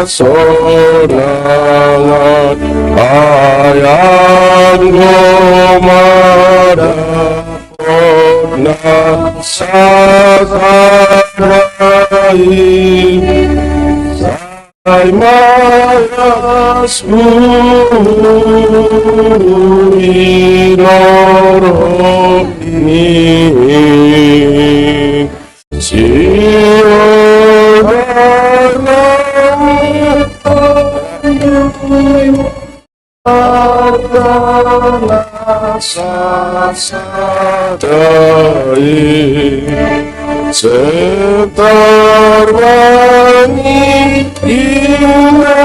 Sorangan ayat gomada podna satarai sai mayas bumi noroni setar wangi indahmu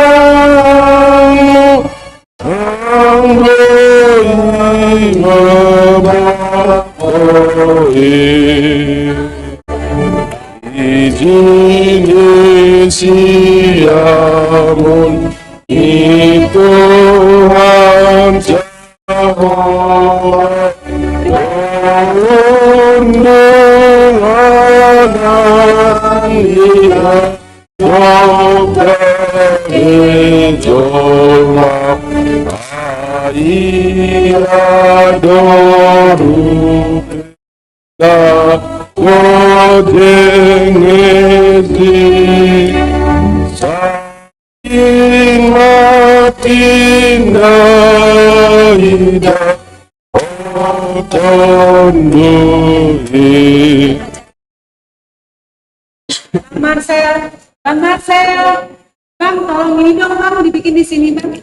anggoi mabakoi izinin siamun itu Jehovah undangan dia coba dijolak airadoru tak wajengesi saking matina ida otondoi. Marcel, Bang Marcel, Bang tolong ini dong Bang dibikin di sini Bang.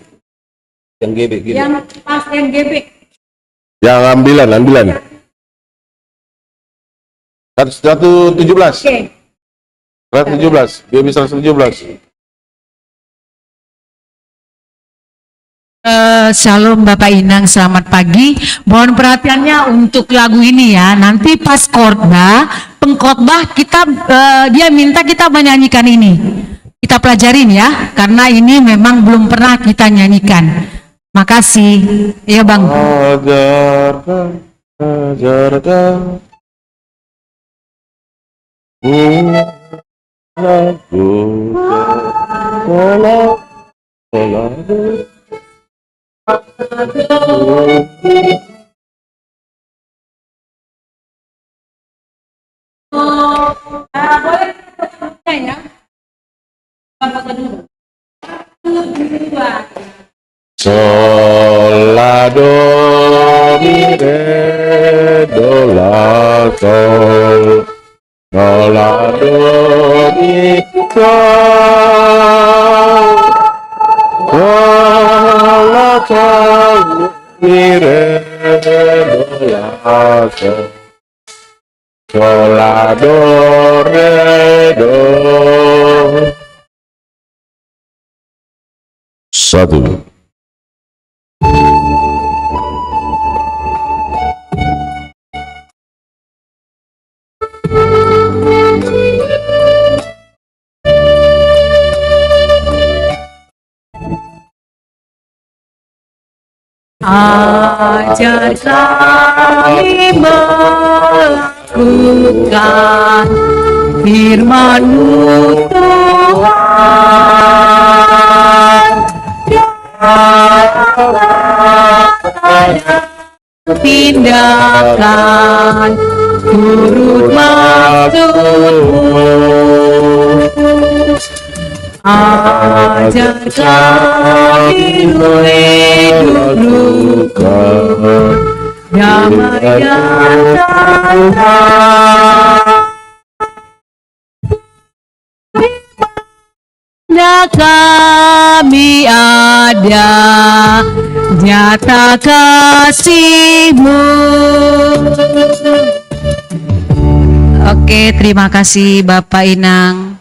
Yang GB gitu. Yang pas yang GB. Yang ambilan. 117. Oke. 117. GB 117. Shalom Bapak Inang, selamat pagi. Mohon perhatiannya untuk lagu ini ya. Nanti pas pengkhotbah kita dia minta kita menyanyikan ini. Kita pelajarin ya, karena ini memang belum pernah kita nyanyikan. Makasih. Iya Bang. Ajarkan Boleh ya? Sol la do mi re do la sol la do mi fa la fa mi re do la sol la do re do. Satu. Ajar kami melakukan firman-Mu Tuhan. Tindakan turut maksud-Mu. Ajar kami hidup rukun, damai dan tenang. Dimana kami ada, nyata kasih-Mu. Oke, terima kasih Bapak Inang.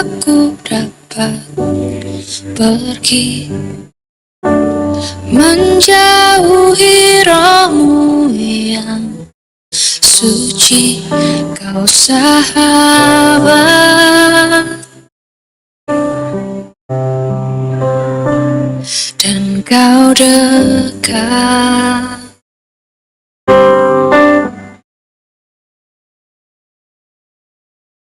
aku dapat pergi menjauhi rohmu yang suci, kau sahabat dan kau dekat.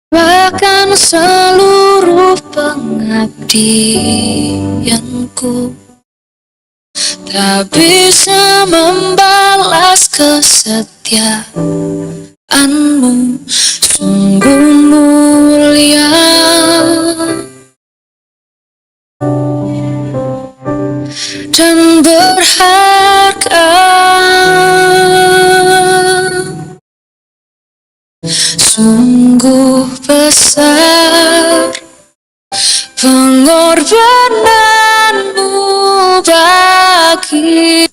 Bahkan seluruh pengabdianku tak bisa membalas kesetiaanmu, sungguh mulia dan berharga. Sungguh besar pengorbananmu bagi.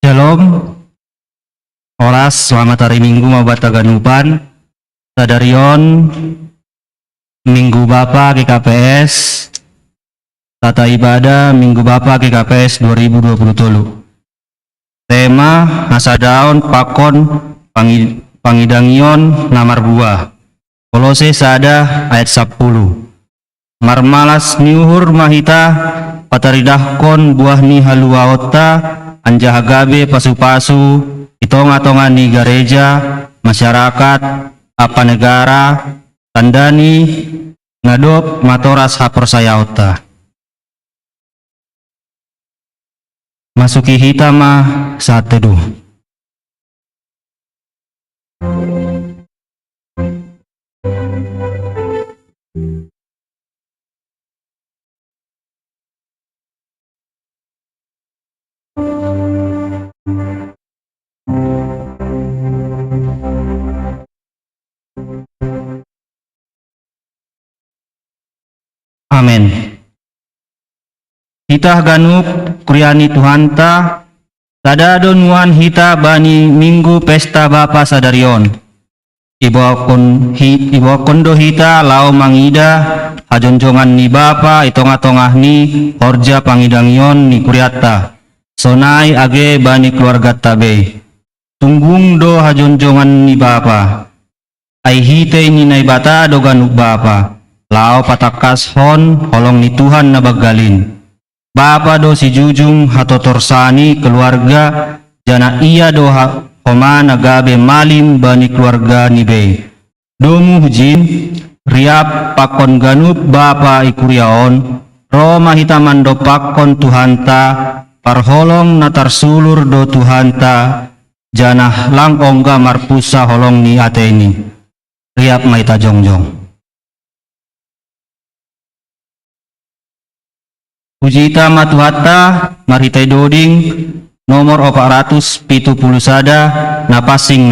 Shalom, oras selamat hari Minggu mabata ganupan, sadarion Minggu Bapa GKPS, tata ibadah Minggu Bapa GKPS 2023. Tema hasadaon pakon pangidangion namar buah, Kolose sada ayat 10. Marmalas niuhur mahita pataridahkon buahni haluaota anjahagabe pasu-pasu itonga-tonga ni gereja, masyarakat, apa negara, tandani ngadop matoras hapersayaota. Masuki hitama saat teduh. Amin. Hita ganup kuriani Tuhanta sadadon nuan hita bani Minggu pesta Bapa sadarion. Ibawa kondo hita lao mangida hajonjongan ni Bapa itonga-tongah ni horja pangidangion ni kuriata. Sonai age bani keluarga tabe. Tunggung do hajonjongan ni Bapa. Ai hite ni nai bata do ganuk Bapa. Lao patakas hon holong ni Tuhan nabagalin. Bapa do si jujung hatotorsani keluarga jana iya do homa nagabe malim bani keluarga ni be. Domu hujin riap pakon ganup Bapa ikuriaon Roma hitaman do pakon Tuhanta parholong natar sulur do Tuhanta jana lang ongga marpusa holong ni ateni. Riap maita jongjong. Pujita matuhata maritai doding nomor 470 sada napasing.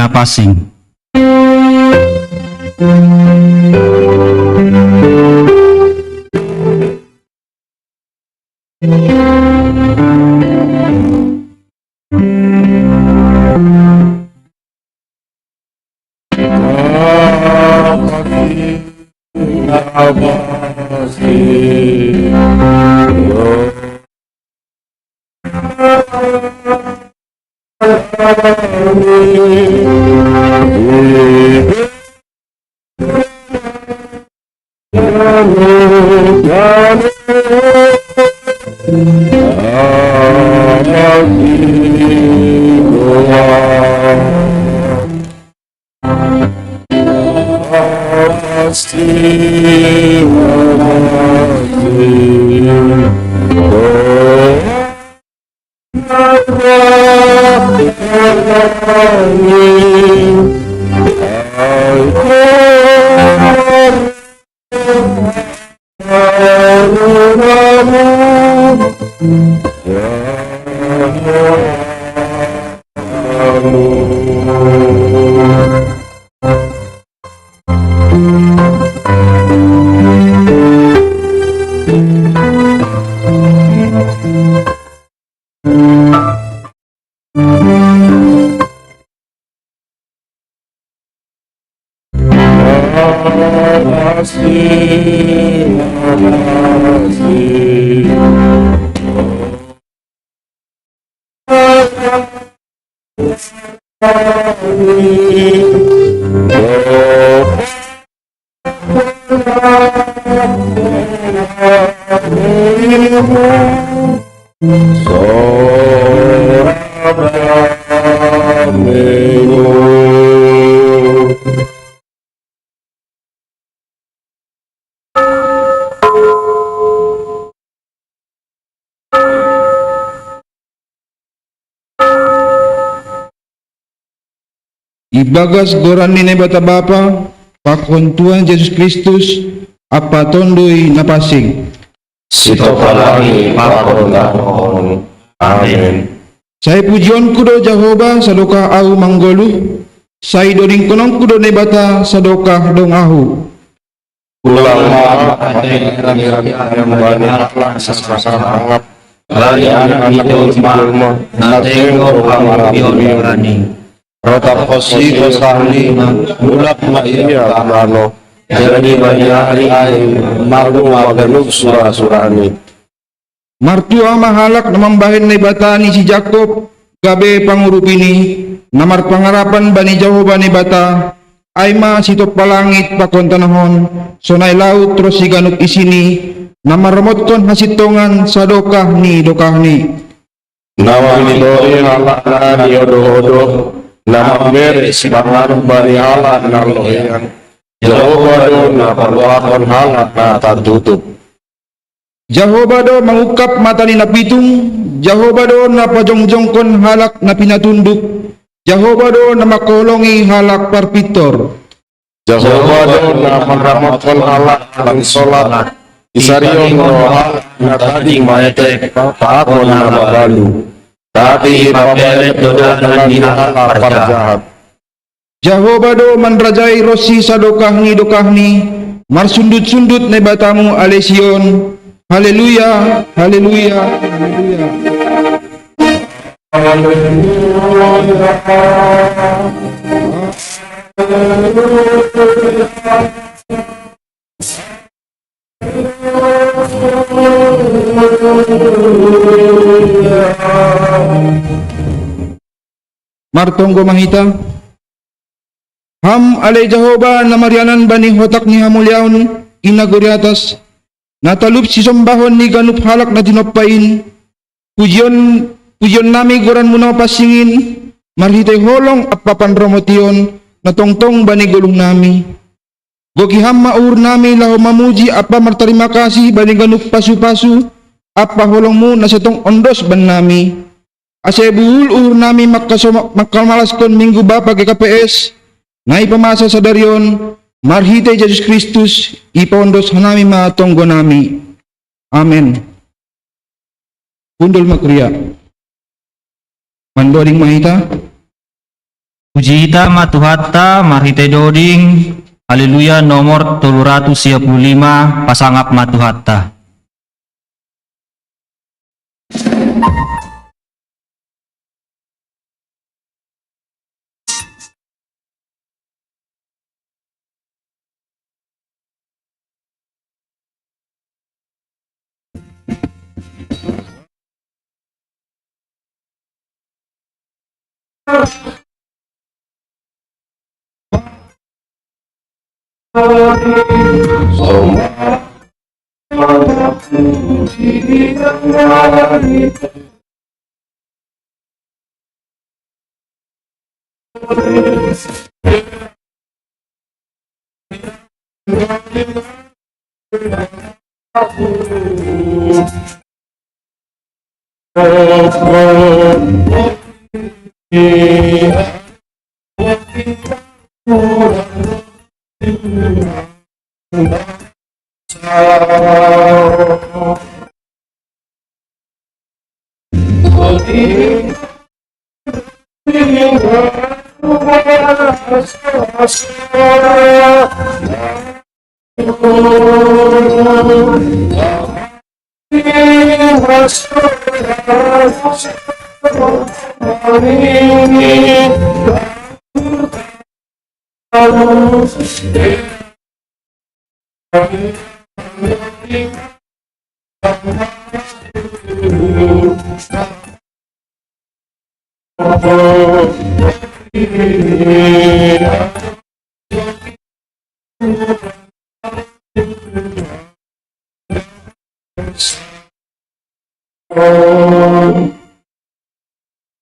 Amen. Ibagas goran ni bata Bapa, pakon Tuhan Yesus Kristus, apa tondoi napasing. Sito palangi pakon tahon. Amin. Saya pujian kudo Jehovah sadoka au manggolu, saya doring konong kudo ni bata sadoka dong ahu. Ulang maaf rami-rami yang bani akhlak sasrakan anggap lari anak-anak ulma natengok amarap biorani rota kosi kosahli mulak maiya amano jadi banyak hari malu mageluk surah-surani Martua mahalak namambahin ni bata ni si Jakob, gabe pangurup ini, namar pangarapan bani Jehovah ni bata, Aima sitop palangit pakon tanahon, sonay laut terus siganuk isini, namaremotkan hasitongan sadokah ni dokah ni. Nama midori Allah na niodo-odo, nama beres bangaruh bani Allah na loyan, Jehovah do na perluakon halak na tertutup. Jehovah do mengukap mata ni napitung, Jehovah do na pajongjongkon halak na pinatunduk, Jehovah do na makolongi halak parpitor. Jehovah do na meramotkan halak lang solat, isariyon no halak na tadi maete paakon na magalu, tadi ipaperet do danan ni halak parjahat. Jehovah do manrajai rosi sadokah ni, marsundut-sundut ne batamu alesion. Haleluya, haleluya, haleluya. Martonggo mangita. Ham ale Jehovah na marianan bani hotak ni hamulyaon inaguri atas. Natalup si sombahon ni ganup halak na tinopain. Pujion nami goran muna pasingin. Marhitay holong at papanromotion na tongtong bani gulong nami. Gokiham maur nami laho mamuji apa martarima kasih bani ganup pasu-pasu. Apa holong mo na setong ondos ban nami. Ase buhul nami makalmalaskon minggu bapa ke KPS. Ngai pamasa sa daryon. Marhite Yesus Kristus, ipaondos hanami matonggo nami. Amen. Pundol makriya. Mandoring mahita. Puji ita matuhatta marhite doding. Haleluya nomor 355 pasangap matuhatta.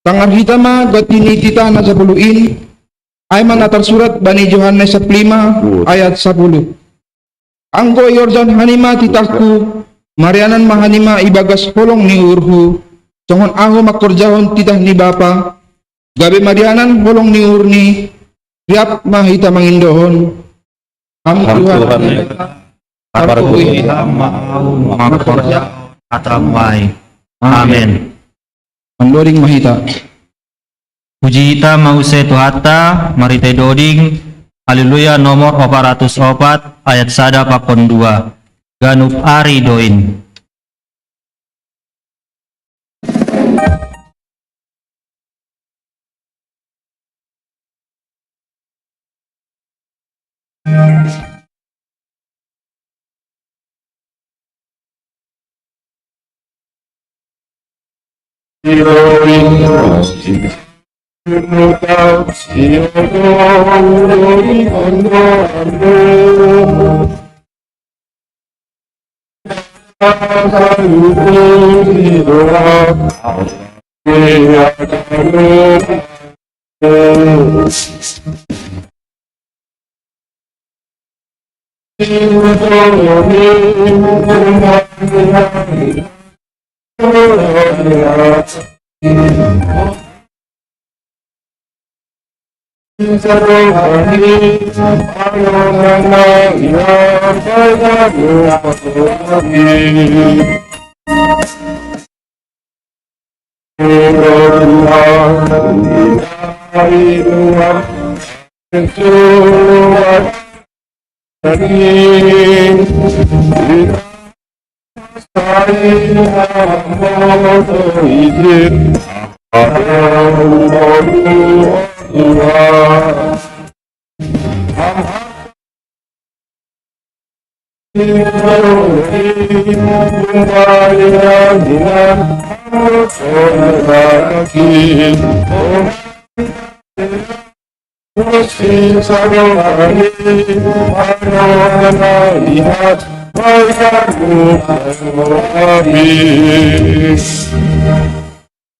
Tangan hitama gatini tita na 10 ay manatar surat bani Yohanes 5 ayat 10. Anggo Yordan hanima titakku Marianan mahanima ibagas holong ni urhu songon aho makorjahon titah ni bapa gabe Marianan holong ni urni riap mahita mangindohon Ham Tuhan Kabar kui makorja atramai. Amin. Mandoring mahita. Puji ita mause Tuhata marite doding haleluya nomor 404 ayat 142 ganup ari doin.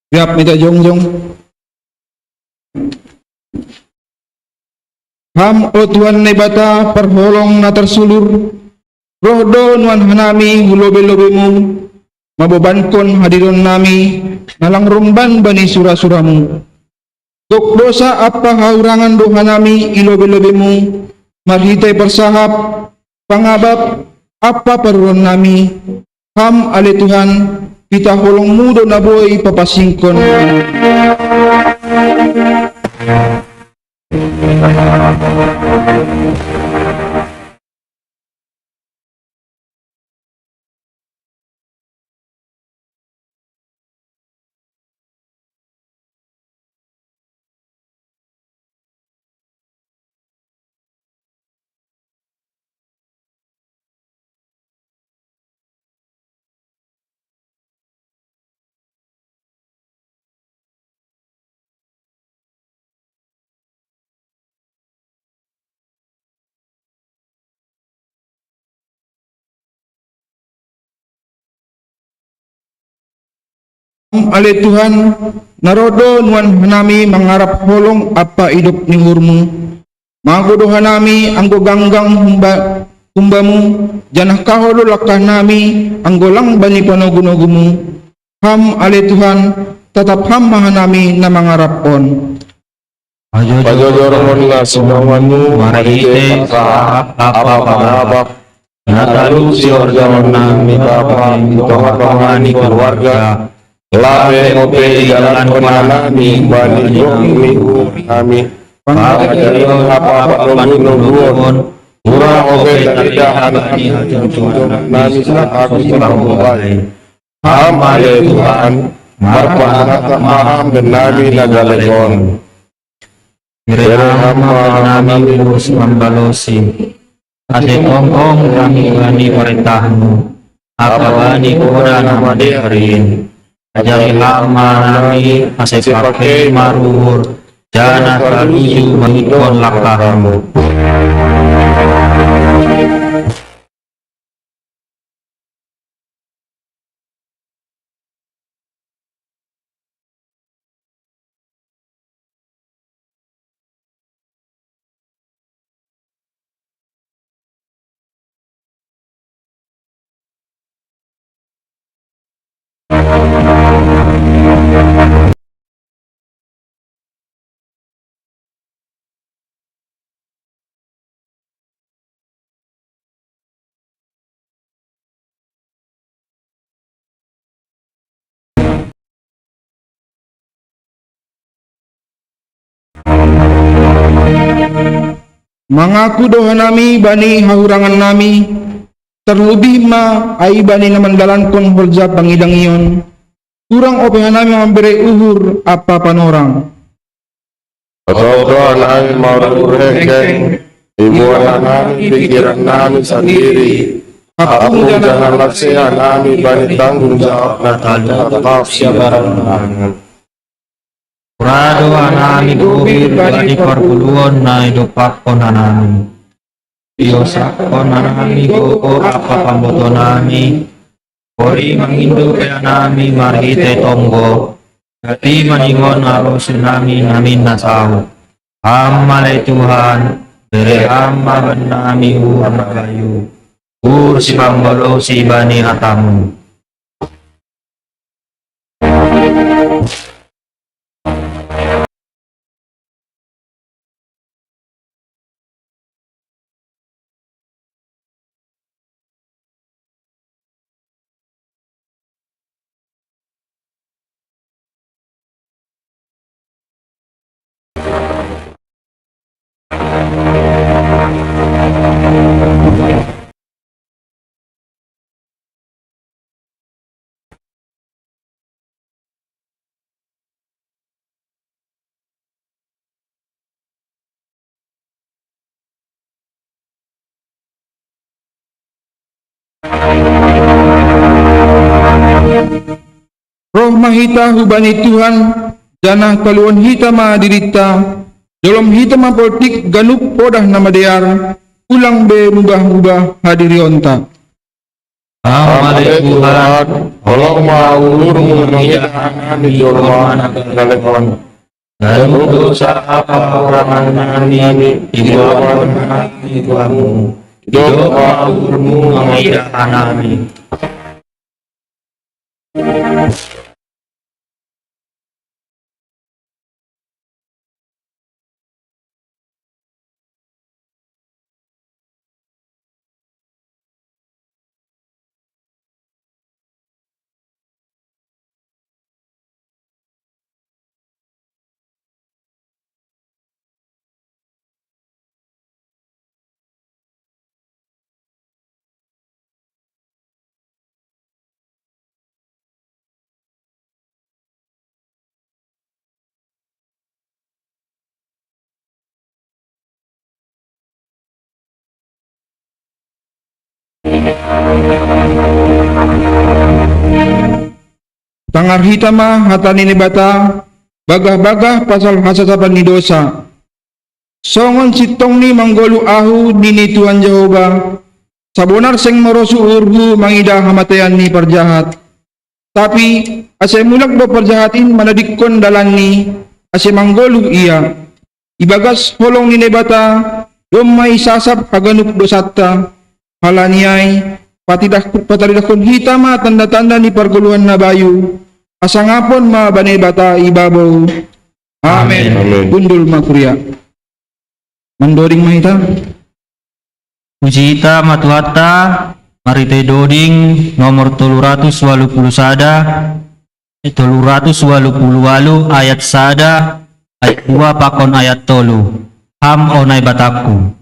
Riap minta jongjong. Ham o Tuhan nebata perholong na tersulur roh do nuan hanami hulobe-lobemu mabobankon hadiron nami nalang rumban bani surah-surahmu dok dosa apa haurangan doha nami ilobe-lobemu marhitay persahap pangabap apa paruron nami ham ale Tuhan kita holong mudo na boy papasingkon. Ale Tuhan narodo nuan hanami mengharap holong apa hidup ni hurmu magodo hanami anggo ganggang kumbamu janah kaholo lakah nami anggolang bani panogunogumu ham ale Tuhan tetap ham maha nami na mangarapon. Pajojorong na sinawanmu marite apa panabak natalu si orjaman nami bapa tonga-tongani keluarga labe ngope jalan konanami bani yomi kami pangajarion apa nungguon kurang oke tidak nami aku kurang baik ham ale Tuhan marpanata maham dan nami nagalekon Kirama nami urus membalosi ade ongkong kami bani perintahmu apa bani koda nama derin ajari hama nami masih pakai maruhur jana kaluju mengikon lakahmu. Mangaku doha nami bani hahurangan nami terlebih ma ai bani namandalan kon holja pangidang iyon kurang opehan nami memberi uhur apa panorang Doa nami mau rekeng ibu nami pikiran nami sendiri aku jangan laksana nami bani tanggung jawab natal siapa Prado anami gubir bani perpuluhan na idopak konanami. Iosak konanami koko apa pamboto nami. Kori mangindo kaya nami marhite tonggo. Gati maningon arus nami namin nasaw. Amalay Tuhan, bere amma ban nami uang kayu. Si panggolo si bani hatamu. roh mahita hubani Tuhan janah kaluan hita ma dirita dalam hita ma politik ganup podah nama dear ulang be mubah-mubah hadirionta Amalay Tuhan, tolong mau ulurmu menghidangkan di jorman telepon dan dosa apa orang nami ibawan nami Tuhanmu. Doa ulurmu menghidangkan nami. Tangar hitama hatani ni bata bagah-bagah pasal hasasapan ni dosa songon sitong ni manggolu ahu nini Tuhan Jehova sabonar seng marosu urhu mangida hamatayan ni perjahat tapi ase mulak do perjahatin manadikon dalan ni ase manggolu iya ibagas holong ni bata dom may sasap kaganup dosatta halaniay patidakon hitama tanda-tanda ni parguluhan na bayu asangapon mabane bata ibabaw. Amen. Amen. Gundul makurya. Mandoring mahita. Puji ita matuhata marite doding nomor 388 ayat sada ayat 2 pakon ayat 3 ham onai bataku.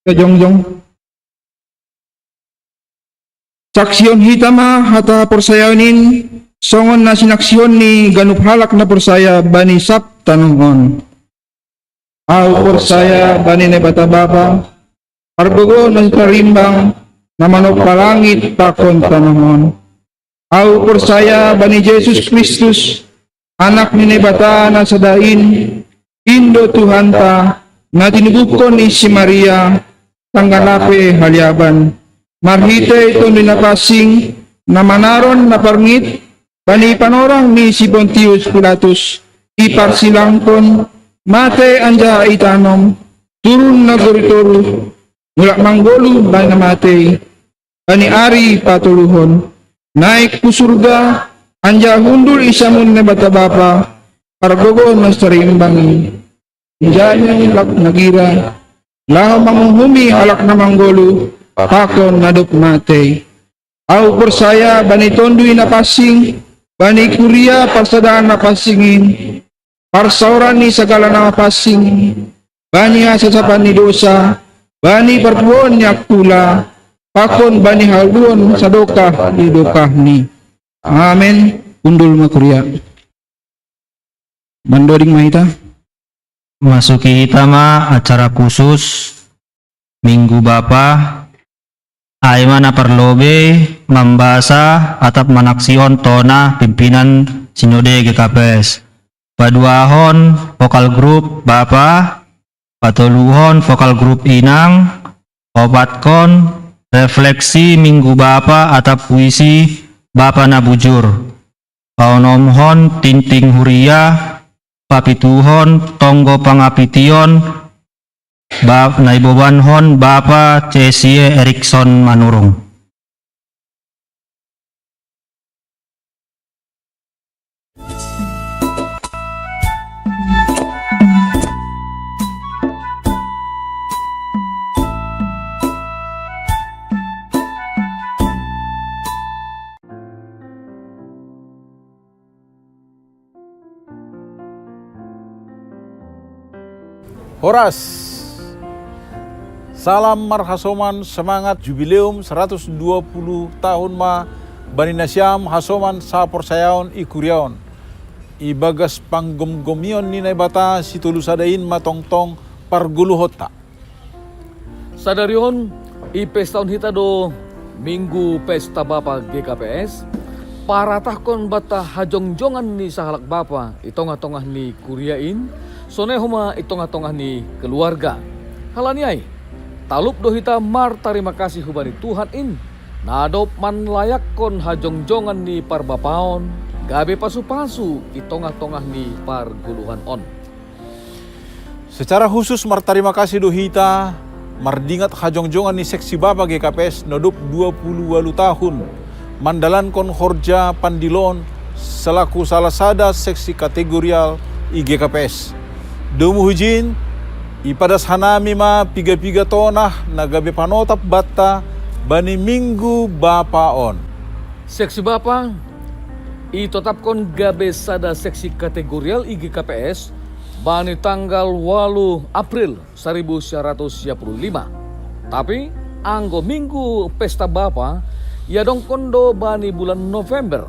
Jongjong. Saksyon hitama hata persayanin songon na sinaksyon ni ganup halak na persaya bani sap tanungon. Au persaya bani ne bata bapa arbogo ng karimbang na manok palangit pakon tanungon. Au persaya bani Jesus Kristus anak ni ne bata na sadain Indo Tuhan ta na tinubukon ni si Maria tanggalape halyaban. Marhite ito ninapasing na manaron na parngit bani panorang ni si Pontius Pilatus iparsilangkon mate anja itanom turun na goritoro mula manggolo bani na mate bani ari patuluhon naik kusurga anja hundul isamun na batabapa pargogon na sarimbang Diyan lak nagira laho manguhumi alak na manggolo pakon nadop mate. Au persaya bani tondui na pasing bani kuria parsadaan na pasingin parsauran ni segala na pasing bani hasasapan ni dosa, bani pertuon ni akula, pakon bani haluan sadokah ni dokah ni. Amen. Undul makuria. Mandoring mahita. Masuki hitama acara khusus Minggu Bapa. Aimana perlobe membasa atap manaksion tona pimpinan Sinode GKPS. Paduahon vokal grup Bapa, patoluhon vokal grup Inang, obatkon refleksi Minggu Bapa atap puisi Bapa na bujur. Paunomhon tinting huria, papituhon tonggo pangapition, naibobanhon Bapa Cesie Erikson Manurung. Horas, salam marhasoman semangat jubileum 120 tahun ma Bani Nasyam hasoman sapor sayaon ikuriaon. Ibagas panggom-gomion ni naibata si tulusadain matongtong parguluhota. Sadarion, ipestaon hita do Minggu Pesta Bapa GKPS, paratahkon bata hajongjongan ni sahalak bapa itong-atongah ni kuriain, sonehoma itong-atongah ni keluarga. Halaniay, talup do hita mar tarima kasih hubani Tuhan in, nadop man layakkon hajongjongan ni parbapaon, gabe pasu-pasu itong-atongah ni parguluhan on. Secara khusus martarima kasih do hita mardingat hajongjongan ni seksi Bapa GKPS nodop 28 tahun mandalan kon horja pandilon selaku salah sada seksi kategorial IGKPS. Domu hujin ipadas hanami ma piga-piga tonah nagabe panotap batta bani Minggu Bapa on. Seksi Bapa itetapkon gabe sada seksi kategorial IGKPS bani tanggal 8 April 1955. Tapi anggo Minggu Pesta Bapa ya dong kondo bani bulan November.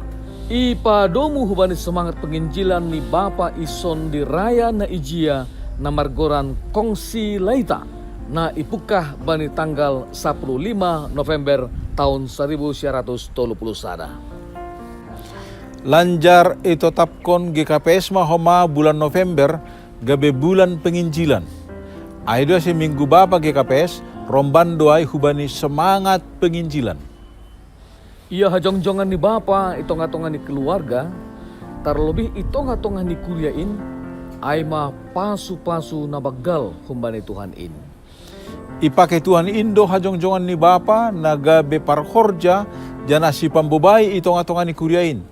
Ipa domu hubani semangat penginjilan ni Bapa ison di raya na ijia na margoran kongsi laita na ipukah bani tanggal 15 November tahun 1930 sada. Lanjar itetapkon GKPS mahoma bulan November gabe bulan penginjilan. Aido si Minggu Bapa GKPS romban doai hubani semangat penginjilan. Ia hajong-jongan ni Bapa itong-atongan ni keluarga, terlebih itong-atongan ni kuriain, ay ma pasu-pasu na bagal humbani Tuhan in. Ipake Tuhan Indo hajong-jongan ni Bapa nagabe parhorja jana si pambobay itong-atongan ni kuriain.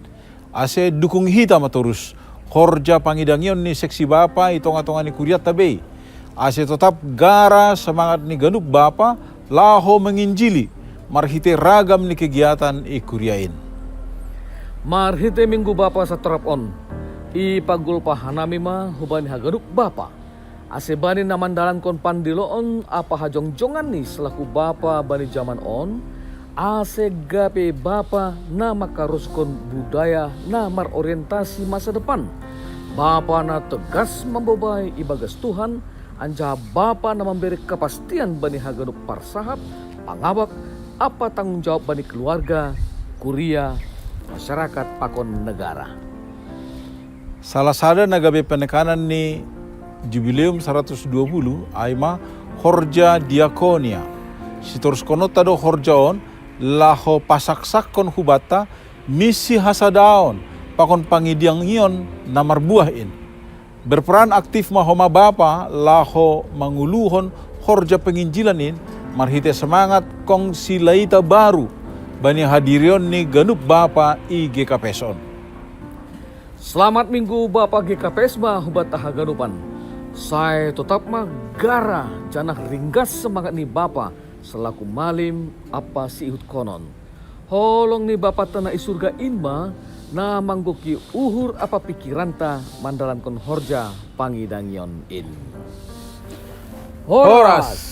Ase dukung hita maturus horja pangidangion ni seksi Bapa itong-atongan ni kuriat tabe. Ase tetap gara semangat ni ganuk Bapa laho menginjili. Marhite ragam ni kegiatan ikuriain. Marhite Minggu Bapa sa terapon, ipagul pahanami ma hubani hagaduk Bapa. Asebani namandalan kon pandiloon apa hajong-jongan ni selaku Bapa bani zaman on, ase gape Bapa na makaruskon budaya na marorientasi masa depan. Bapa na tegas membobay ibagas Tuhan, anja Bapa na memberi kepastian bani hagaduk parsahap, pangabak, apa tanggung jawab bani keluarga, kuria, masyarakat pakon negara. Salah sada nagabe penekanan ni jubileum 120 aima horja diakonia. Si terus konota do horjaon laho pasak-sakon hubata misi hasadaon pakon pangidiang ion namar buahin. Berperan aktif mahoma Bapa laho manguluhon horja penginjilanin marhite semangat kongsi laita baru bani hadirion ni ganup Bapa IGKPS on. Selamat Minggu Bapa GKPS ma hubat haganupan. Saya tetap ma gara janah ringgas semangat ni Bapa selaku malim apa siut konon. Holong ni Bapa tanah isurga inma na manggoki uhur apa pikiranta mandalan kon horja pangidangion in. Horas.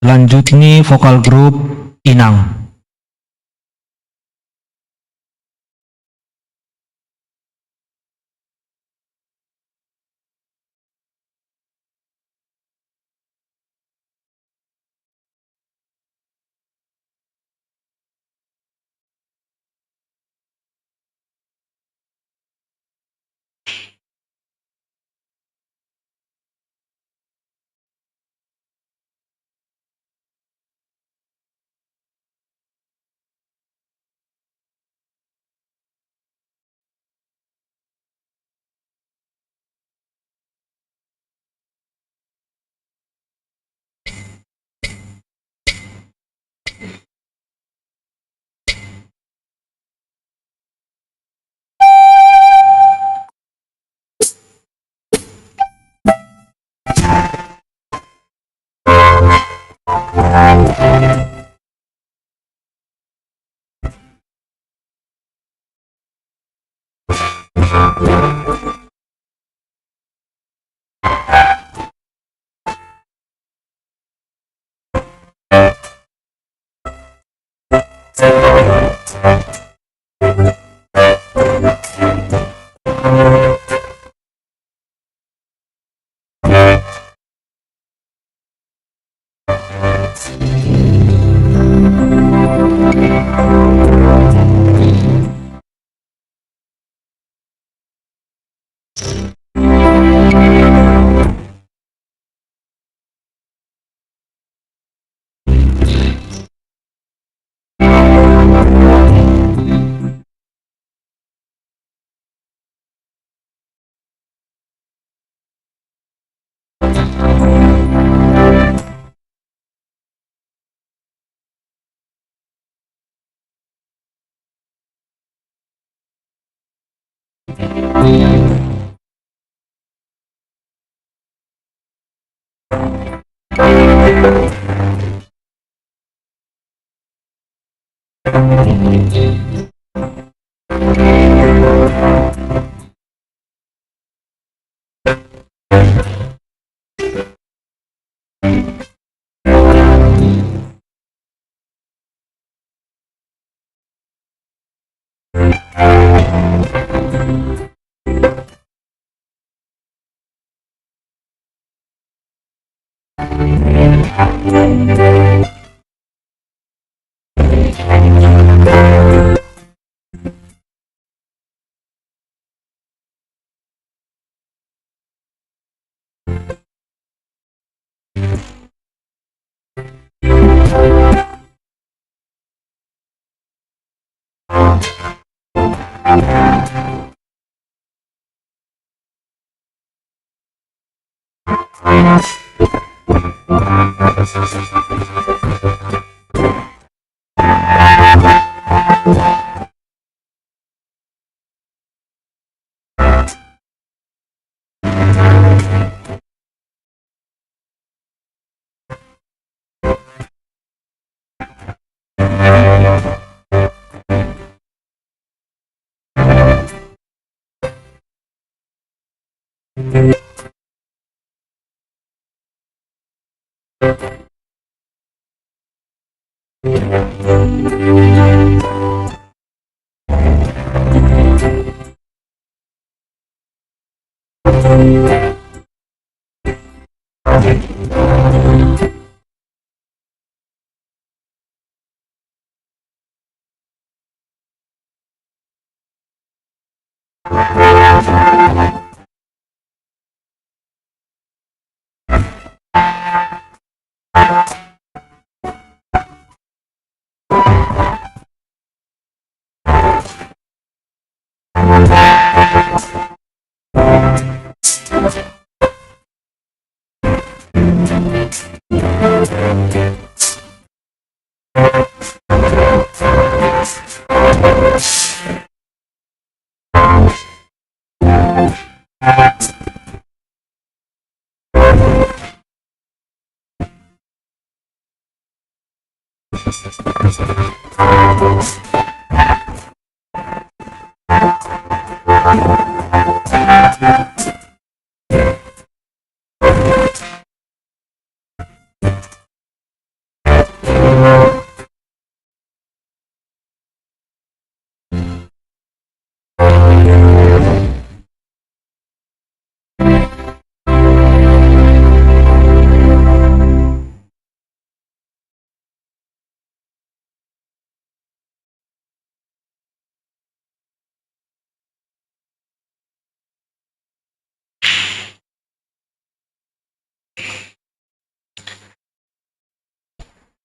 Selanjutnya vokal grup Inang.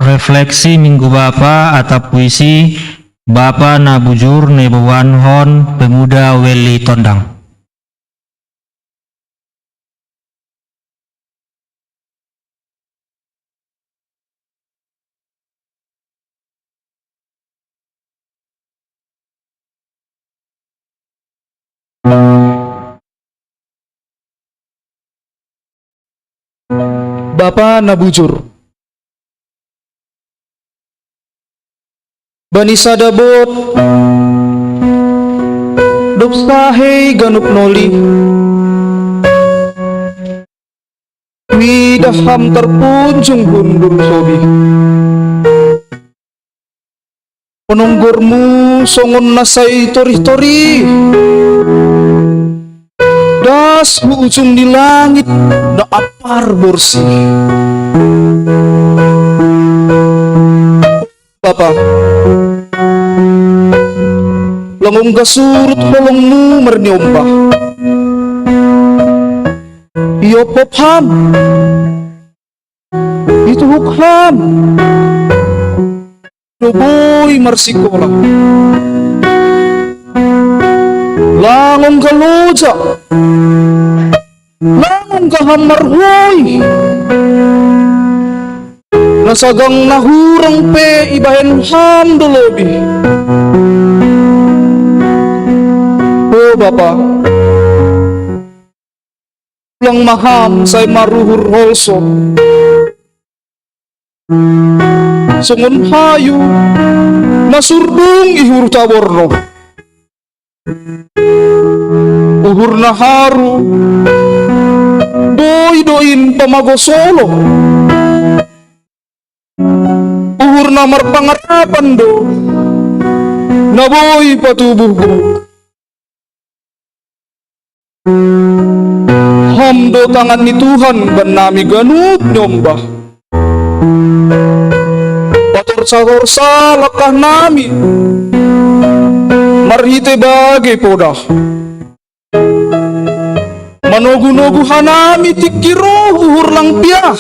refleksi Minggu Bapa atau puisi Bapa na bujur ne bewan hon pemuda Weli Tondang. Bapa na bujur. Bani sadabot dopsahe ganup noli widaham terpunjung bundur sobi penunggurmu songon nasai tori-tori das ujung di langit na apar borsi Bapa langong gasurut holongmu merniomba iyo popham itu hukham doboy marsikola langong kaloja langong kahamarhoy nasagang nahurang pe ibahen ham dolobi oh Bapa lang maham say maruhur holso sungun hayu nasurdung ihur taborno uhur na haru doin pamagosolo uhur na marpangarapan do naboy patubuh ko hamdo tangan ni Tuhan ban nami ganup nyomba patorsa-torsa lakah nami marhite bagai podah manogu-nogu hanami tikiro uhur lang piah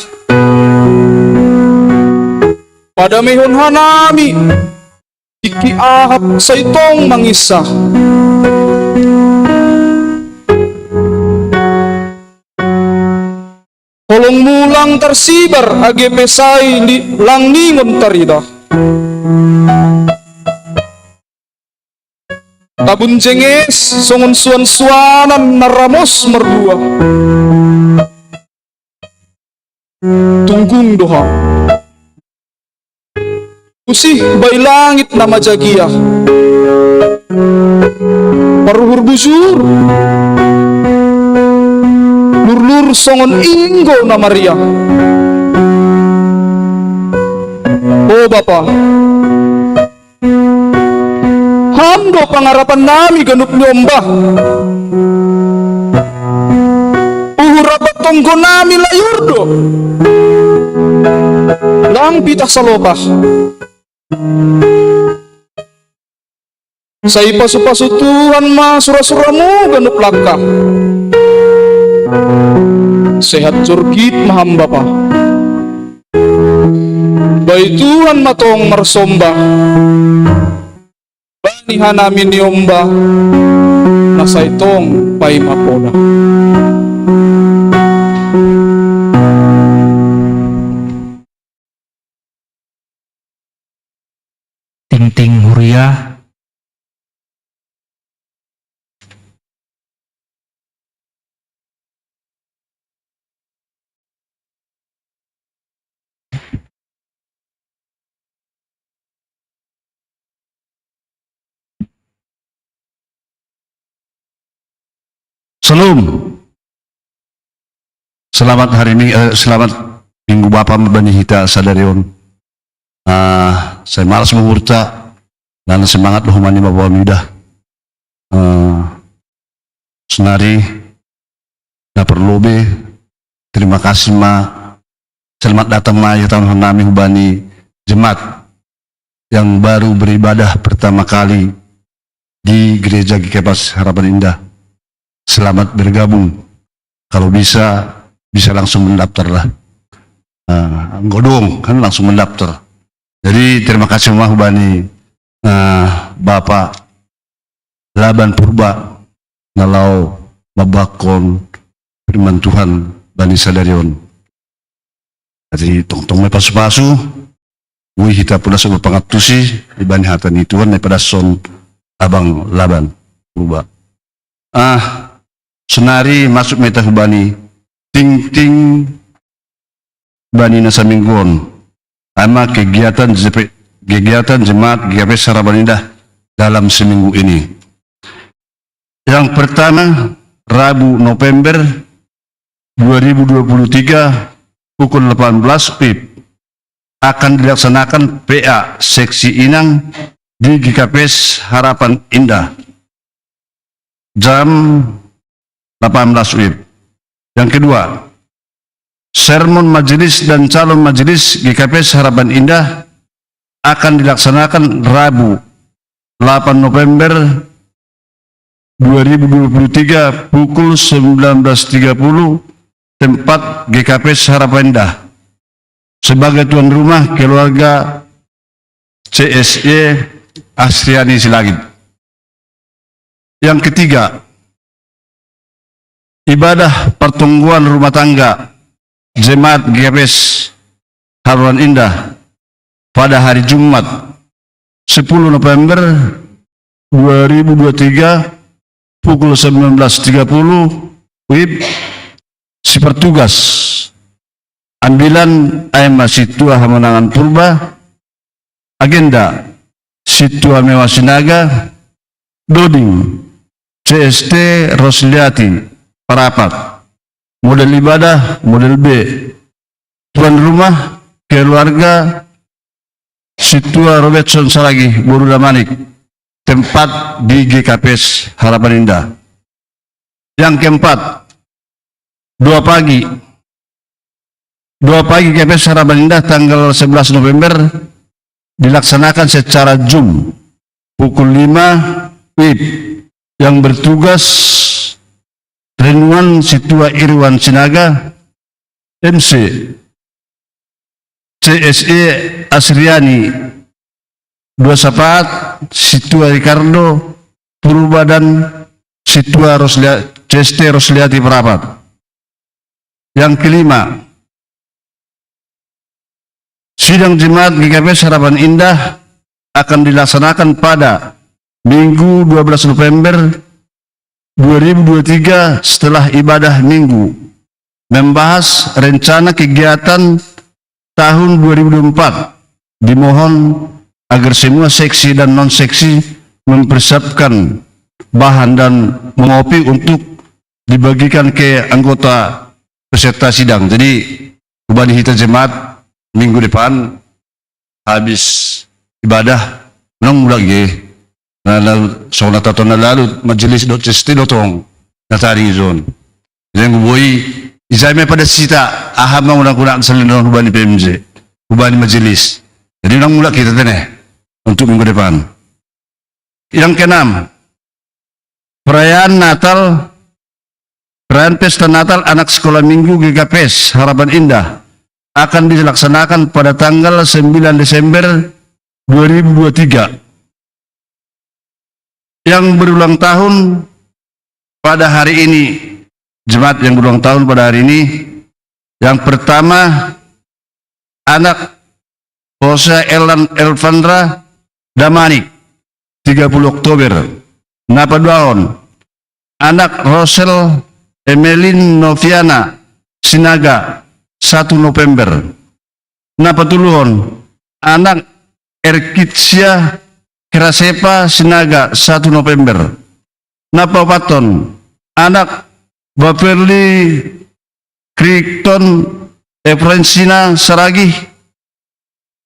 pada mehon hanami tiki ahap saitong mangisah holong mulang tersibar age pesai lang ningon tarida tabun cenges songon suan-suanan naramos merdua tunggung doha usih bay langit na majagiah paruhur busur lur-lur songon inggo na Maria oh Bapa hamdo pangarapan nami ganup nyomba uhur rapat tonggo nami layurdo lang pitah salopah say pasu-pasu Tuhan ma surah-surahmu ganup lakah sehat jurgit maham Bapa bay Tuhan matong marsomba bani hanami niomba nasaitong pay mapoda Ting-ting Huria. Salam. Selamat hari ini, selamat Minggu Bapa Bani Hita Sadarion. Saya malas mengurta dan semangat lohumani bawa midah. Senari na perlobe. Terima kasih ma. Selamat datang ma ya tahun nami hubani jemaat yang baru beribadah pertama kali di Gereja GKPAS Harapan Indah. Selamat bergabung. Kalau bisa langsung mendaftar lah. Godong kan langsung mendaftar. Jadi terima kasih mah hubani Bapak Laban Purba nalau babakon firman Tuhan bani sadarion. Jadi tong-tong may pasu-pasu, ui hita pula sa pangatusi, ibani hatan ni Tuhan may padason abang Laban Purba. Senari masuk may tahubani, ting-ting bani na sa mingguon, ama kegiatan jemaat GKP Harapan Indah dalam seminggu ini. Yang pertama, Rabu November 2023 pukul 18 WIB akan dilaksanakan PA Seksi Inang di GKP Harapan Indah jam 18 WIB. Yang kedua, sermon majelis dan calon majelis GKP Harapan Indah akan dilaksanakan Rabu 8 November 2023 pukul 19.30 tempat GKP Harapan Indah sebagai tuan rumah keluarga CSE Asriani Silagit. Yang ketiga, ibadah pertemuan rumah tangga Jemaat GKP Harapan Indah pada hari Jumat 10 November 2023 pukul 19.30 WIB si pertugas ambilan AMA Situa Hamonangan Purba, agenda Situa Mewasinaga, Doding CST Rosliati Parapat, model ibadah model B, tuan rumah keluarga Situa Robertson Saragi Boruda Manik, tempat di GKP Harapan Indah. Yang keempat, 2 pagi GKP Harapan Indah tanggal 11 November dilaksanakan secara Zoom pukul 5 WIB yang bertugas Renungan Situa Irwan Sinaga MC CSE Asriani, 2 Sapaat Situa Ricardo Purba dan Situa CST Rosliati Perapat. Yang kelima, sidang jemaat GKP Harapan Indah akan dilaksanakan pada Minggu 12 November 2023 setelah ibadah minggu, membahas rencana kegiatan tahun 2024. Dimohon agar semua seksi dan non-seksi mempersiapkan bahan dan mengopi untuk dibagikan ke anggota peserta sidang. Jadi ubani hita jemaat minggu depan habis ibadah nang lagi na sauna tato na lalu majelis dot cesti dotong natari zon. Jadi boy izay may pada sita aham mang unang salinon ubani PMJ ubani majelis. Jadi nang mula kita tene untuk minggu depan. Yang keenam, perayaan pesta Natal anak sekolah minggu GKP Harapan Indah akan dilaksanakan pada tanggal 9 Desember 2023. Yang berulang tahun pada hari ini, jemaat yang berulang tahun pada hari ini, yang pertama anak Rosa Elan Elvandra Damanik 30 Oktober. Napa Daon, anak Rosel Emelin Noviana Sinaga 1 November. Napa Tuluhon, anak Erkitsia Kerasepa Sinaga 1 November. Napa Paton, anak Baperli Krikton Efrensina Saragi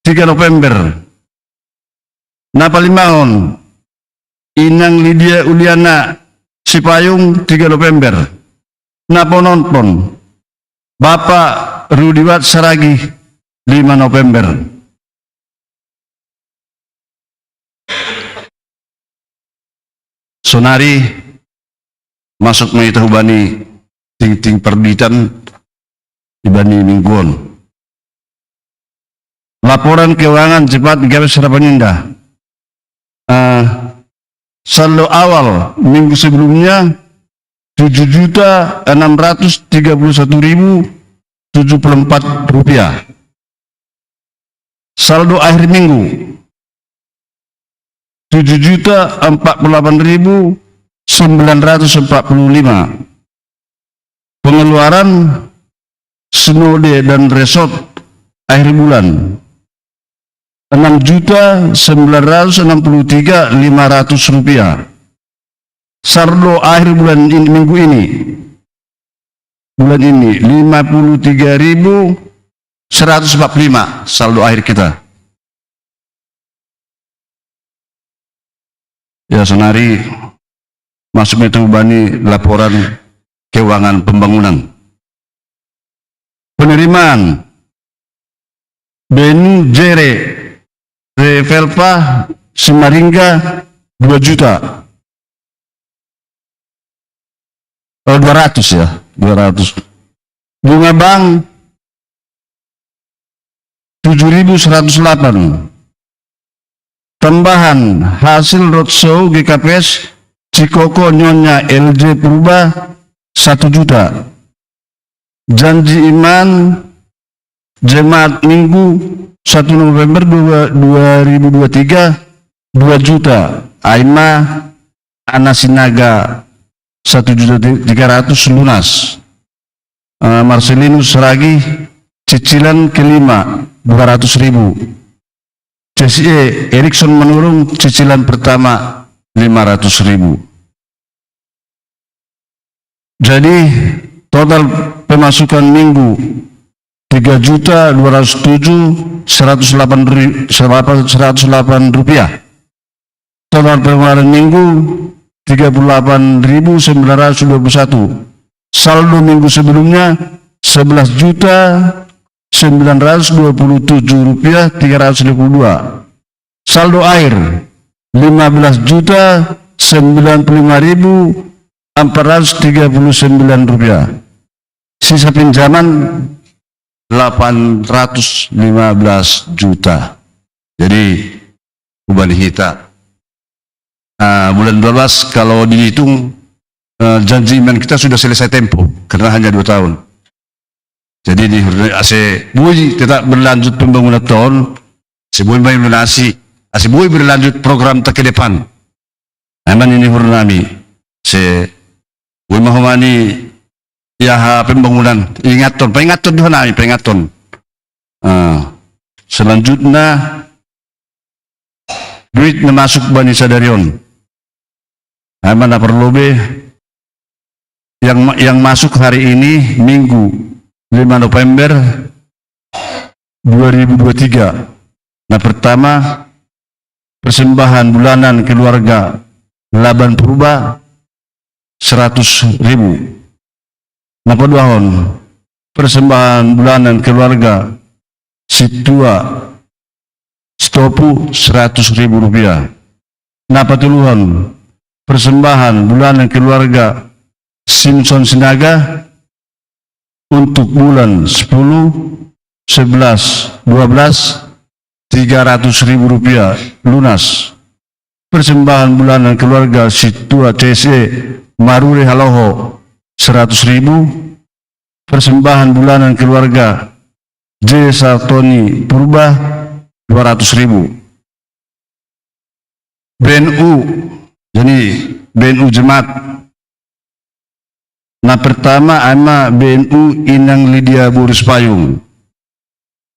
3 November. Napa Limahon, Inang Lydia Uliana Sipayung 3 November. Napa Nonpon, Bapak Rudiwat Saragi 5 November. Sonari masuk na itahubani ting-ting perditan ibani mingguon. Laporan keuangan cepat GPS Harapan Indah. Saldo awal minggu sebelumnya 7.631.074 rupiah. Saldo akhir minggu 7.048.945. Pengeluaran Snowday dan resort akhir bulan 6.963.500 rupiah. Saldo akhir bulan ini, minggu ini, bulan ini 53.145 saldo akhir kita. Ya, senari masuk itu bani laporan keuangan pembangunan. Penerimaan Benu Jere Revelpa Semaringga 2 juta. 200 ya, 200. Bunga bank 7.108. Tambahan hasil roadshow GKPS Cikoko Nyonya LJ Purba 1 juta. Janji iman Jemaat Minggu 1 November 2023 2 juta. Aima Anasinaga 1.300.000 lunas. Marcelinus Ragi cicilan kelima 200.000. CCE Erikson menurun cicilan pertama 500.000. Jadi total pemasukan minggu 3.207.108 rupiah. Total pengeluaran minggu 38.921. Saldo minggu sebelumnya 11.927 rupiah 352. Saldo akhir 15.095.439 rupiah. Sisa pinjaman 815 juta. Jadi Ubani Hita. Bulan 12 kalau dihitung janji iman kita sudah selesai tempo karena hanya 2 tahun. Jadi di Asebui tetap berlanjut pembangunan tahun, Asebui melunasi, Asebui berlanjut program ke depan. Memang ini hurnami. Asebui mahumani ya pembangunan ingaton, peringaton Tuhan kami, peringaton. Selanjutnya duit masuk Bani Sadarion. Mana perlu yang masuk hari ini Minggu 5 November 2023. Nah, pertama persembahan bulanan keluarga Laban Purba 100.000. Nah, kedua persembahan bulanan keluarga Situa Stopu 100.000 rupiah. Nah, patuluhan persembahan bulanan keluarga Simpson Sinaga untuk bulan 10, 11, 12 300.000 rupiah lunas. Persembahan bulanan keluarga Situa CSE Marure Haloho 100.000. Persembahan bulanan keluarga J. Sartoni Purba 200.000. BNU, jadi BNU Jemaat. Nah, pertama ama BNU Inang Lydia Boris Payung.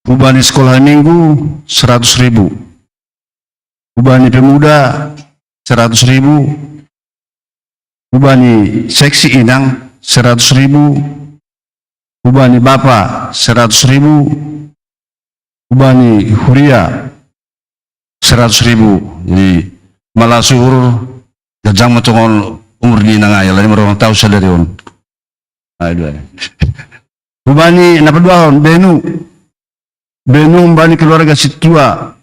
Ubani sekolah minggu 100.000. Ubani pemuda 100.000. Ubani seksi Inang 100.000. Ubani Bapak 100.000. Ubani Huria 100.000. Jadi malah suhur jajang macam umur di nangaya lain orang tahu sadarion. Aduh. Ubani napa duahon Benu Bani keluarga Situa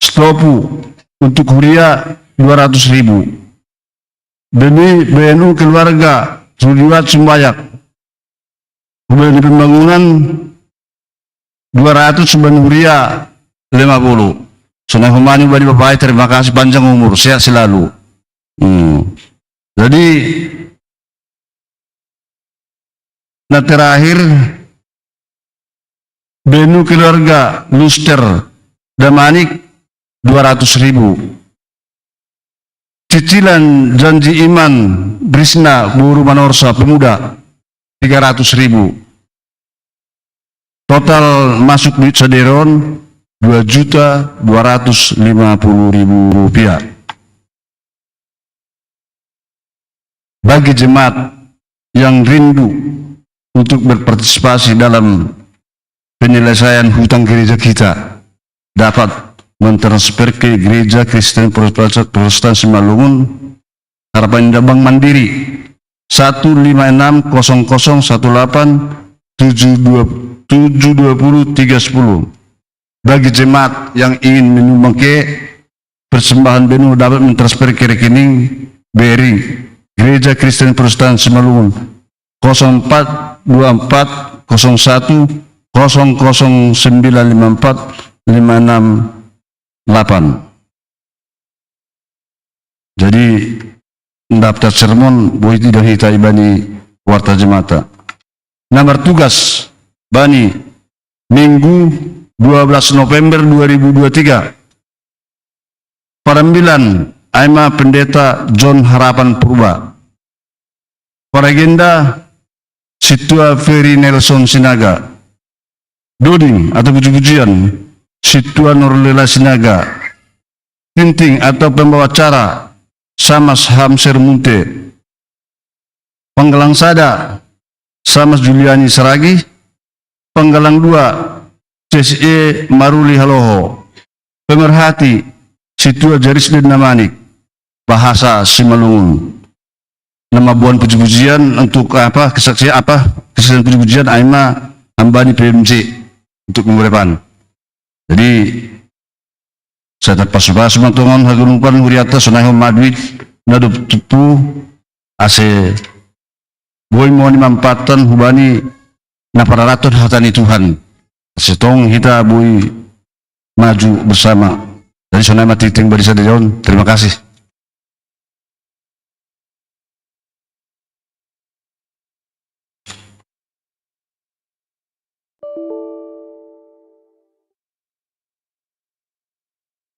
Stopu untuk Huria 200.000. Benu keluarga Sudiwat Sumbayak Ubani pembangunan 200 Bani Huria Sunai Humani bani Bapak, terima kasih, panjang umur, sehat selalu. Jadi, nah terakhir, Benu keluarga Luster Damanik 200.000. Cicilan janji iman Brisna Guru Manorsa pemuda 300.000. Total masuk duit Saderon 2.250.000 rupiah. Bagi jemaat yang rindu untuk berpartisipasi dalam penyelesaian hutang gereja kita, dapat mentransfer ke Gereja Kristen Protestan Simalungun Harapan Indah Bank Mandiri 1560018720310. Bagi jemaat yang ingin menyumbang ke persembahan Benu, dapat mentransfer ke rekening BRI Gereja Kristen Protestan Simalungun 042400954568. Jadi daftar sermon boleh tidak hitai bani warta jemata. Nomor tugas bani Minggu 12 November 2023. Parambilan Aima Pendeta John Harapan Purba. Paragenda Situa Ferry Nelson Sinaga. Doding atau puji-pujian Situa Nurlela Sinaga. Tinting atau pembawa acara Samas Hamser Munte. Penggalang sada Samas Juliani Saragi. Penggalang 2 CSE Maruli Haloho. Pemerhati Situa Jarisdin Namanik bahasa Simalungun. Nama buan puji-pujian untuk kesaksian puji-pujian Aima Ambani PMC untuk minggu depan. Jadi saya terpaksa semantongan hagunungpan huriata sunahum madwid nadup tupu ase boy mohon mampatan hubani na pararaton hatani Tuhan setong kita boy maju bersama. Jadi sunai mati ting barisa de John. Terima kasih.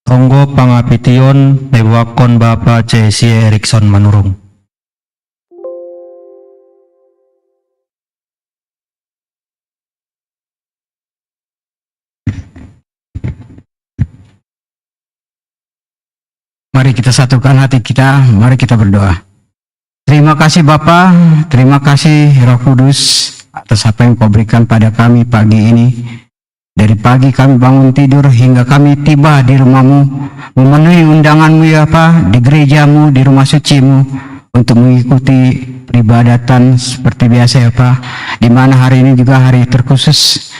Tonggo pangapition lewakon Bapak C.C. Erikson Manurung. Mari kita satukan hati kita, mari kita berdoa. Terima kasih Bapa, terima kasih Roh Kudus atas apa yang Kau berikan pada kami pagi ini. Dari pagi kami bangun tidur hingga kami tiba di rumah-Mu, memenuhi undangan-Mu ya Pak, di gereja-Mu, di rumah suci-Mu, untuk mengikuti peribadatan seperti biasa ya Pak, di mana hari ini juga hari terkhusus,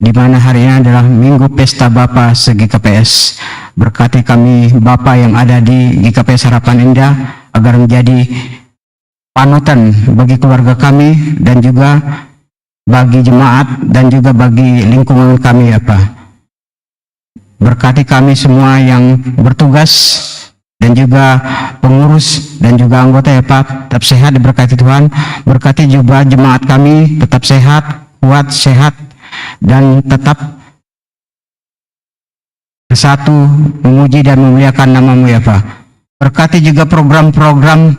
di mana hari ini adalah Minggu Pesta Bapa se-GKPS. Berkati kami Bapa yang ada di GKPS Harapan Indah, agar menjadi panutan bagi keluarga kami, dan juga bagi jemaat, dan juga bagi lingkungan kami ya Pak. Berkati kami semua yang bertugas, dan juga pengurus, dan juga anggota ya Pak, tetap sehat diberkati Tuhan. Berkati juga jemaat kami tetap sehat, kuat, sehat, dan tetap bersatu memuji dan memuliakan nama-Mu ya Pak. Berkati juga program-program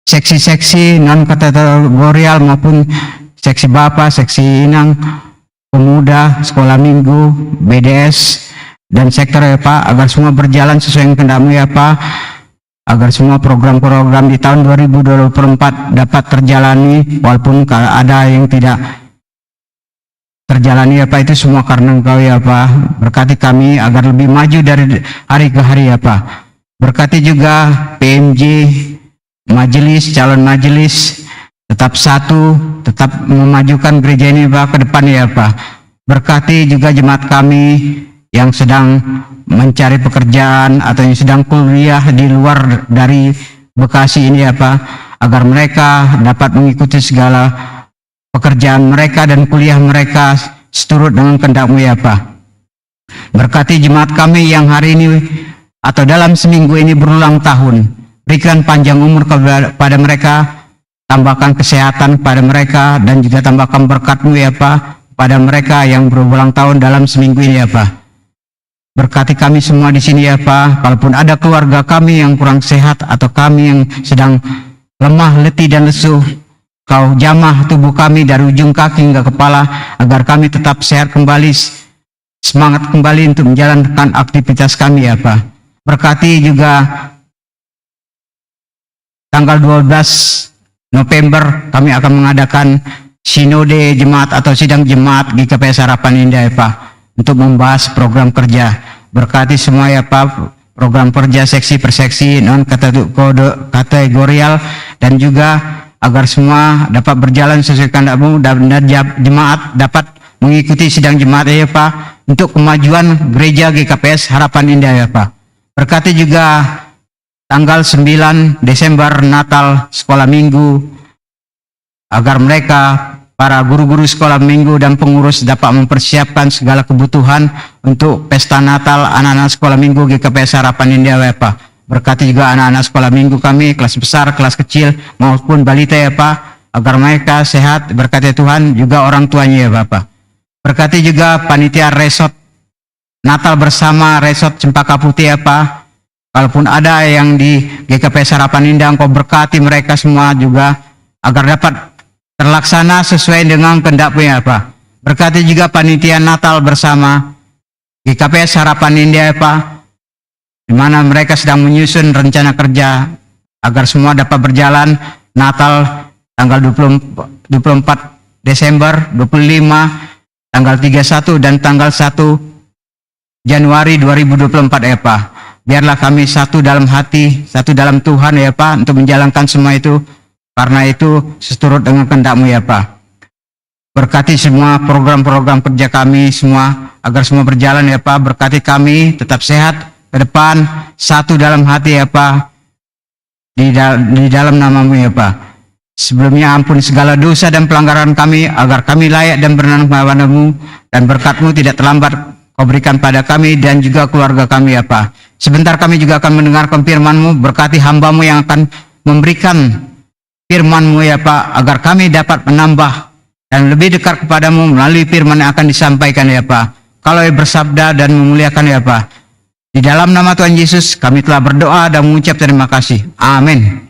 seksi-seksi non kategorial maupun seksi Bapak, seksi Inang, pemuda, sekolah minggu, BDS, dan sektor ya Pak, agar semua berjalan sesuai yang kehendak-Mu ya Pak, agar semua program-program di tahun 2024 dapat terjalani, walaupun ada yang tidak terjalani ya Pak, itu semua karena Engkau ya Pak. Berkati kami agar lebih maju dari hari ke hari ya Pak. Berkati juga PMJ, majelis, calon majelis, tetap satu, tetap memajukan gereja ini Pak ke depan ya Pak. Berkati juga jemaat kami yang sedang mencari pekerjaan atau yang sedang kuliah di luar dari Bekasi ini ya Pak, agar mereka dapat mengikuti segala pekerjaan mereka dan kuliah mereka seturut dengan kehendak-Mu ya Pak. Berkati jemaat kami yang hari ini atau dalam seminggu ini berulang tahun. Berikan panjang umur kepada mereka, tambahkan kesehatan kepada mereka, dan juga tambahkan berkat-Mu ya Pak, pada mereka yang berulang tahun dalam seminggu ini ya Pak. Berkati kami semua di sini ya Pak, kalaupun ada keluarga kami yang kurang sehat atau kami yang sedang lemah, letih, dan lesu, Kau jamah tubuh kami dari ujung kaki hingga kepala, agar kami tetap sehat kembali, semangat kembali untuk menjalankan aktivitas kami ya Pak. Berkati juga tanggal 12 November kami akan mengadakan sinode jemaat atau sidang jemaat GKPS Harapan Indah ya Pak, untuk membahas program kerja. Berkati semua ya Pak, program kerja seksi per seksi, non kategorial, dan juga agar semua dapat berjalan sesuai kehendak-Mu dan jemaat dapat mengikuti sidang jemaat ya Pak, untuk kemajuan gereja GKPS Harapan Indah ya Pak. Berkati juga tanggal 9 Desember Natal sekolah minggu, agar mereka, para guru-guru sekolah minggu dan pengurus dapat mempersiapkan segala kebutuhan untuk pesta Natal anak-anak sekolah minggu GKPS Harapan Indah ya Pak. Berkati juga anak-anak sekolah minggu kami, kelas besar, kelas kecil, maupun balita ya Pak, agar mereka sehat. Berkati Tuhan juga orang tuanya ya Bapak. Berkati juga panitia resort Natal bersama resort Cempaka Putih ya Pak. Kalaupun ada yang di GKPS Harapan Indah, Engkau berkati mereka semua juga, agar dapat terlaksana sesuai dengan kehendak-Mu ya Pak. Berkati juga panitia Natal bersama GKPS Harapan Indah ya Pak, di mana mereka sedang menyusun rencana kerja agar semua dapat berjalan Natal tanggal 24 Desember, 25, tanggal 31, dan tanggal 1 Januari 2024 ya Pak. Biarlah kami satu dalam hati, satu dalam Tuhan ya Pak, untuk menjalankan semua itu, karena itu seturut dengan kehendak-Mu ya Pak. Berkati semua program-program kerja kami semua, agar semua berjalan ya Pak. Berkati kami tetap sehat ke depan, satu dalam hati ya Pak, di dalam nama-Mu ya Pak. Sebelumnya ampuni segala dosa dan pelanggaran kami, agar kami layak dan berkenan kepada-Mu, dan berkat-Mu tidak terlambat Kau berikan pada kami dan juga keluarga kami ya Pak. Sebentar kami juga akan mendengarkan firman-Mu. Berkati hamba-Mu yang akan memberikan firman-Mu ya Pak, agar kami dapat menambah dan lebih dekat kepadamu melalui firman yang akan disampaikan ya Pak. Kalau bersabda dan memuliakan ya Pak. Di dalam nama Tuhan Yesus kami telah berdoa dan mengucap terima kasih. Amin.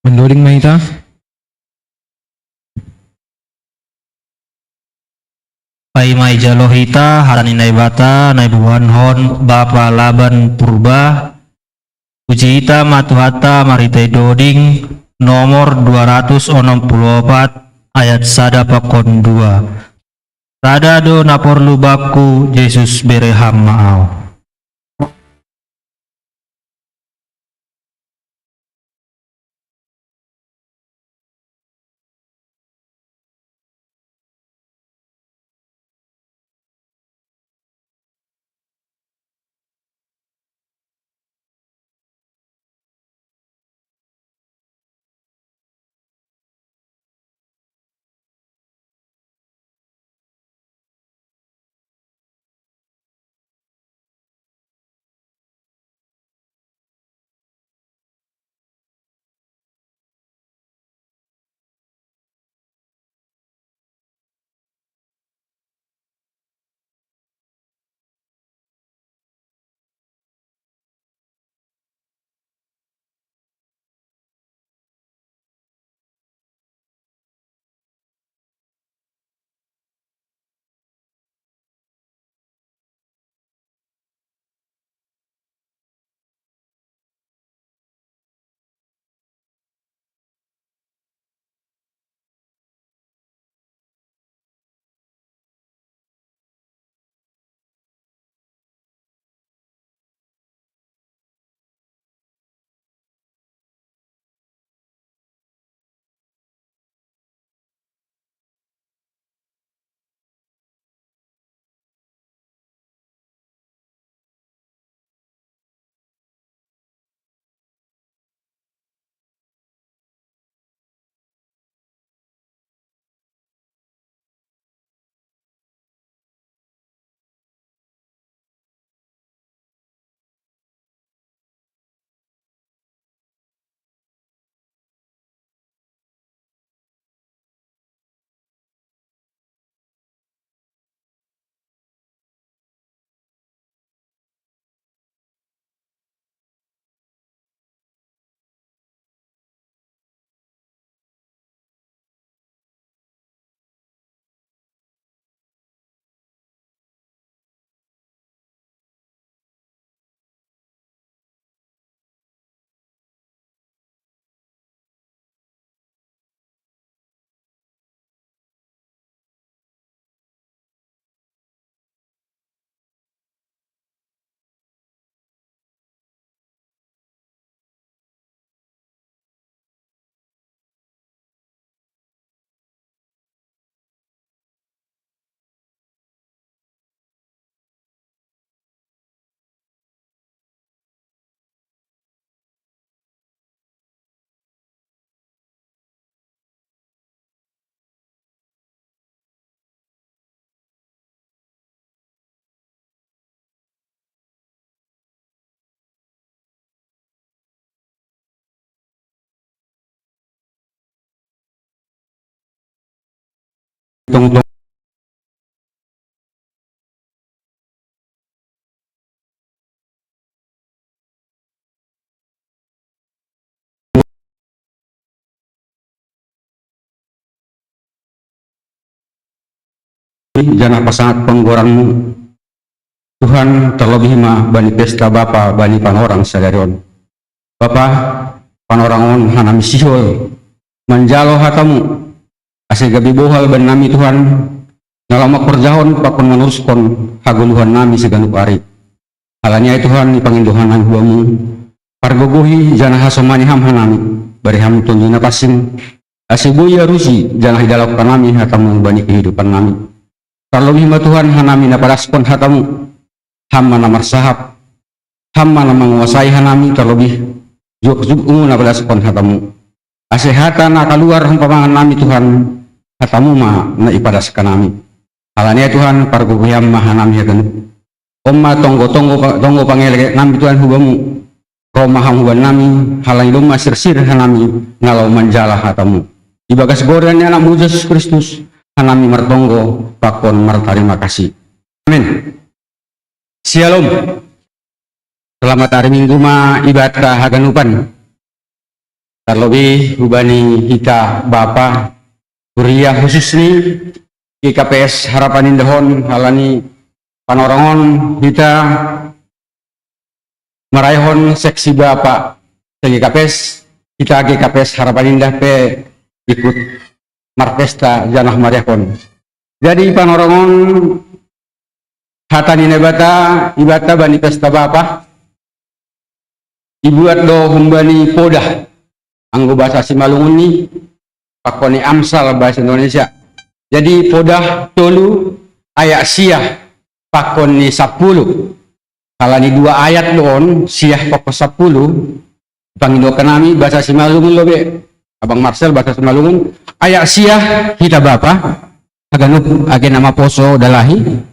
Mendoring Mahita. Pai mai jalohita harani nai bata nai buhan hon bapa laban purba puji ita matuhata maritai doding nomor 264 ayat sada pakon 2. Tada do napor lubaku Yesus bereham maau. tong jangan pasangat penggorangmu Tuhan, terlebih mah bani pesta Bapa bani panorang sadarion Bapa panorangon hanami sihol menjalo hatamu ase gabi bohal ban nami Tuhan ngalama perjahon pakon meneruskan haguluhan nami seganup ari halanya Tuhan ipangindohanan huamu pargogohi janah hasomani ham hanami bari ham tunjuna pasing ase boya rusi janah hidalok nami hatamu bani kehidupan nami terlebih mah Tuhan hanami napadaskon hatamu hamma namar sahab hamma na menguasai hanami terlebih juk-jukungu na balaskon hatamu asehatan na keluar hampamangan nami Tuhan hatamu ma na ipadaskan nami halanya Tuhan parguguyam ma hanami haganuk omma tonggo pangelek nami Tuhan hubamu romah huban nami halanya luma sirsir hanami ngalau manjala hatamu ibagas gorannya anak Yesus Kristus hanami martonggo pakon martarima kasih amin. Shalom. Selamat hari Minggu ma ibadah haganupan. Terlebih hubani hita Bapa kuliah khusus ni GKPS Harapan Indahon halani panorangon hita meraihon seksi Bapa GKPS kita GKPS Harapan Indah pe ikut marpesta janah mariakon. Jadi panorangon hatani nebata ibata bani pesta Bapa ibuat do humbani podah anggo bahasa Simalungun ni pakoni amsal bahasa Indonesia jadi podah tolu ayat siah pakoni 10 kalani 2 ayat doon siah pokok 10 pangindo kanami bahasa Simalungun lobe Abang Marcel bahasa Simalungun ayat siah kita Bapa aganup age nama poso dalahi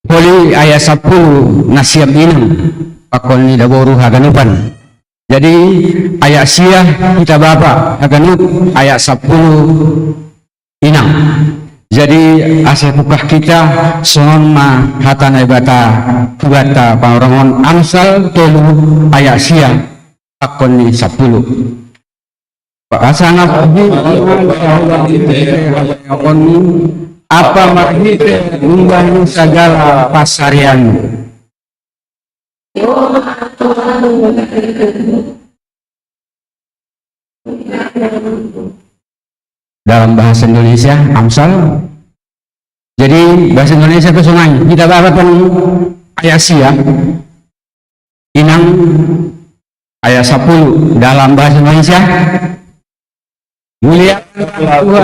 Holi ayat 10 nasiab inang pakon ni daboru haganupan jadi ayat siah kita Bapa haganup ayat 10 inang jadi asepukah kita sonon ma hatana ibata bata pangorangon amsal telu ayat siah pakon ni 10 Pasangap apa marhite umbahi segala pasarian dalam bahasa Indonesia amsal jadi bahasa Indonesia itu sungai kita bahasakan ayat siah inang ayat 10 dalam bahasa Indonesia muliakan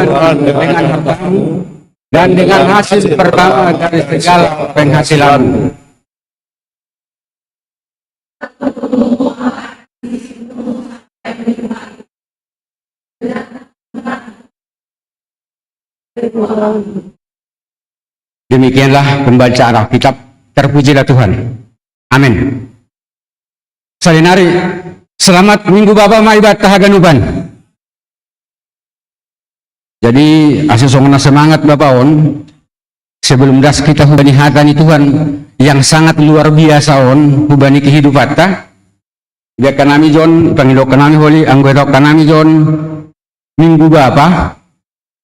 Tuhan dengan hartamu dan dengan hasil pertama dari segala penghasilan. Demikianlah pembacaan Alkitab, terpujilah Tuhan. Amin. Salinari, selamat Minggu Bapa maibat tahaganuban. Jadi asesongna semangat Bapak on sebelum das kita hubani hatani Tuhan yang sangat luar biasa on hubani kehidupan ta biar kanami John panggil kanami holi anggota kanami John Minggu Bapa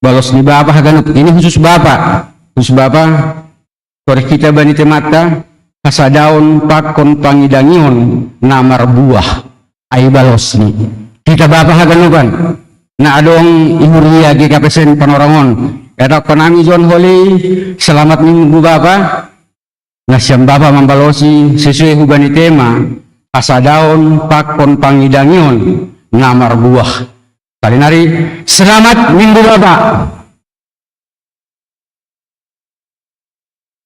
balos di Bapa haganut ini khusus Bapa sore kita bani temata kasadaon pakon pangidangion namar buah ai balos ni kita Bapa haganuban na adong imuria GKPS panorangon eta konami John Holi selamat Minggu Bapa nasyam Bapa mambalosi sesuai hubani tema kasadaon pakon pangidangion ngamar buah kalinari selamat Minggu Bapa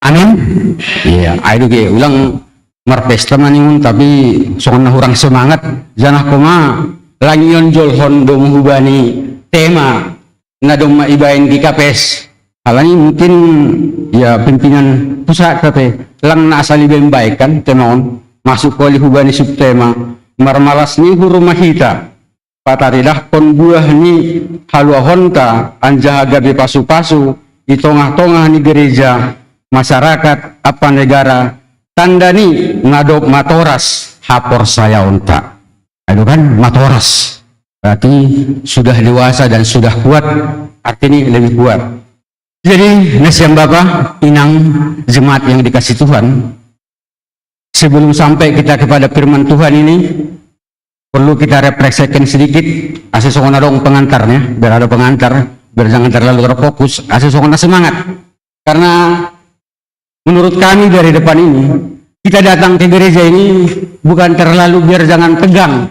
amin iya ayo ge ulang marpesta maningun tapi songna hurang semangat janah koma langion jolhon dong hubani tema na dong maibain GKPS halani mungkin ya pimpinan pusat tapi lang naasali baik kan temaon masuk kali hubani subtema marmalas ni hurumah hita pataridah kon buah ni halua honta anjaha gabe pasu-pasu di tengah-tengah ni gereja masyarakat apa negara tanda ni ngadop matoras hapor saya onta. Itu kan matoras. Berarti sudah dewasa dan sudah kuat, artinya lebih kuat. Jadi nasihat Bapak, inang jemaat yang dikasih Tuhan, sebelum sampai kita kepada firman Tuhan ini, perlu kita refleksikan sedikit. Asal sokona dong pengantarnya, biar ada pengantar, biar jangan terlalu terfokus. Asal sokona semangat, karena menurut kami dari depan ini, kita datang ke gereja ini bukan terlalu biar jangan tegang,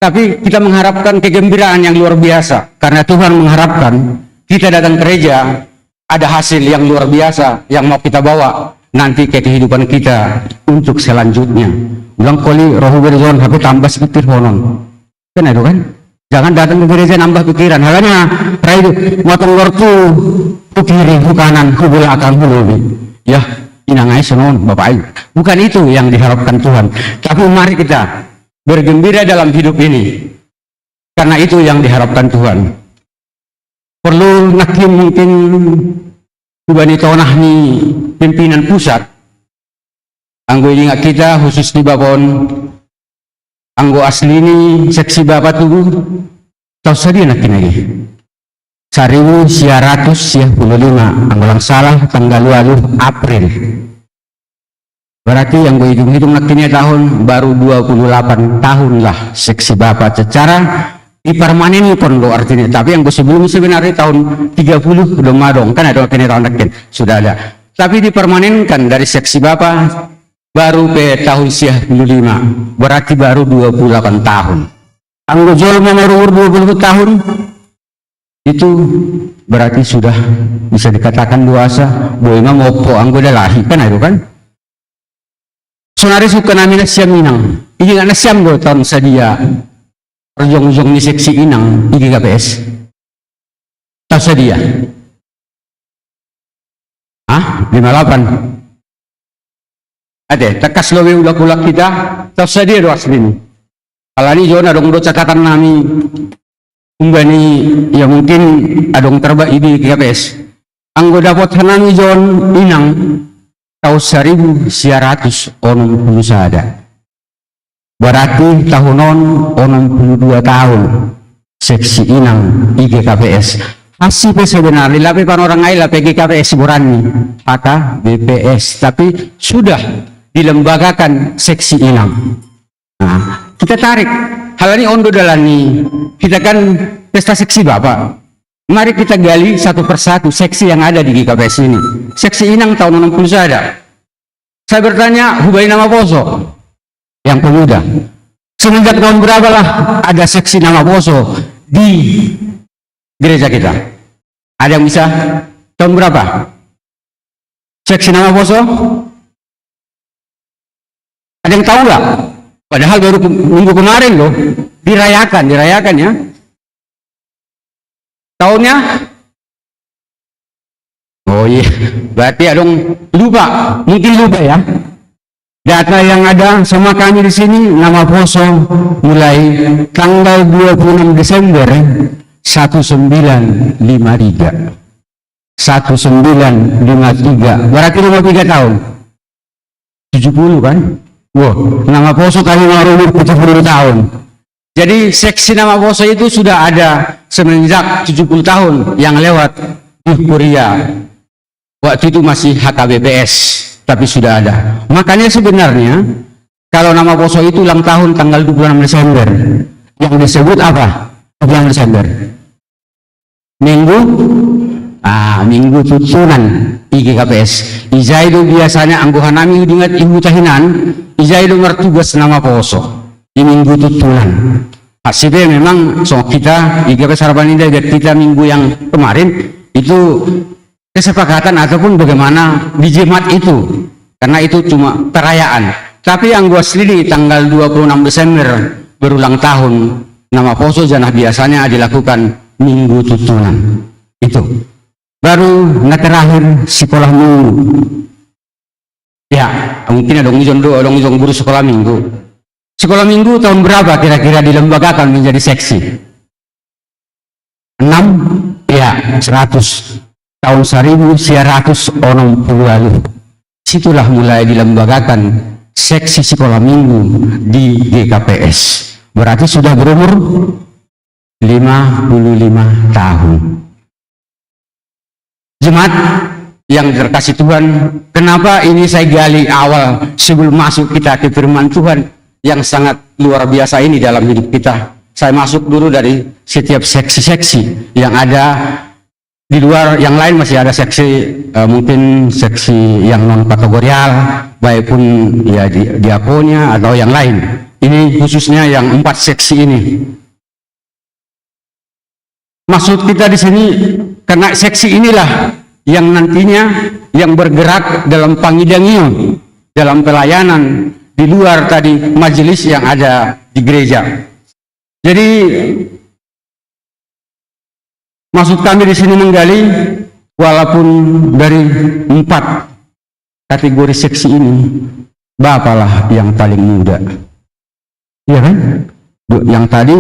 tapi kita mengharapkan kegembiraan yang luar biasa, karena Tuhan mengharapkan kita datang ke gereja ada hasil yang luar biasa yang mau kita bawa nanti ke kehidupan kita untuk selanjutnya. Ulang kali roh berzon tapi tambah sepitir honon. Kan itu kan? Jangan datang ke gereja nambah pikiran. Halanya raidu motong gortu kiri kanan ke belakang dulu. Ya, inangai senon Bapak Ayu. Bukan itu yang diharapkan Tuhan. Tapi mari kita bergembira dalam hidup ini, karena itu yang diharapkan Tuhan. Perlu nakim mungkin kubani tonah ni pimpinan pusat anggo ingat kita khusus di Babon anggo asli ni seksi Bapak tuh tahu sadia nakin lagi 1955 anggo lang salah tanggal 2 April. Berarti yang gue hitung-hitung nakinnya tahun baru 28 tahun lah seksi Bapak secara dipermaneni pun lo artinya. Tapi yang gue sebelum sebenarnya tahun 30 belum madong kan ada kini tahun nakin sudah ada. Tapi dipermanenkan dari seksi Bapak baru ke tahun 55. Berarti baru 28 tahun. Anggo jol umur 20 tahun itu berarti sudah bisa dikatakan dewasa. Boy mah ngopo anggo dah lahir kan itu kan. Sonari suka namina siam inang. Ini nggak nasiam go tahun sadia. Perjong-jong ni seksi inang di GKPS. Tahu sadia. 58. Ada tekas lowe ulak-ulak kita. Tahu sadia doa asli. Kalau ini jona dong do catatan nami. Umbani ya mungkin adong terbaik di GKPS. Anggo dapat hanami jon inang. Tahun 1900 onum sada. Berarti tahunon 62 tahun seksi inang IGKPS. Hasil sebenarnya tapi pan orang lain lah PGKPS burani maka BPS tapi sudah dilembagakan seksi inang. Nah, kita tarik hal ini ondo dalani kita kan pesta seksi Bapak. Mari kita gali satu persatu seksi yang ada di GKPS ini. Seksi inang tahun 60 ada. Saya bertanya, hubai nama poso yang pemuda. Semenjak tahun berapa lah ada seksi nama poso di gereja kita? Ada yang bisa? Tahun berapa? Seksi nama poso? Ada yang tahu nggak? Padahal baru minggu kemarin loh, dirayakan ya. Tahunnya? Oh iya, berarti adong lupa, mungkin lupa ya. Data yang ada sama kami di sini nama poso mulai tanggal 26 Desember 1953. 1953, berarti 53 tahun. 70 kan? Wah, nama poso kami umur 70 tahun. Jadi seksi nama poso itu sudah ada semenjak 70 tahun yang lewat di Korea. Waktu itu masih HKBPS, tapi sudah ada. Makanya sebenarnya kalau nama poso itu ulang tahun tanggal 26 Desember, yang disebut apa? 26 Desember. Minggu tutunan IGKPS. Ijai itu biasanya angguhan nami ingat ibu tahinan. Ijai itu mertugas nama poso di minggu tutunan. Hasilnya memang so kita IGKPS Harapan Indah kita minggu yang kemarin itu kesepakatan ataupun bagaimana di jemaat itu, karena itu cuma perayaan. Tapi yang gua selidiki tanggal 26 Desember berulang tahun nama poso janah biasanya dilakukan minggu tutunan itu. Baru terakhir sekolah minggu. Ya mungkin ada guru sekolah minggu. Sekolah minggu tahun berapa kira-kira dilembagakan menjadi seksi? 100 tahun 1960. Situlah mulai dilembagakan seksi sekolah minggu di GKPS. Berarti sudah berumur 55 tahun. Jemaat yang terkasih Tuhan, kenapa ini saya gali awal sebelum masuk kita ke firman Tuhan yang sangat luar biasa ini dalam hidup kita. Saya masuk dulu dari setiap seksi-seksi yang ada di luar, yang lain masih ada seksi, mungkin seksi yang non kategorial, baik pun ya diakonia atau yang lain. Ini khususnya yang 4 seksi ini. Maksud kita di sini karena seksi inilah yang nantinya yang bergerak dalam pangidangion, dalam pelayanan di luar tadi majelis yang ada di gereja. Jadi maksud kami di sini menggali, walaupun dari 4 kategori seksi ini, Bapalah yang paling muda. Iya kan? Yang tadi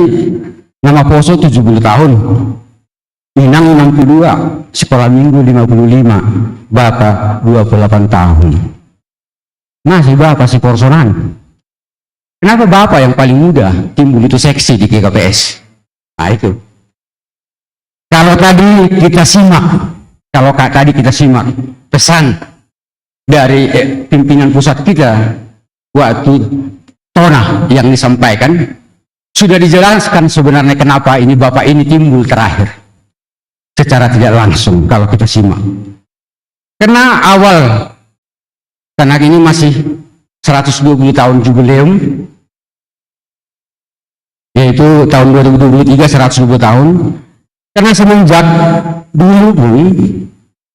nama Poso 70 tahun, Minang 62, sekolah minggu 55, Bapak 28 tahun. Masih Bapak si Porsonan. Kenapa Bapak yang paling muda timbul itu seksi di GKPS? Nah itu. Kalau tadi kita simak, pesan dari pimpinan pusat kita waktu Tona yang disampaikan, sudah dijelaskan sebenarnya kenapa ini Bapak ini timbul terakhir secara tidak langsung kalau kita simak. Karena ini masih 120 tahun jubileum, yaitu tahun 2023 120 tahun. Karena semenjak dulu pun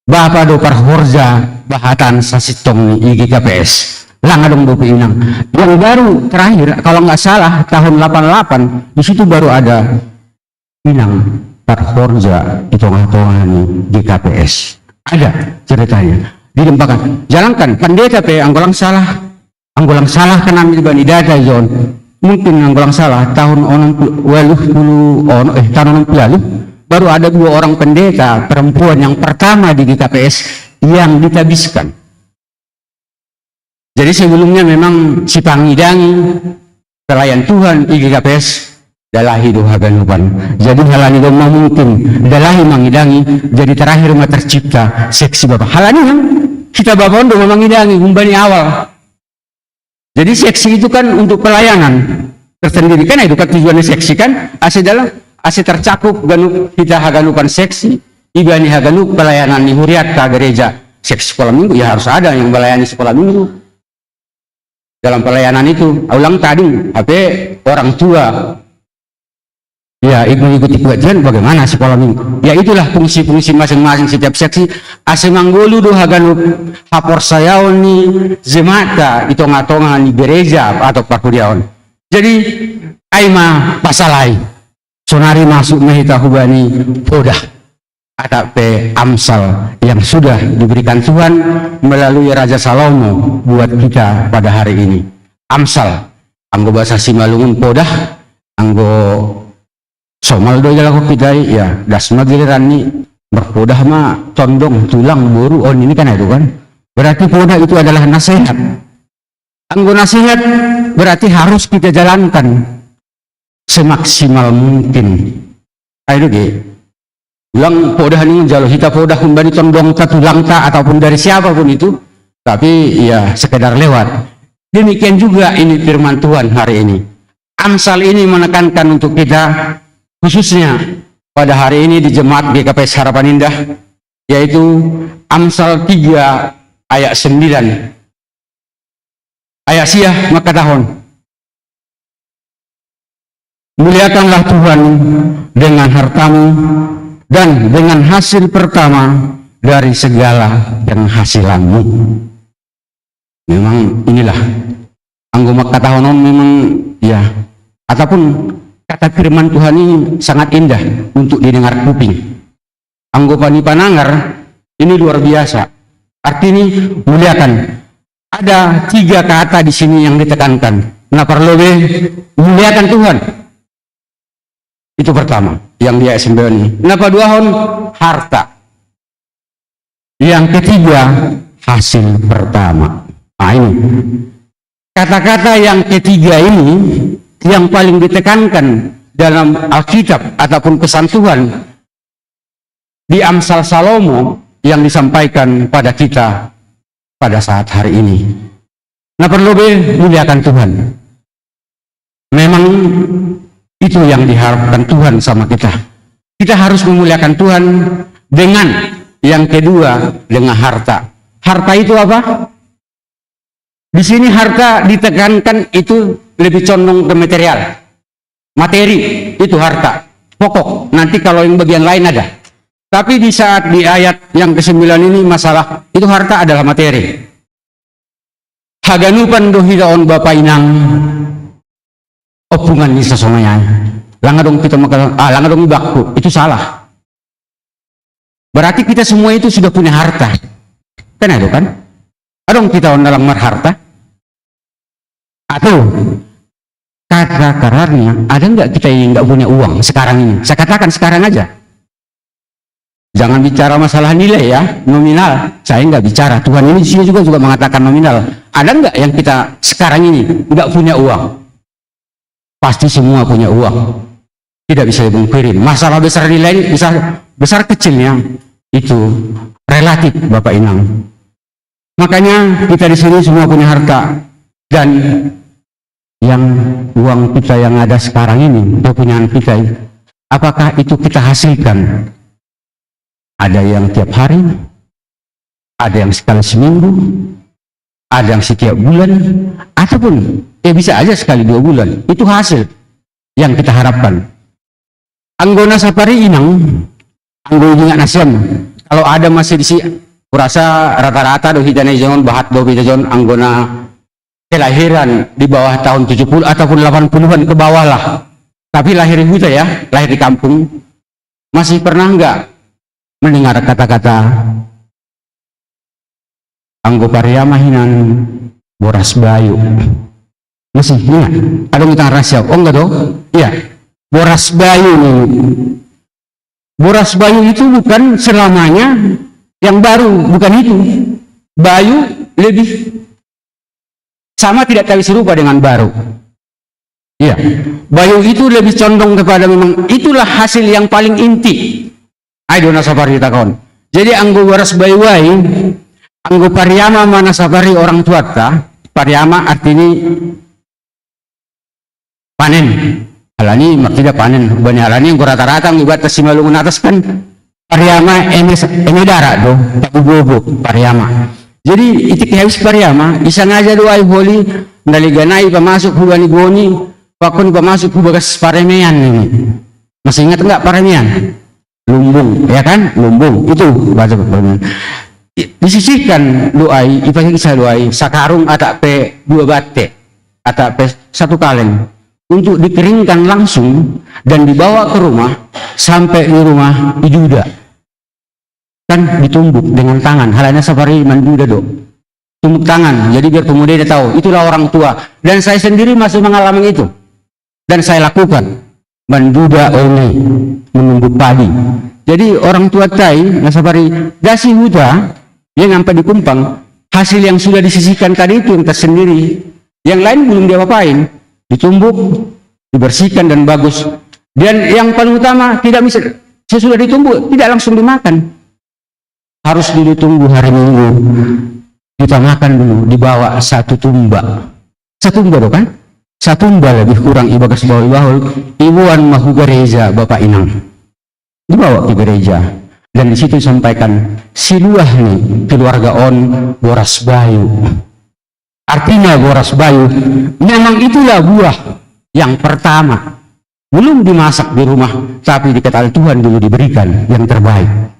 Bapak Dopar Horja Bahatan Sasitong di GKPS Langadong Dopi Inang. Yang baru terakhir kalau nggak salah tahun 88 di situ baru ada Inang Parhorja di tengah-tengah di GKPS. Ada ceritanya. Dilembagakan. Jalankan pendeta anggolang salah kan ambil bani data John. Mungkin anggolang salah tahun 60 baru ada 2 orang pendeta perempuan yang pertama di GKPS yang ditabiskan. Jadi sebelumnya memang si pangidangi pelayan Tuhan di GKPS dalahi doha ganupan. Jadi halani doma mungkin dalahi mangidangi jadi terakhir mah tercipta seksi Bapak. Halani yang kita Bapak untuk mangidangi gumbani awal. Jadi seksi itu kan untuk pelayanan tersendiri kan itu kan tujuannya seksi kan ase tercakup ganup kita haganupan seksi ibani haganup pelayanan di huriat ke gereja seksi sekolah minggu ya harus ada yang melayani sekolah minggu. Dalam pelayanan itu, ulang tadi, orang tua, ya ikuti pengajian bagaimana sekolah minggu. Ya itulah fungsi-fungsi masing-masing setiap seksi. Ase manggulu doha ganup hapor sayaon ni zemata itu ngatongan di gereja atau parkudiaon. Jadi aima pasalai sonari masuk mehita hubani podah ada amsal yang sudah diberikan Tuhan melalui Raja Salomo buat kita pada hari ini. Amsal anggo bahasa Simalungun podah anggo somal do jalaku kita ya dasma giliran ni berpodah mah condong tulang buru ini kan itu kan berarti podah itu adalah nasihat. Anggo nasihat berarti harus kita jalankan semaksimal mungkin. Ayo ulang podah ini jalo kita podah kembali tondong ta tulang ta ataupun dari siapapun itu, tapi ya sekedar lewat. Demikian juga ini firman Tuhan hari ini. Amsal ini menekankan untuk kita khususnya pada hari ini di jemaat GKPS Harapan Indah, yaitu Amsal 3 ayat 9. Ayat siah maka tahun. Muliakanlah Tuhan dengan hartamu dan dengan hasil pertama dari segala penghasilanmu. Memang inilah anggo makatahonon memang ya ataupun kata firman Tuhan ini sangat indah untuk didengar kuping. Anggo panangar ini luar biasa. Artinya muliakan. Ada 3 kata di sini yang ditekankan. Nah perlu muliakan Tuhan. Itu pertama. yang dia sembeli. Napa duahon? Harta. Yang ketiga, hasil pertama. Nah ini. Kata-kata yang ketiga ini yang paling ditekankan dalam Alkitab ataupun pesan Tuhan di Amsal Salomo yang disampaikan pada kita pada saat hari ini. Nah, perlu muliakan Tuhan. Memang itu yang diharapkan Tuhan sama kita. Kita harus memuliakan Tuhan dengan yang kedua, dengan harta. Harta itu apa? Di sini harta ditekankan itu lebih condong ke material. Materi itu harta. Pokok. Nanti kalau yang bagian lain ada. Tapi di saat di ayat yang ke-9 ini masalah itu harta adalah materi. Haganupan dohidaon Bapak Inang opungan ni sasongayan. Langadong kita langadong ibakku. Itu salah. Berarti kita semua itu sudah punya harta. Kan ada kan? Adong kita dalam harta. Atau kata kararnya ada nggak kita yang nggak punya uang sekarang ini? Saya katakan sekarang aja. Jangan bicara masalah nilai ya, nominal. Saya nggak bicara. Tuhan ini juga mengatakan nominal. Ada nggak yang kita sekarang ini nggak punya uang? Pasti semua punya uang. Tidak bisa dibungkirin. Masalah besar nilai, besar kecilnya itu relatif, Bapak Inang. Makanya kita di sini semua punya harta. Dan yang uang kita yang ada sekarang ini, kepunyaan kita, apakah itu kita hasilkan? Ada yang tiap hari, ada yang sekali seminggu, ada yang setiap bulan, ataupun bisa aja sekali 2 bulan. Itu hasil yang kita harapkan. Anggona sapari inang, anggo ingat nasem. Kalau ada masih di sini, kurasa rata-rata do hidana jangan bahat do hidana anggona kelahiran di bawah tahun 70 ataupun 80-an ke bawah lah. Tapi lahir di hutan ya, lahir di kampung. Masih pernah enggak mendengar kata-kata anggo pariama hinan boras bayu? Masih ingat? Ada kita rahasia? Oh enggak dong? Iya. Boras bayu nih. Boras bayu itu bukan selamanya yang baru, bukan itu. Bayu lebih sama, tidak tahu serupa dengan baru. Iya, bayu itu lebih condong kepada memang itulah hasil yang paling inti. Ayo nasabari kita kawan. Jadi anggo waras bayu wai, anggo pariama mana sabari orang tua ta. Pariama artinya panen. Alani maksudnya panen. Banyak alani yang rata-rata ngibat simalungun atas kan pariama emedara do, tak bobo pariama. Jadi itik habis pariama, isang aja doa holi, naliganai pamasuk hubani goni, pakon pamasuk hubagas paremean ini. Masih ingat enggak paremean? Lumbung, ya kan? Lumbung itu baca paremean. Disisihkan doai, ipasih kisah doai, sakarung atak pe 2 bate, atak pe 1 kaleng untuk dikeringkan langsung dan dibawa ke rumah sampai di rumah ijuda. Kan ditumbuk dengan tangan, halanya safari manduda do, tumbuk tangan, jadi biar pemuda dia tahu itulah orang tua. Dan saya sendiri masih mengalami itu dan saya lakukan manduda ini menumbuk padi. Jadi orang tua tai safari dasi huda yang sampai dikumpang hasil yang sudah disisihkan tadi itu yang tersendiri, yang lain belum dia apain, ditumbuk, dibersihkan dan bagus. Dan yang paling utama tidak bisa sesudah ditumbuk tidak langsung dimakan. Harus dulu tunggu hari Minggu, kita makan dulu, dibawa 1 tumba. 1 tumba do kan? 1 tumba lebih kurang ibagas bawah ibuan mahu gereja Bapak Inang. Dibawa ke gereja. Dan di situ disampaikan siluah nih keluarga on boras bayu. Artinya boras bayu memang itulah buah yang pertama. Belum dimasak di rumah, tapi dikatakan Tuhan dulu diberikan yang terbaik.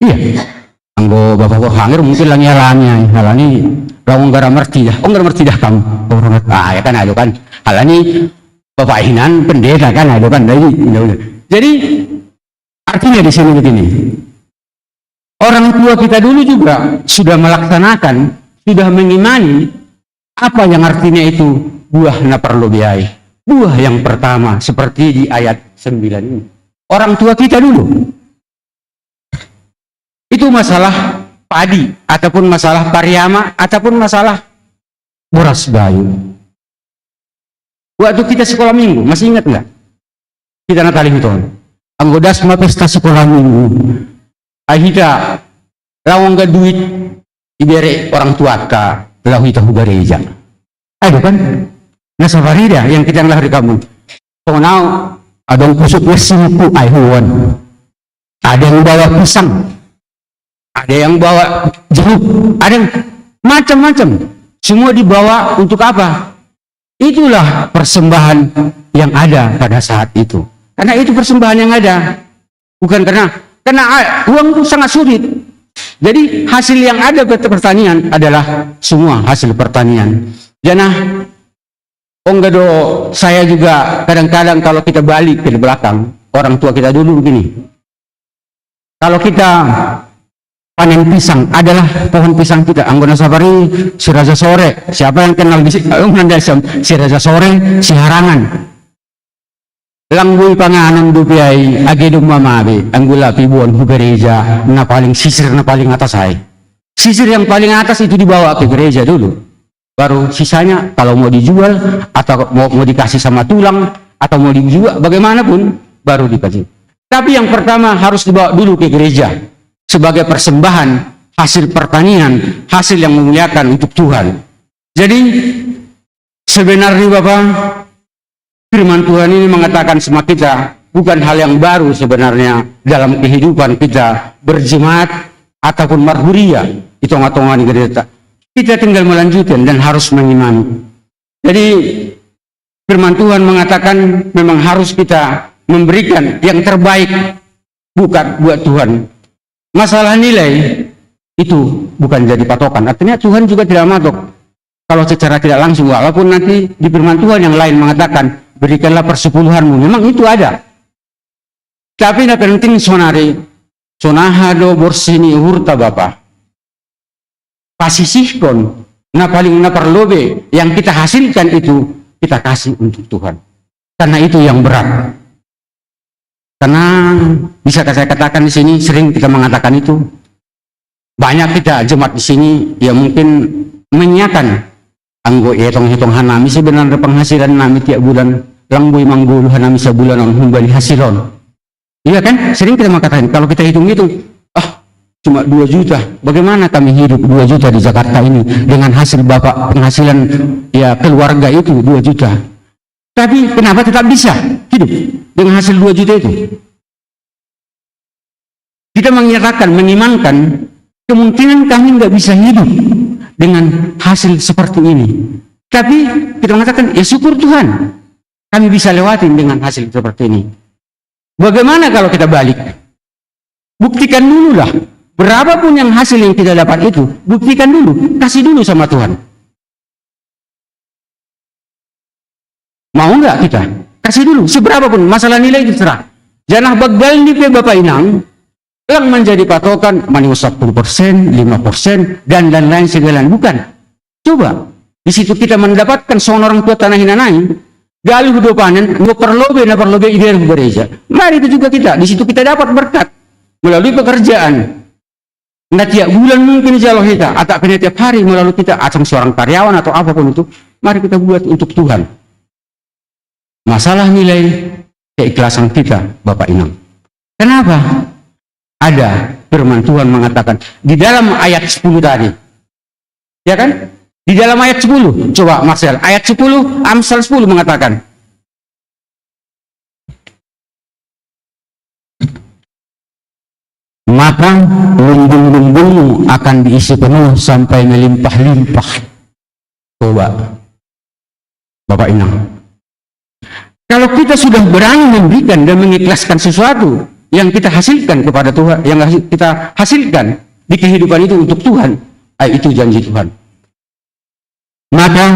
Iya, anggo bapak hangir mungkin lang yalannya, halani rawong gara merti dah, gara merti dah kamu, orang ya kan ada kan, halani bapak Inan pendeta kan ada kan, jadi artinya di sini begini, orang tua kita dulu juga sudah melaksanakan, sudah mengimani apa yang artinya itu buah na perlu biaya, buah yang pertama seperti di ayat 9 ini. orang tua kita dulu. Itu masalah padi, ataupun masalah pariama, ataupun masalah boras bayu. Waktu kita sekolah minggu, masih ingat nggak? Kita natali itu. Anggota semua pesta sekolah minggu. Ahita lawang gak duit diberi orang tua ka lahu itu gereja. Ada kan? Nasabarida yang kita lahir di kampung. So now adong kusuk wesipu aihuan. Ada yang bawa pisang, ada yang bawa jeruk, ada yang macam-macam. Semua dibawa untuk apa? Itulah persembahan yang ada pada saat itu. Karena itu persembahan yang ada. Bukan karena uang itu sangat sulit. Jadi hasil yang ada pertanian adalah semua hasil pertanian. Jangan onggado, saya juga kadang-kadang kalau kita balik ke belakang, orang tua kita dulu begini. Kalau kita panen pisang, adalah pohon pisang kita. Anggona sabari, si Raja Sore. Siapa yang kenal di si Raja Sore, si Harangan. Langgui panganan dupiay agedum mamabe anggula pibuan ke gereja na paling sisir na paling atas sisir yang paling atas itu dibawa ke gereja dulu, baru sisanya kalau mau dijual atau mau dikasih sama tulang atau mau dijual bagaimanapun baru dikasih. Tapi yang pertama harus dibawa dulu ke gereja sebagai persembahan hasil pertanian, hasil yang memuliakan untuk Tuhan. Jadi sebenarnya Bapak, firman Tuhan ini mengatakan sama kita, bukan hal yang baru sebenarnya dalam kehidupan kita berjemaat ataupun marhuria, hitung-hitungan gereja. Kita tinggal melanjutkan dan harus mengimani. Jadi firman Tuhan mengatakan memang harus kita memberikan yang terbaik bukan buat Tuhan. Masalah nilai itu bukan jadi patokan. Artinya Tuhan juga tidak matok. Kalau secara tidak langsung, walaupun nanti di firman Tuhan yang lain mengatakan berikanlah persepuluhanmu, memang itu ada. Tapi na penting sonari, sonahado borsini hurta Bapa. Pasisihkon, na paling na perlobe, yang kita hasilkan itu, kita kasih untuk Tuhan. Karena itu yang berat. Karena bisa saya katakan di sini, sering kita mengatakan itu. Banyak kita jemaat di sini, ya mungkin menyiakan anggo hitung-hitung hanami sebenarnya penghasilan nami tiap bulan langgui manggul hanami sebulan on humbali hasilon. Iya kan? Sering kita mengatakan kalau kita hitung cuma 2 juta. Bagaimana kami hidup 2 juta di Jakarta ini dengan hasil Bapak penghasilan ya keluarga itu 2 juta. Tapi kenapa tetap bisa hidup dengan hasil 2 juta itu? Kita menyatakan, mengimankan kemungkinan kami nggak bisa hidup dengan hasil seperti ini. Tapi kita mengatakan, ya syukur Tuhan, kami bisa lewatin dengan hasil seperti ini. Bagaimana kalau kita balik? Buktikan dulu lah. Berapapun yang hasil yang kita dapat itu, buktikan dulu. Kasih dulu sama Tuhan. Mau nggak kita? Kasih dulu. Seberapapun. Masalah nilai itu terserah. Jangan bagal di Bapak Inang. Yang menjadi patokan manius 10%, 5%, dan lain-lain segala. Bukan. Coba. Di situ kita mendapatkan seorang orang tua tanah hinanai. Galuh do panen, no perlobe ibadah gereja. Mari itu juga kita. Di situ kita dapat berkat melalui pekerjaan. Nah tiap bulan mungkin jaloh kita, atau tiap hari melalui kita asal seorang karyawan atau apapun itu. Mari kita buat untuk Tuhan. Masalah nilai keikhlasan kita, Bapak Inang. Kenapa? Ada firman Tuhan mengatakan di dalam ayat 10 tadi. Ya kan? Di dalam ayat 10, coba Marcel, ayat 10, Amsal 10 mengatakan. Maka lumbung-lumbungmu akan diisi penuh sampai melimpah-limpah. Coba, Bapak Inang. Kalau kita sudah berani memberikan dan mengikhlaskan sesuatu yang kita hasilkan kepada Tuhan, yang kita hasilkan di kehidupan itu untuk Tuhan, itu janji Tuhan. Maka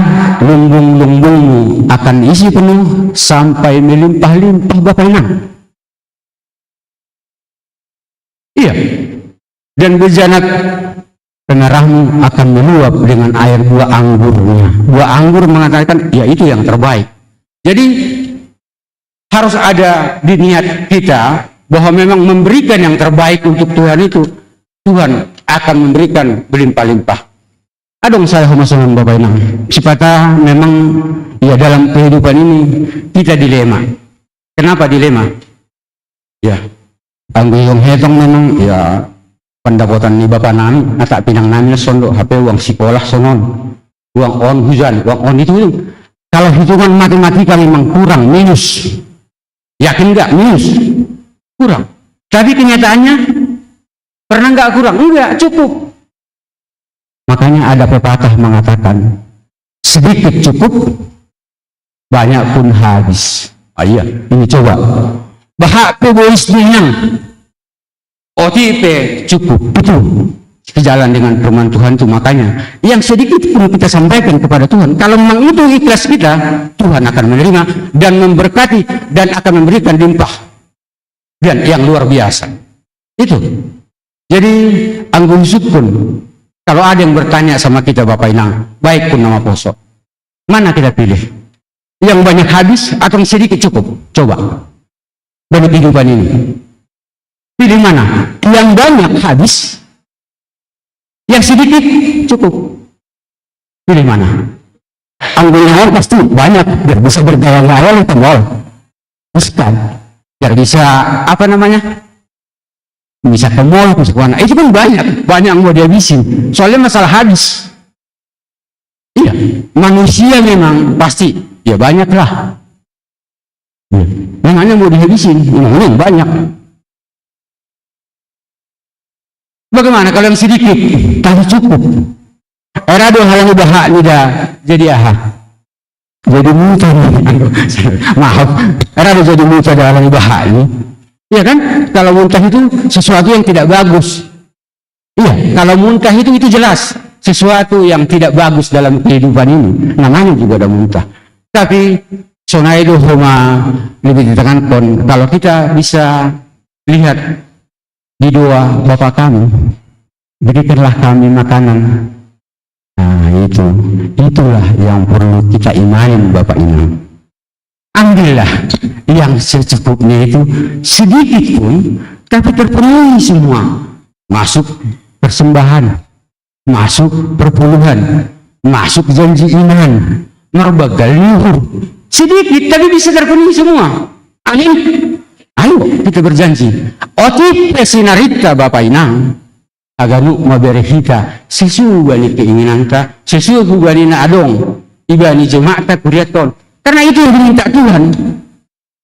lumbung-lumbungmu akan isi penuh sampai melimpah-limpah, Bapak Inang. Iya. Dan bejanat penarahmu akan meluap dengan air buah anggurnya. Buah anggur mengatakan, ya itu yang terbaik. Jadi harus ada di niat kita bahwa memang memberikan yang terbaik untuk Tuhan itu, Tuhan akan memberikan berlimpah-limpah. Adong saya homasalam Bapak Inang. Sipata memang ya dalam kehidupan ini kita dilema. Kenapa dilema? Ya, angguyong hetong memang ya pendapatan ni Bapak nami, atak pinang nami sondok HP uang sekolah sonon, uang on hujan, uang on itu. Kalau hitungan matematika memang kurang, minus. Yakin nggak minus? Kurang. Tapi kenyataannya pernah nggak kurang? Enggak, cukup. Makanya ada pepatah mengatakan sedikit cukup, banyak pun habis. Iya, ini coba. Bahak pebois yang OTP cukup, betul. Sejalan dengan firman Tuhan itu, makanya yang sedikit pun kita sampaikan kepada Tuhan, kalau memang itu ikhlas kita, Tuhan akan menerima dan memberkati dan akan memberikan limpah dan yang luar biasa. Itu. Jadi anggun pun kalau ada yang bertanya sama kita Bapak Inang, baik pun nama poso, mana kita pilih? Yang banyak habis atau yang sedikit cukup? Coba dari kehidupan ini pilih mana? Yang banyak habis, yang sedikit cukup. Pilih mana? Anggunnya pasti banyak, biar bisa bergaya-gaya di tembol. Bukan, biar bisa apa namanya? Bisa ke mall, bisa ke mana? Itu kan banyak yang mau dihabisin. Soalnya masalah habis. Iya, manusia memang pasti ya banyak lah. Memangnya mau dihabisin, memang banyak. Bagaimana kalau yang sedikit? Tapi cukup. Era dua hal yang udah tidak jadi aha. Jadi muncul. Maaf. Era dua jadi muncul dalam udah ini. Iya kan? Kalau muntah itu sesuatu yang tidak bagus. Iya. Kalau muntah itu jelas sesuatu yang tidak bagus dalam kehidupan ini. Namanya juga ada muntah. Tapi sonai itu cuma lebih ditekankan. Kalau kita bisa lihat di doa Bapa kami, berikanlah kami makanan. Nah itulah yang perlu kita imanin Bapak ini. Ambillah yang secukupnya itu, sedikit pun, tapi terpenuhi semua. Masuk persembahan, masuk perpuluhan, masuk janji iman, merbagal luhur. Sedikit tapi bisa terpenuhi semua. Amin. Ayo kita berjanji. Oti pesinarita Bapak Inang aganu mabere kita sesuai bani keinginan ta, sesuai bani na adong ibani jemaat ta kuriaton. Karena itu yang diminta Tuhan.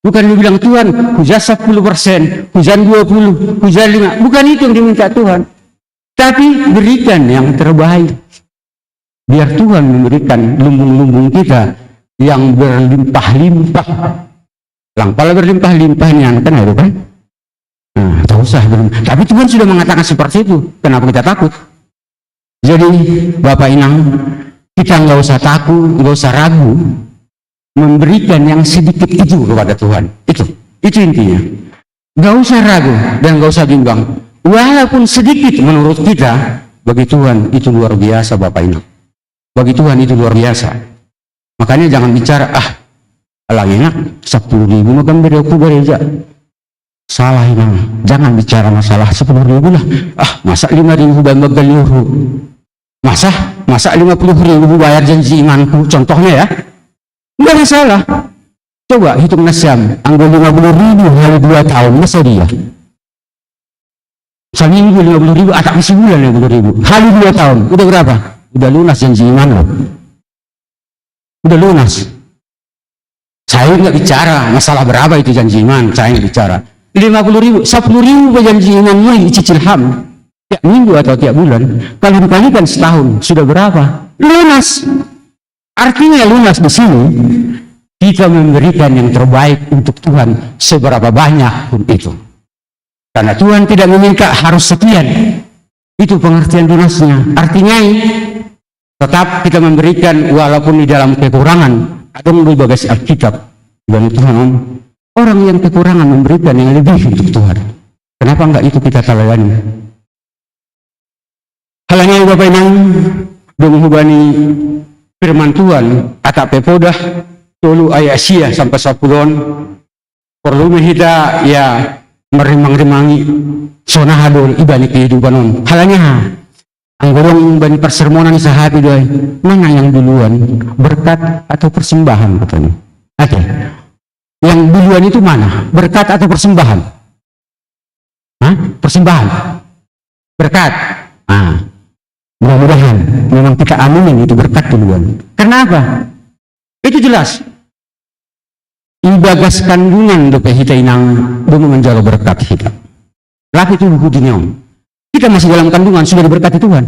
Bukan dibilang Tuhan hujan 10%, hujan 20, hujan 5. Bukan itu yang diminta Tuhan. Tapi berikan yang terbaik. Biar Tuhan memberikan lumbung-lumbung kita yang berlimpah-limpah. Langpala berlimpah-limpah ini kan itu kan. Nah, tak usah belum. Tapi Tuhan sudah mengatakan seperti itu. Kenapa kita takut? Jadi Bapak Inang, kita nggak usah takut, nggak usah ragu memberikan yang sedikit itu kepada Tuhan. Itu intinya. Nggak usah ragu dan nggak usah bimbang. Walaupun sedikit menurut kita, bagi Tuhan itu luar biasa Bapak Inang. Bagi Tuhan itu luar biasa. Makanya jangan bicara alang enak 10.000 makan beri gereja. Salah Inang. Jangan bicara masalah 10.000 lah. Masa 5.000 dan bagaliuru. Masa 50.000 bayar janji imanku. Contohnya ya. Enggak masalah. Coba hitung nasyam. Anggo 50.000 hari 2 tahun. Masa dia? Seminggu 50.000. Tak isi bulan 50.000. Hari 2 tahun. Udah berapa? Udah lunas janji iman lo. Udah lunas. Saya nggak bicara masalah berapa itu janji iman. Saya nggak bicara. 50.000, 10.000 janji iman mulai cicil ham. Tiap minggu atau tiap bulan. Kalau dikalikan setahun. Sudah berapa? Lunas. Artinya lunas di sini kita memberikan yang terbaik untuk Tuhan seberapa banyak pun itu. Karena Tuhan tidak meminta harus sekian. Itu pengertian lunasnya. Artinya tetap kita memberikan walaupun di dalam kekurangan. Ada di bagasi Alkitab dan Tuhan orang yang kekurangan memberikan yang lebih untuk Tuhan. Kenapa enggak itu kita talayani? Halanya Bapak Inang menghubani firman Tuhan atap pepodah tolu ayat sia sampai 10 perlu kita ya merimang-rimangi sona hadol ibani kehidupan on. Halanya anggorong bani persermonan sahabi doy, mana yang duluan, berkat atau persembahan katanya. Oke. Yang duluan itu mana? Berkat atau persembahan? Hah? Persembahan. Berkat. Nah, mudah-mudahan memang kita aminin itu berkat duluan. Karena apa? Itu jelas. Ibagas kandungan dope hita inang demi menjalo berkat kita. Laki itu bukunya. Kita masih dalam kandungan sudah diberkati Tuhan.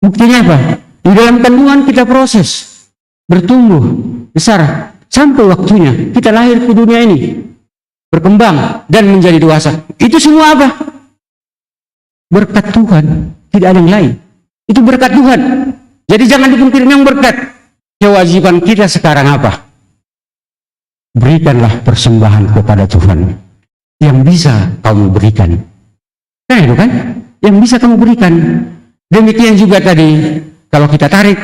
Buktinya apa? Di dalam kandungan kita proses bertumbuh besar sampai waktunya kita lahir ke dunia ini, berkembang dan menjadi dewasa. Itu semua apa? Berkat Tuhan, tidak ada yang lain. Itu berkat Tuhan. Jadi jangan dipungkiri yang berkat. Kewajiban kita sekarang apa? Berikanlah persembahan kepada Tuhan yang bisa kamu berikan. Nah itu kan, yang bisa kamu berikan. Demikian juga tadi, kalau kita tarik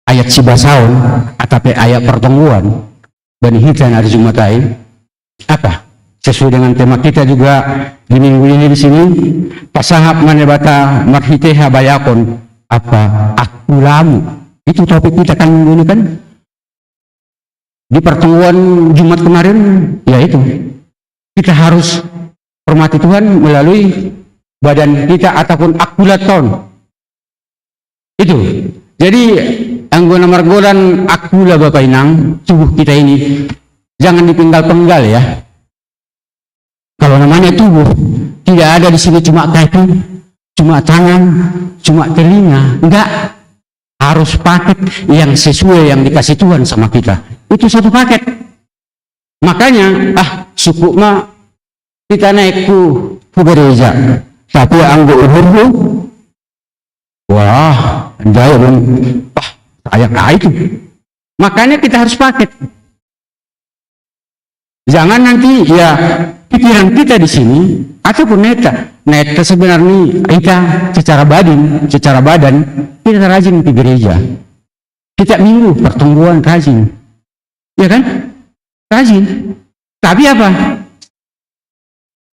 ayat Sibasaun atau ayat pertemuan Bani Hita hari Jumatai, apa? Sesuai dengan tema kita juga di minggu ini di sini, pasahap manebata marhiteha bayakon, apa? Akulamu. Itu topik kita kan minggu ini kan? Di pertemuan Jumat kemarin, ya itu. Kita harus hormati Tuhan melalui badan kita ataupun akulaton. Itu. Jadi anggona margolan akula Bapak Inang, tubuh kita ini jangan dipenggal-penggal ya. Kalau namanya tubuh, tidak ada di sini cuma kaki, cuma tangan, cuma telinga, enggak. Harus paket yang sesuai yang dikasih Tuhan sama kita. Itu satu paket. Makanya, suku mah kita naik ke gereja, tapi anggo uhurku, wah, jauh dong, kayak itu. Makanya kita harus paket. Jangan nanti ya pikiran kita di sini ataupun neta sebenarnya kita secara badan kita rajin ke gereja. Kita minggu pertumbuhan rajin, ya kan? Rajin. Tapi apa?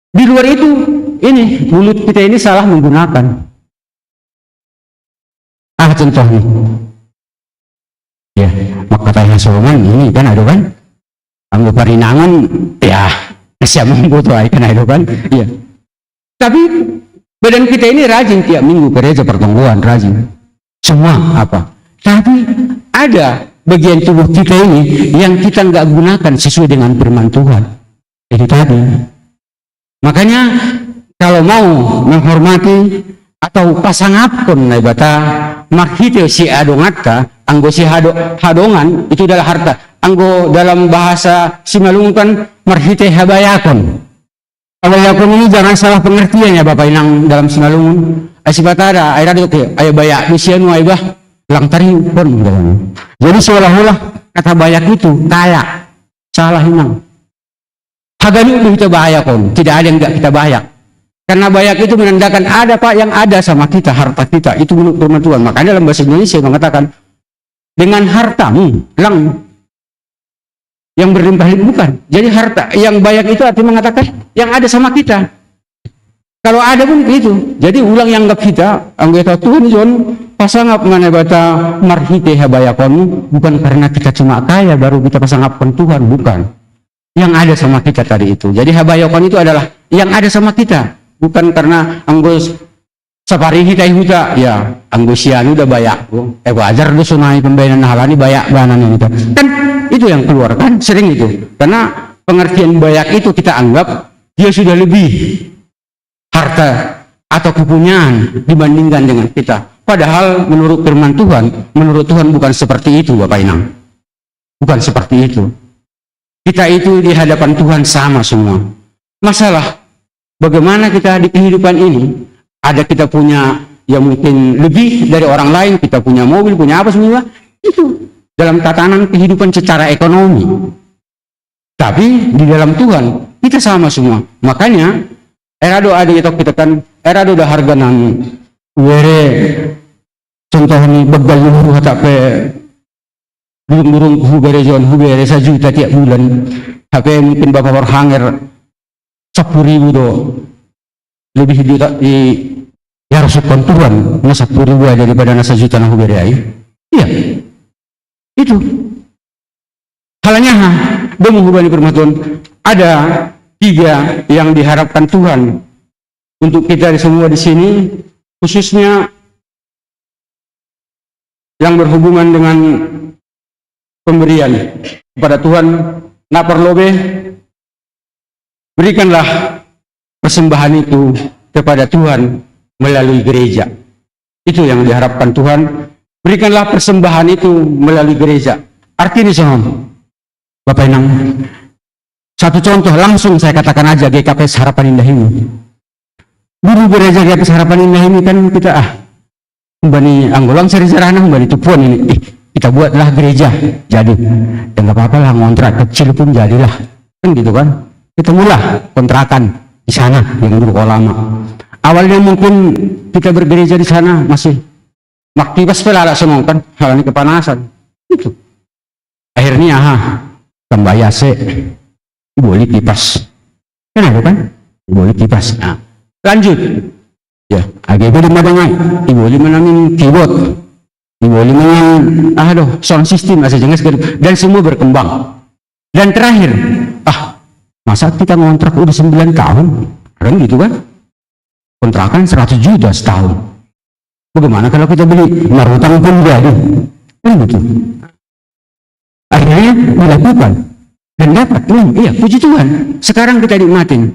Di luar itu, ini mulut kita ini salah menggunakan. Contohnya, ya, maka tanya Solomon ini kan ada kan? Anggo parinangan, ya, siapa mengbutuh kan ada kan? Ya. Tapi badan kita ini rajin tiap minggu gereja pertemuan rajin. Semua apa? Tapi ada bagian tubuh kita ini yang kita nggak gunakan sesuai dengan firman Tuhan. Itu tadi. Makanya kalau mau menghormati atau pasangapkon na bata marhite si adongata anggo si hadongan itu adalah harta. Anggo dalam bahasa Simalungun marhite habayakon. Habayakon ini jangan salah pengertian ya Bapak Inang dalam Simalungun. Asibatada ay radio ke ay bayak ni sianu ay bah lang tari pon. Jadi seolah-olah kata bayak itu kaya. Salah Inang. Hagani itu kita bayakon, tidak ada yang tidak kita bayak. Karena bayak itu menandakan ada Pak yang ada sama kita, harta kita. Itu menurut firman Tuhan. Makanya dalam bahasa Indonesia mengatakan dengan hartamu lang yang berlimpah-limpah bukan. Jadi harta yang bayak itu artinya mengatakan yang ada sama kita. Kalau ada pun begitu. Jadi ulang yang anggap kita, anggota Tuhan John pasangap manebata marhite habayakonmu bukan karena kita cuma kaya baru kita pasangapkan Tuhan, bukan. Yang ada sama kita tadi itu. Jadi habayakon itu adalah yang ada sama kita, bukan karena anggos sapari kita huta ya anggos sianu udah bayak. Wajar lu sunai pembayaran halani bayak banan itu. Kan itu yang keluar kan sering itu. Karena pengertian bayak itu kita anggap dia sudah lebih harta atau kepunyaan dibandingkan dengan kita. Padahal menurut firman Tuhan, menurut Tuhan bukan seperti itu Bapak Inang. Bukan seperti itu. Kita itu di hadapan Tuhan sama semua. Masalah bagaimana kita di kehidupan ini, ada kita punya yang mungkin lebih dari orang lain, kita punya mobil, punya apa semua, itu dalam tatanan kehidupan secara ekonomi. Tapi di dalam Tuhan kita sama semua. Makanya erado ada kita kan erado udah harga nang were contoh ini begal dulu tapi burung-burung hubere 1 juta tiap bulan HP mungkin Bapak berhanger 10.000 do lebih ya harus Tuhan na 10.000 aja daripada na 1 juta na hubere ay. Iya, itu halnya demi hubani permatuan. Ada 3 yang diharapkan Tuhan untuk kita semua di sini, khususnya yang berhubungan dengan pemberian kepada Tuhan. Na perlobe, berikanlah persembahan itu kepada Tuhan melalui gereja. Itu yang diharapkan Tuhan. Berikanlah persembahan itu melalui gereja. Artinya sama Bapak Inang, satu contoh langsung saya katakan aja, GKPS Harapan Indah ini. Guru gereja GKPS Harapan Indah ini kan kita bani anggolang seri sarana bani tupuan ini. Kita buatlah gereja jadi. Ya nggak apa-apa lah, ngontrak kecil pun jadilah. Kan gitu kan. Kita mulai kontrakan di sana yang dulu lama. Awalnya mungkin kita bergereja di sana masih maktipas pelala semua kan, halnya kepanasan. Itu. Akhirnya tambah yase, boleh kipas. Kenapa kan? Boleh kipas. Nah, lanjut. Ya, agak beda madangai. Boleh menamin keyboard. Boleh menamin sound system asal jengas dan semua berkembang. Dan terakhir, masa kita ngontrak udah 9 tahun? Kan gitu kan? Kontrakan 100 juta setahun. Bagaimana kalau kita beli marutang pun jadi? Kan gitu. Akhirnya dilakukan dan dapat. Iya, puji Tuhan. Sekarang kita nikmatin.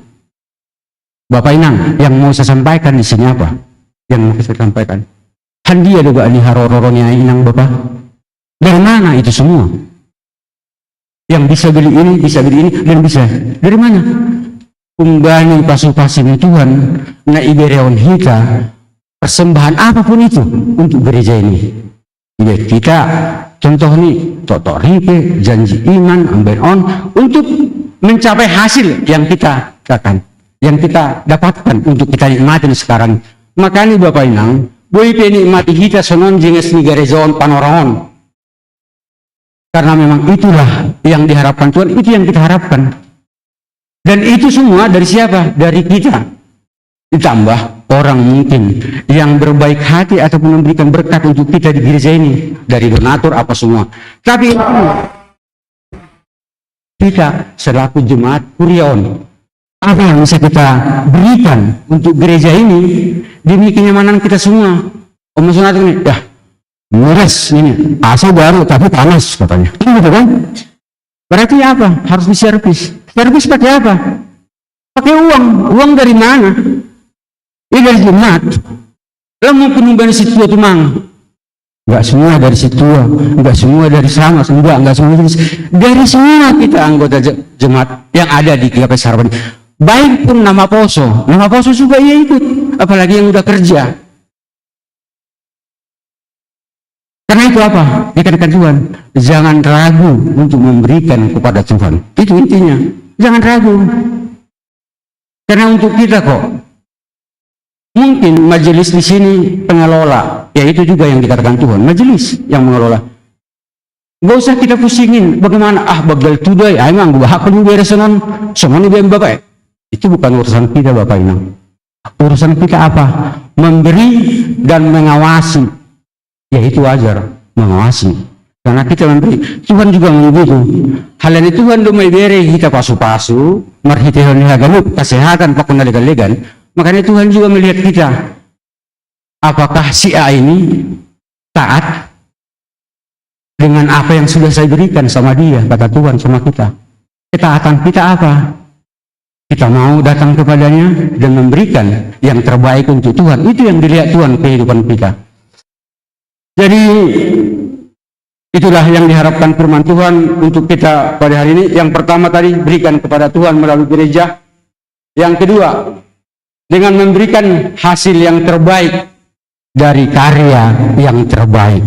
Bapak Inang, yang mau saya sampaikan di sini apa? Yang mau saya sampaikan. Handia juga ini harororonya Inang Bapak. Dari mana itu semua? Yang bisa beli ini, dan bisa. Dari mana? Kumbani pasu-pasing Tuhan, na ibereon hita, persembahan apapun itu untuk gereja ini. Jadi kita, contoh nih, totoripe, janji iman, amben on, untuk mencapai hasil yang kita katakan, yang kita dapatkan untuk kita nikmatin sekarang. Makanya Bapak Inang, boleh nikmati kita sonon jenges ni gerejaon panoraon. Karena memang itulah yang diharapkan Tuhan, itu yang kita harapkan. Dan itu semua dari siapa? Dari kita. Ditambah orang mungkin yang berbaik hati ataupun memberikan berkat untuk kita di gereja ini. Dari donatur apa semua. Tapi kita selaku jemaat Kuriaon, apa yang bisa kita berikan untuk gereja ini demi kenyamanan kita semua. Om Sunat ini, ya mures ini, asal baru tapi panas katanya. Gitu kan? Berarti apa? Harus diservis. Servis pakai apa? Pakai uang. Uang dari mana? Ini dari jemaat. Lah mau penumbang di situ tuh mang. Enggak semua dari situ, enggak semua dari sana, enggak semua dari semua kita anggota jemaat yang ada di GKPS Harapan. Baik pun nama Poso juga ia ikut, apalagi yang udah kerja. Karena itu apa? Dikatakan Tuhan, jangan ragu untuk memberikan kepada Tuhan. Itu intinya. Jangan ragu. Karena untuk kita kok, mungkin majelis di sini pengelola, ya itu juga yang dikatakan Tuhan, majelis yang mengelola. Gak usah kita pusingin, bagaimana? Bagal tudai, emang gua hak lu beresanan, semua nih Bapak. Itu bukan urusan kita Bapak Inang. Urusan kita apa? Memberi dan mengawasi. Ya itu wajar, mengawasi. Karena kita memberi, Tuhan juga begitu. Hal ini Tuhan domai beri kita pasu-pasu, marhitehon hagalup, kesehatan, pakuna legal-legal. Makanya Tuhan juga melihat kita. Apakah si A ini taat dengan apa yang sudah saya berikan sama dia, kata Tuhan sama kita. Ketaatan kita apa? Kita mau datang kepadanya dan memberikan yang terbaik untuk Tuhan. Itu yang dilihat Tuhan kehidupan kita. Jadi itulah yang diharapkan firman Tuhan untuk kita pada hari ini. Yang pertama tadi, berikan kepada Tuhan melalui gereja. Yang kedua, dengan memberikan hasil yang terbaik dari karya yang terbaik.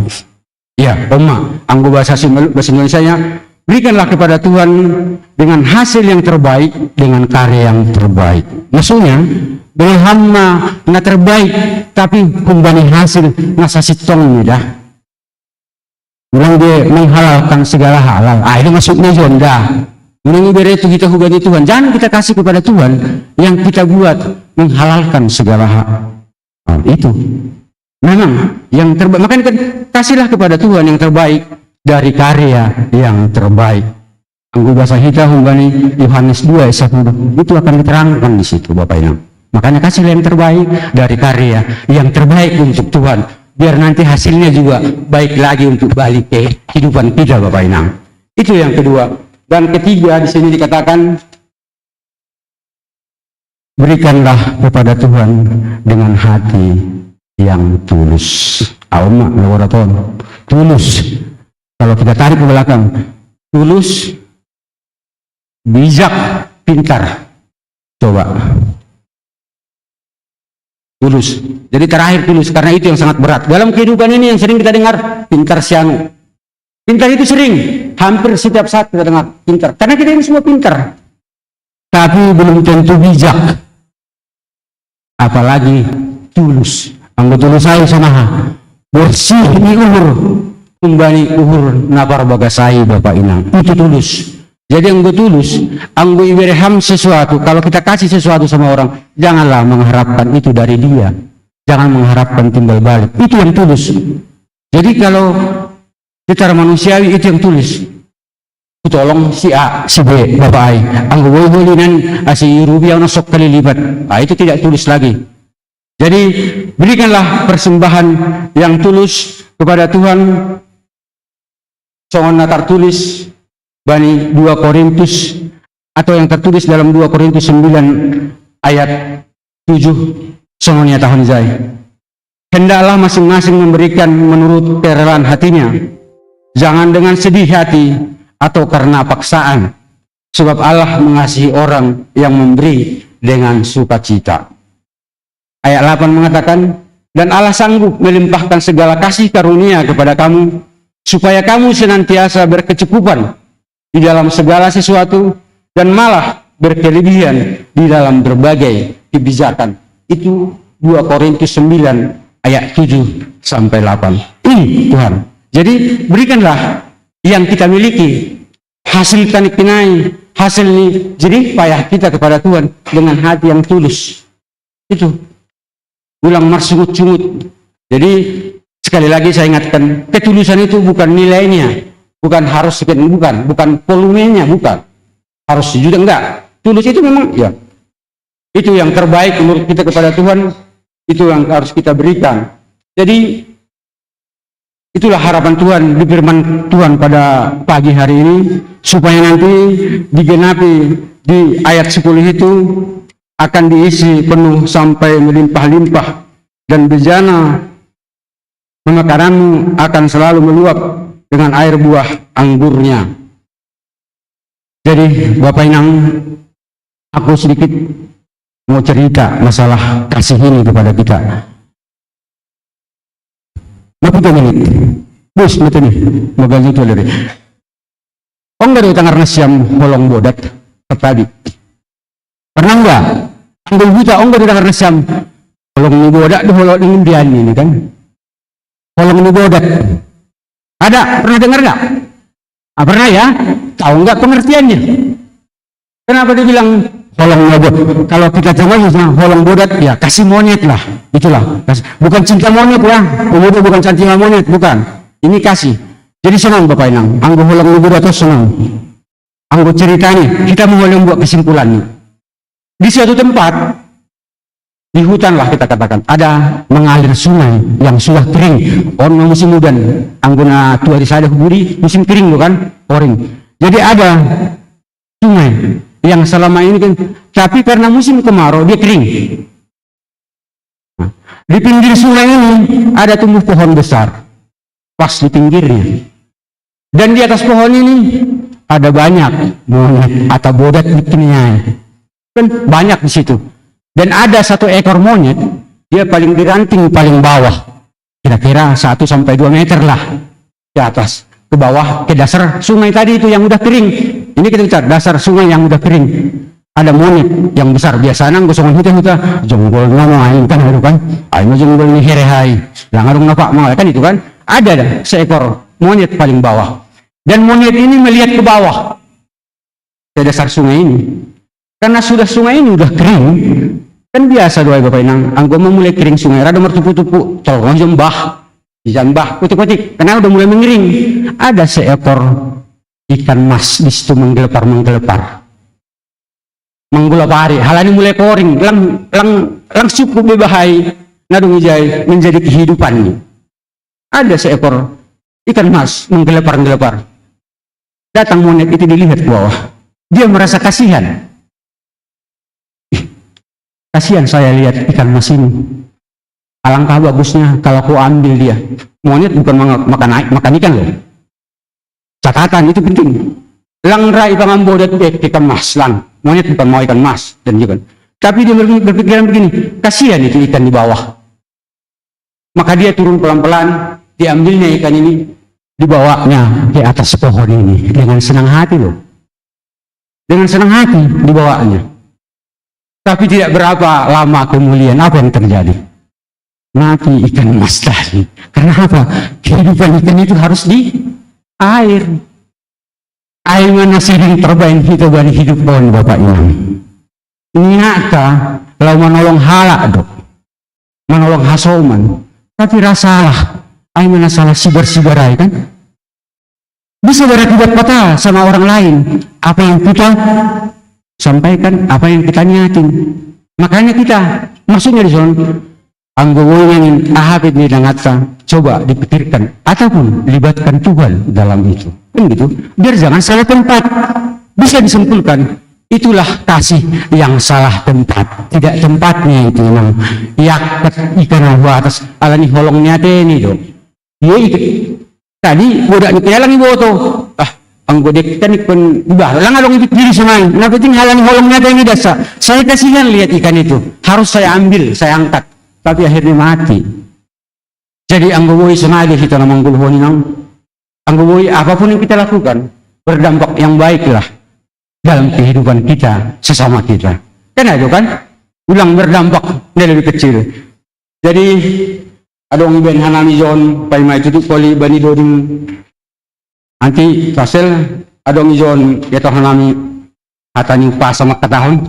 Ya, anggo bahasa Indonesia-nya, berikanlah kepada Tuhan dengan hasil yang terbaik, dengan karya yang terbaik. Maksudnya, berhamma na terbaik, tapi kumbani hasil nasa sitong dah. Bilang dia menghalalkan segala halal. Itu maksudnya zonda. Menunggu beretu kita hugani Tuhan. Jangan kita kasih kepada Tuhan yang kita buat menghalalkan segala hak. Nah, itu. Memang yang terbaik. Makanya kan kasihlah kepada Tuhan yang terbaik dari karya yang terbaik. Anggo bahasa kita hugani Yohanes 2 ayat 10. Itu akan diterangkan di situ Bapak Ibu. Makanya kasihlah yang terbaik dari karya yang terbaik untuk Tuhan. Biar nanti hasilnya juga baik lagi untuk balik ke kehidupan kita Bapak Ibu. Itu yang kedua. Dan ketiga di sini dikatakan berikanlah kepada Tuhan dengan hati yang tulus. Auma laboraton. Tulus. Kalau kita tarik ke belakang, tulus, bijak, pintar. Coba. Tulus. Jadi terakhir tulus karena itu yang sangat berat. Dalam kehidupan ini yang sering kita dengar pintar sianu. Pintar itu sering, hampir setiap saat kita dengar pintar. Karena kita ini semua pintar. Tapi belum tentu bijak. Apalagi tulus. Anggo tulus saya sanaha. Bersih ini uhur. Kembali uhur napar bagasai Bapak Inang. Itu tulus. Jadi anggo tulus, anggo iberham sesuatu. Kalau kita kasih sesuatu sama orang, janganlah mengharapkan itu dari dia. Jangan mengharapkan timbal balik. Itu yang tulus. Jadi kalau secara manusiawi itu yang tulis. Tolong si A, si B, Bapak Ai. Anggo woi-woinan si rupiah ono sok kali lipat. Nah, itu tidak tulis lagi. Jadi berikanlah persembahan yang tulus kepada Tuhan. Songon tertulis bani 2 Korintus atau yang tertulis dalam 2 Korintus 9 ayat 7 songonnya tahun zai. Hendaklah masing-masing memberikan menurut kerelaan hatinya. Jangan dengan sedih hati atau karena paksaan. Sebab Allah mengasihi orang yang memberi dengan sukacita. Ayat 8 mengatakan, dan Allah sanggup melimpahkan segala kasih karunia kepada kamu, supaya kamu senantiasa berkecukupan di dalam segala sesuatu, dan malah berkelebihan di dalam berbagai kebijakan. Itu 2 Korintus 9 ayat 7 sampai 8. Ini Tuhan. Jadi berikanlah yang kita miliki, hasil tanik pinai, hasil ini jerih payah kita kepada Tuhan dengan hati yang tulus. Itu ulang marsungut-sungut. Jadi sekali lagi saya ingatkan, ketulusan itu bukan nilainya, bukan harus sekian, bukan volumenya, bukan harus sejuta, enggak. Tulus itu memang ya itu yang terbaik menurut kita kepada Tuhan, itu yang harus kita berikan. Jadi itulah harapan Tuhan di firman Tuhan pada pagi hari ini, supaya nanti digenapi di ayat 10 itu akan diisi penuh sampai melimpah-limpah, dan bejana pemekaranmu akan selalu meluap dengan air buah anggurnya. Jadi Bapak Inang, aku sedikit mau cerita masalah kasih ini kepada kita. Berapa menit? Bos, betul nih. Moga itu dari. Enggak ada tangan siam holong bodat tadi. Pernah enggak? Ambil buta enggak ada tangan siam holong bodat di holong ingin dian ini kan? Holong bodat. Ada pernah dengar enggak? Ah, pernah ya? Tahu enggak pengertiannya? Kenapa dibilang holong bodat? Kalau kita coba holong bodat ya kasih monyet lah, itulah. Bukan cinta monyet ya, kemudian bukan cinta monyet, bukan. Ini kasih. Jadi senang Bapak Inang, anggo holong bodat itu senang. Anggo ceritanya, kita mau buat kesimpulannya. Di suatu tempat, di hutan lah kita katakan, ada mengalir sungai yang sudah kering. Ono musim hujan, anggona tua di sada huburi, musim kering bukan? Kering. Jadi ada sungai yang selama ini kan, tapi karena musim kemarau dia kering. Nah, di pinggir sungai ini ada tumbuh pohon besar, pas di pinggirnya. Dan di atas pohon ini ada banyak monyet atau bodat bikinnya, kan banyak di situ. Dan ada satu ekor monyet, dia paling di ranting paling bawah, kira-kira 1 sampai 2 meter lah ke atas, ke bawah, ke dasar sungai tadi itu yang udah kering. Ini kita bicara dasar sungai yang udah kering. Ada monyet yang besar, biasanya gosongan huta-huta, jonggol ngomong kan itu kan, ayo jonggol ini herehai, langarung napak mau kan itu kan. Ada seekor monyet paling bawah. Dan monyet ini melihat ke bawah. ke dasar sungai ini. Karena sudah sungai ini udah kering, kan biasa doa Bapak Inang, anggo mulai kering sungai, rada mertupu-tupu, colong jembah, jambah, putik-putik, karena udah mulai mengering. Ada seekor ikan mas di situ menggelepar, menggelapari, halani mulai koring, lang cukup bebahai, nadung ijai menjadi kehidupannya. Ada seekor ikan mas menggelepar. Datang monyet itu dilihat ke bawah, dia merasa kasihan. Kasihan saya lihat ikan mas ini. Alangkah bagusnya kalau aku ambil dia. Monyet bukan makan ikan loh. Catatan itu penting. Lang rai pangambo dat ikan mas lang. Monyet bukan mau ikan mas dan juga. Tapi dia berpikiran begini, kasihan itu ikan di bawah. Maka dia turun pelan-pelan, diambilnya ikan ini, dibawanya ke atas pohon ini dengan senang hati loh. Dengan senang hati dibawanya. Tapi tidak berapa lama kemudian apa yang terjadi? Mati ikan mas tadi. Karena apa? Kehidupan ikan itu harus di air. Air mana sering terbaik kita bani hidup pohon Bapak Imam. Niata lau menolong halak dok. Menolong hasoman. Tapi rasalah. Air mana salah sibar-sibarai kan? Bisa berakibat fatal sama orang lain. Apa yang kita sampaikan, apa yang kita niatin. Makanya kita maksudnya di sana anggowoy yang ahapit ni dangata coba dipikirkan ataupun libatkan Tuhan dalam itu kan gitu, biar jangan salah tempat. Bisa disimpulkan itulah kasih yang salah tempat, tidak tempatnya itu memang yakat ikan atas alani holongnya ini dong. Iya tadi budak ni kaya lang ibo to ang godek kan ikon iba lang along ibig diri sungai na penting halang holongnya ini dasa. Saya kasihan lihat ikan itu, harus saya ambil, saya angkat, tapi akhirnya mati. Jadi anggoboy sengaja kita namang guluhon nang anggoboy apapun yang kita lakukan berdampak yang baiklah dalam kehidupan kita sesama kita. Kan itu kan ulang berdampak dari lebih kecil. Jadi adong ben hanami John paimai tutup koli bani doding anti pasel adong ijon yato hanami atani pasa makatahon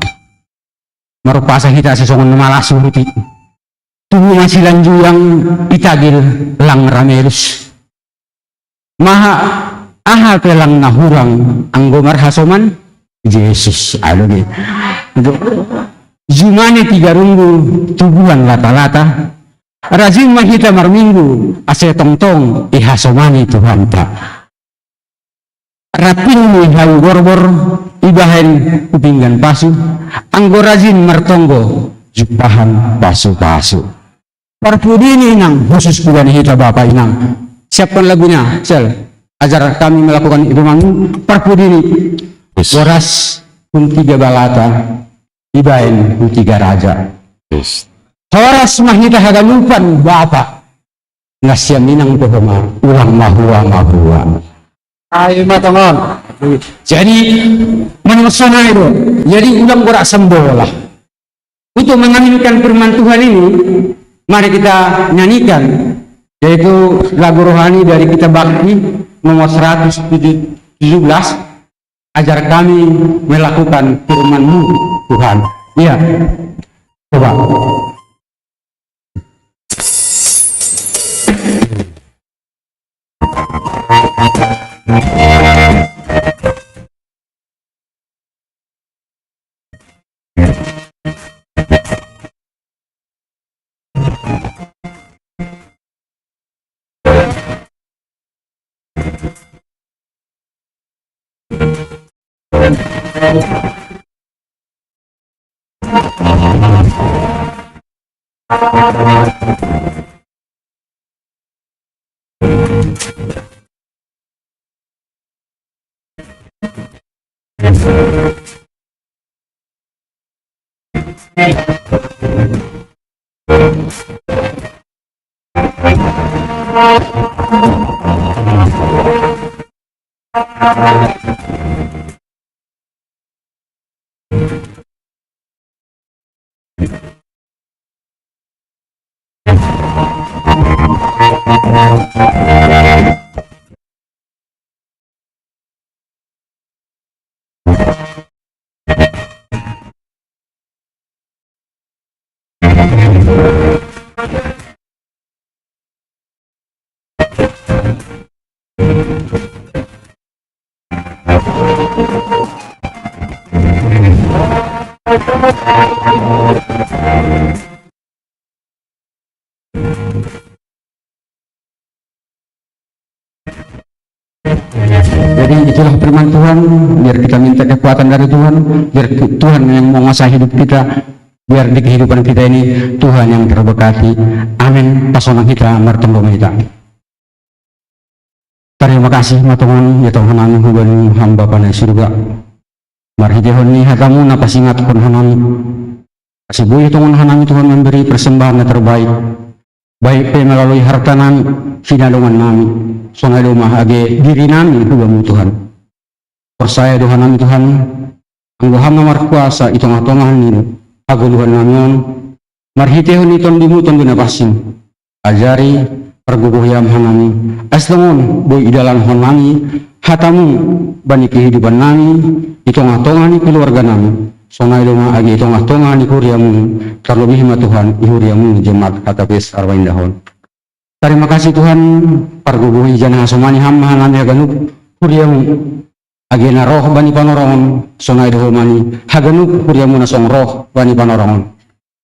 marupasa kita sesongon malas uruti tubuh masilan yang itagil lang ramelus maha aha pelang nahurang anggomar hasoman Yesus adoge jumane 3 runggu tubuhan lata-lata rajin mahita marminggu ase tong-tong ihasomani Tuhan tak rapin ni hayu gorbor ibahen kupinggan pasu anggo rajin mertonggo jupahan pasu-pasu parpudini nang khusus bukan hita Bapak Inang siapkan lagunya sel ajar kami melakukan ibu manggung parpudini waras pun 3 balata ibahen pun 3 raja waras mahita hagalupan Bapak nasiam inang pohoma ulang mahua ayo matongon. Jadi menurut sana itu, jadi ulang borak sembola. Untuk mengaminkan firman Tuhan ini, mari kita nyanyikan, yaitu lagu rohani dari kitab Bakti nomor 117. Ajar kami melakukan firman-Mu Tuhan. Iya, coba. Jadi itulah firman Tuhan, biar kita minta kekuatan dari Tuhan, biar Tuhan yang menguasai hidup kita, biar di kehidupan kita ini Tuhan yang terberkati. Amin. Pasonang kita, martembong kita. Terima kasih Tuhan, ya Tuhan kami hubungi hamba pada surga. Marhidehon ni hatamu napasingat kon hanami. Kasibuhi Tuhan hanami, Tuhan memberi persembahan yang terbaik. Baik melalui hartanan sinalungan nami. Sonai rumah age diri nami hubamu Tuhan. Persaya Tuhan nami Tuhan. Anggo hama markuasa itu ngatongan nino. Aguluhan namion. Marhidehon iton dimuton binapasing. Ajari perguguhyam hanami. Aslangon boy idalan hon nami. Hatamu bani kehidupan nami. Itu ngatongan keluarga nami. Sonai rumah agi itu ngatongan ihuriamu. Terlebih ma Tuhan ihuriamu jemaat kata bes arwain dahon. Terima kasih Tuhan. Perguguhi jana somani hamma hanami haganuk huriamu. Agena roh bani panorongon. Sonai dahomani haganuk huriamu nasong roh bani panorongon.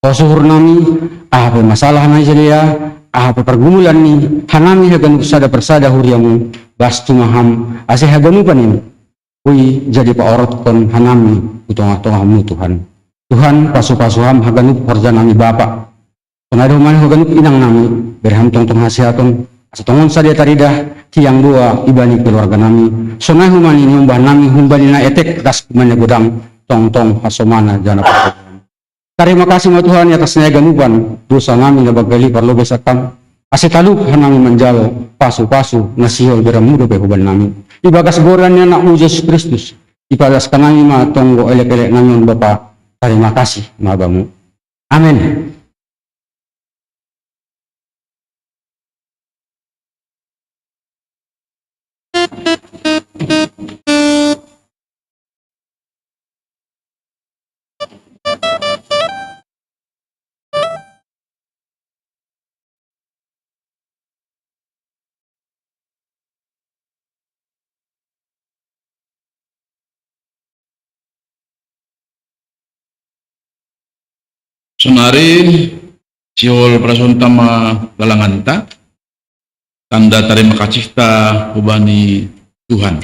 Kosuhur nami apa masalah nai jelia. Apa pergumulan ni hanami haganuk sada persada huriamu. Bastu maham asih haganukan ini. Ui jadi paorot kon hanami utong-atonghamu Tuhan. Tuhan pasu-pasuham haganuk horja nami Bapa. Penado man haganuk inang nami berham tong-tong hasiaton asatongon sadia taridah tiang dua ibani keluarga nami. Sonai humani nyumbah nami humbani na etek das kumanya godang tong-tong hasomana jana pakai. Terima kasih ma Tuhan atas ganuban dosa nami na bagali parlo besakam. Asetaluk hanami manjalo pasu-pasu nasihol beramudo be huban nami. Ibagas goran niya na Yesus Kristus. Ipagas ka nami ma tonggo elek-elek namin Bapa. Terima kasih mabamu. Amin. Sunari siol prasontama galanganta tanda terima kasih ta hubani Tuhan.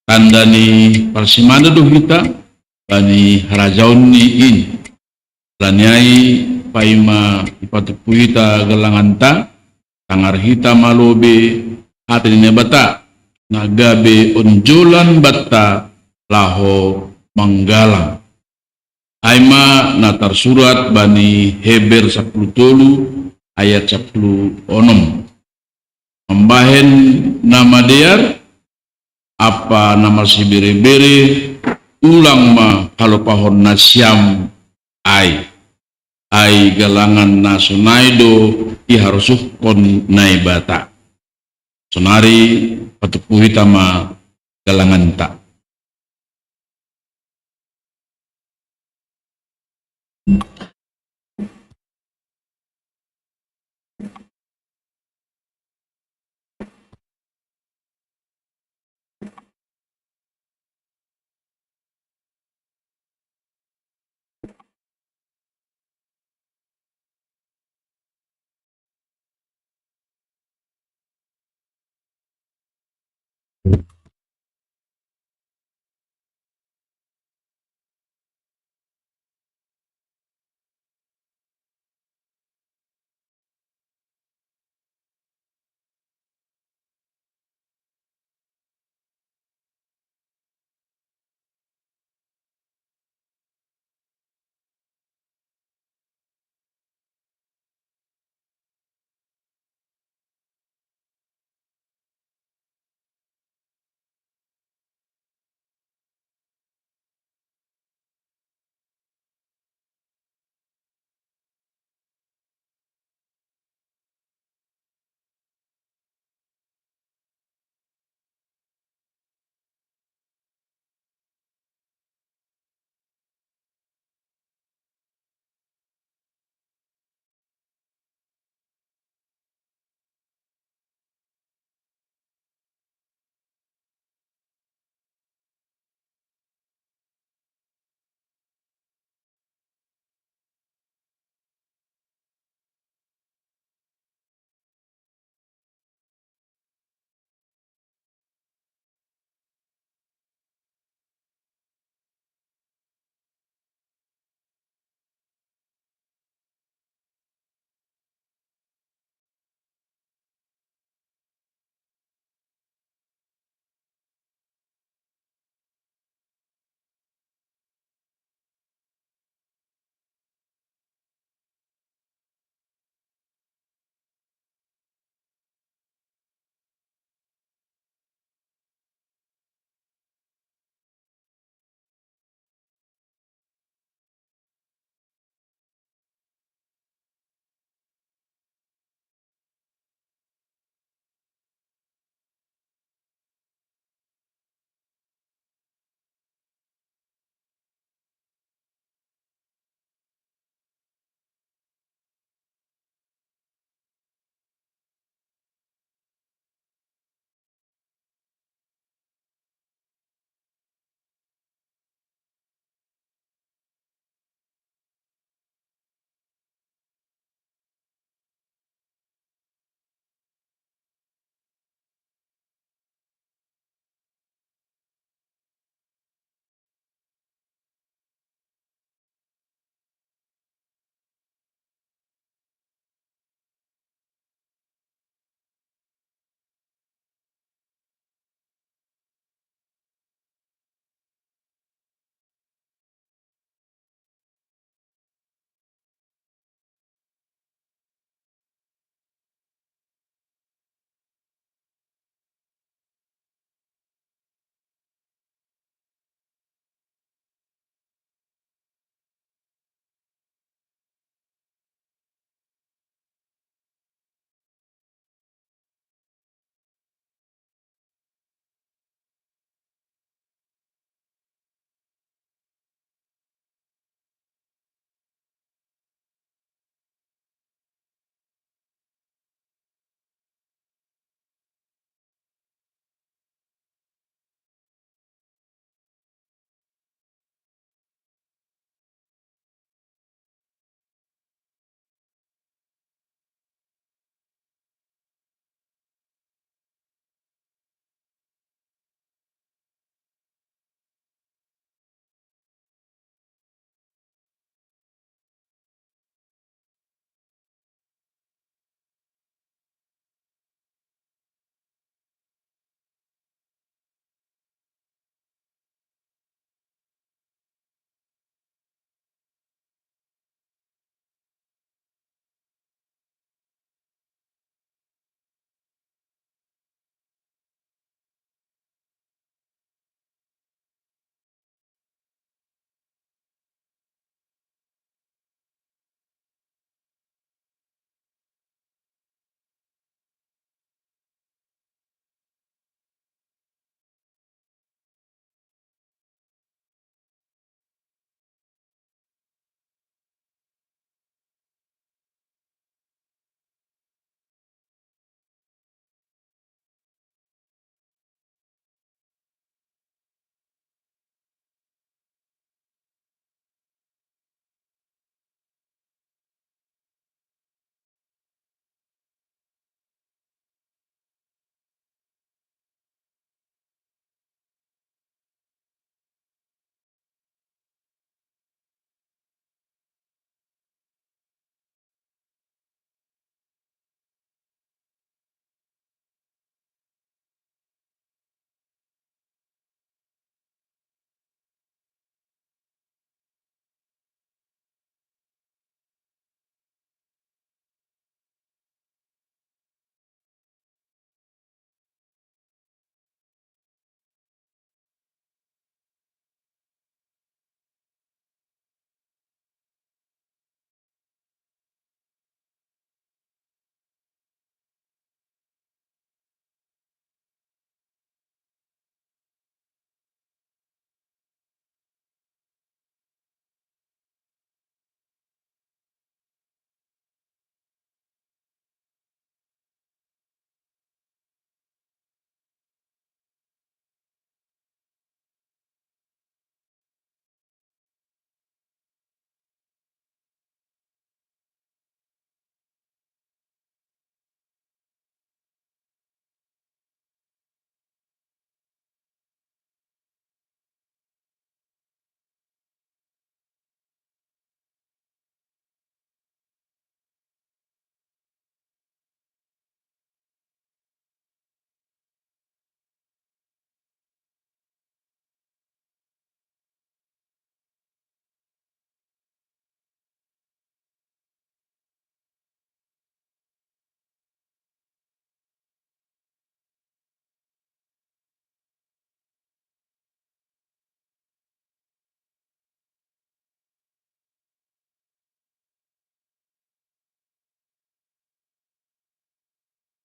Tanda ni parsimana do kita bani harajaun ni in lanyai paima ipatupuita galanganta tangar hita malobe hati ni bata nagabe onjolan bata laho manggalang. Aima natar surat bani Heber 10 ayat 10 onom. Membahen nama dear apa nama si bere-bere ulang ma kalau pahon nasyam ai galangan nasunaido iharusuh kon naibata. Sonari patupuhita ma galangan tak.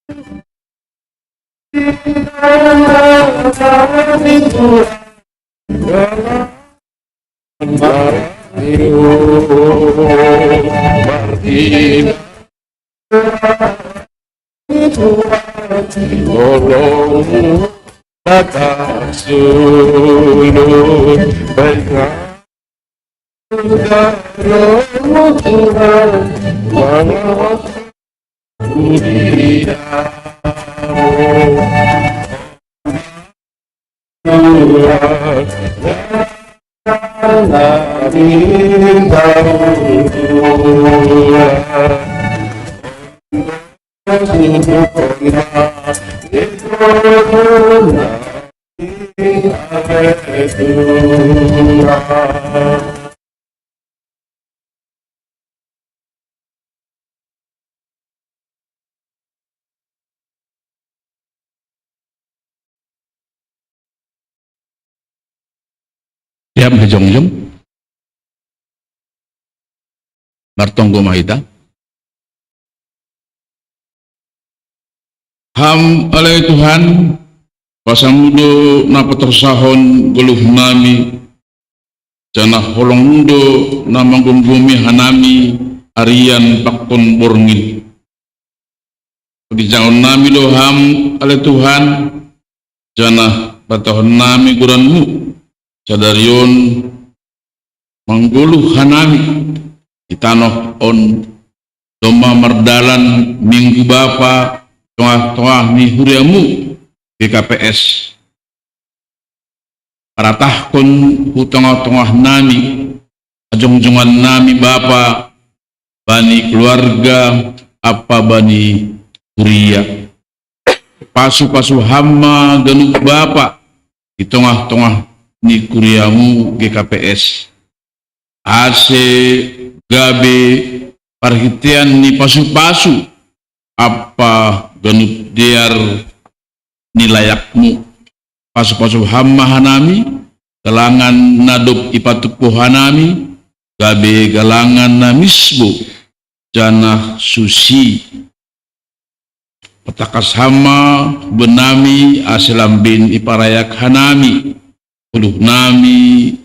Tolong datang sulun baiklah Tuhan mengawal Siap hejong-jong. Martonggo mahita. Ham alai Tuhan, pasamudo na patersahon guluh nami, jana holong mudo na manggunggumi hanami, arian pakton borngin. Pagijangon nami lo ham alai Tuhan, jana patahon nami guranmu, sadarion mangguluh hanami, itanoh on doma mardalan minggu bapa, tengah-tengah ni huriamu BKPS paratahkon hu tengah-tengah nami ajong-jongan nami bapa bani keluarga apa bani huria pasu-pasu hama ganuk bapa di tengah-tengah ni kuriamu GKPS ase gabe perhatian ni pasu-pasu apa ganut diar nilayakmu pasu-pasu hamma hanami galangan nadop ipatupu hanami gabe galangan namisbu jana susi petakas hamma benami aselambin iparayak hanami uluh nami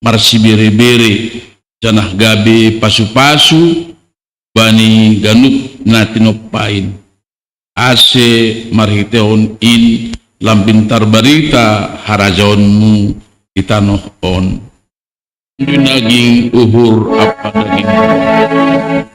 marsi bere-bere janah gabe pasu-pasu bani ganuk natinopain ase marhiteon in lambintar barita harajaonmu itanoh on naging uhur apa daging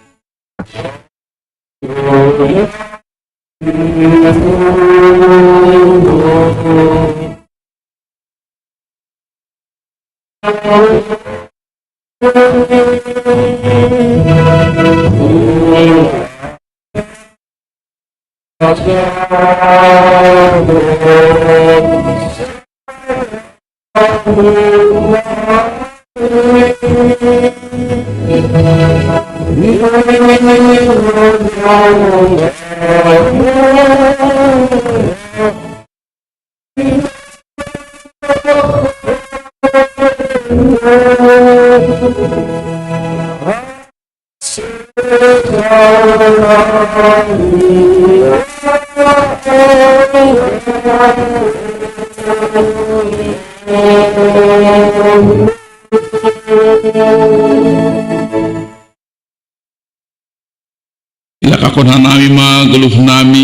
ilakakon hanami mageluh nami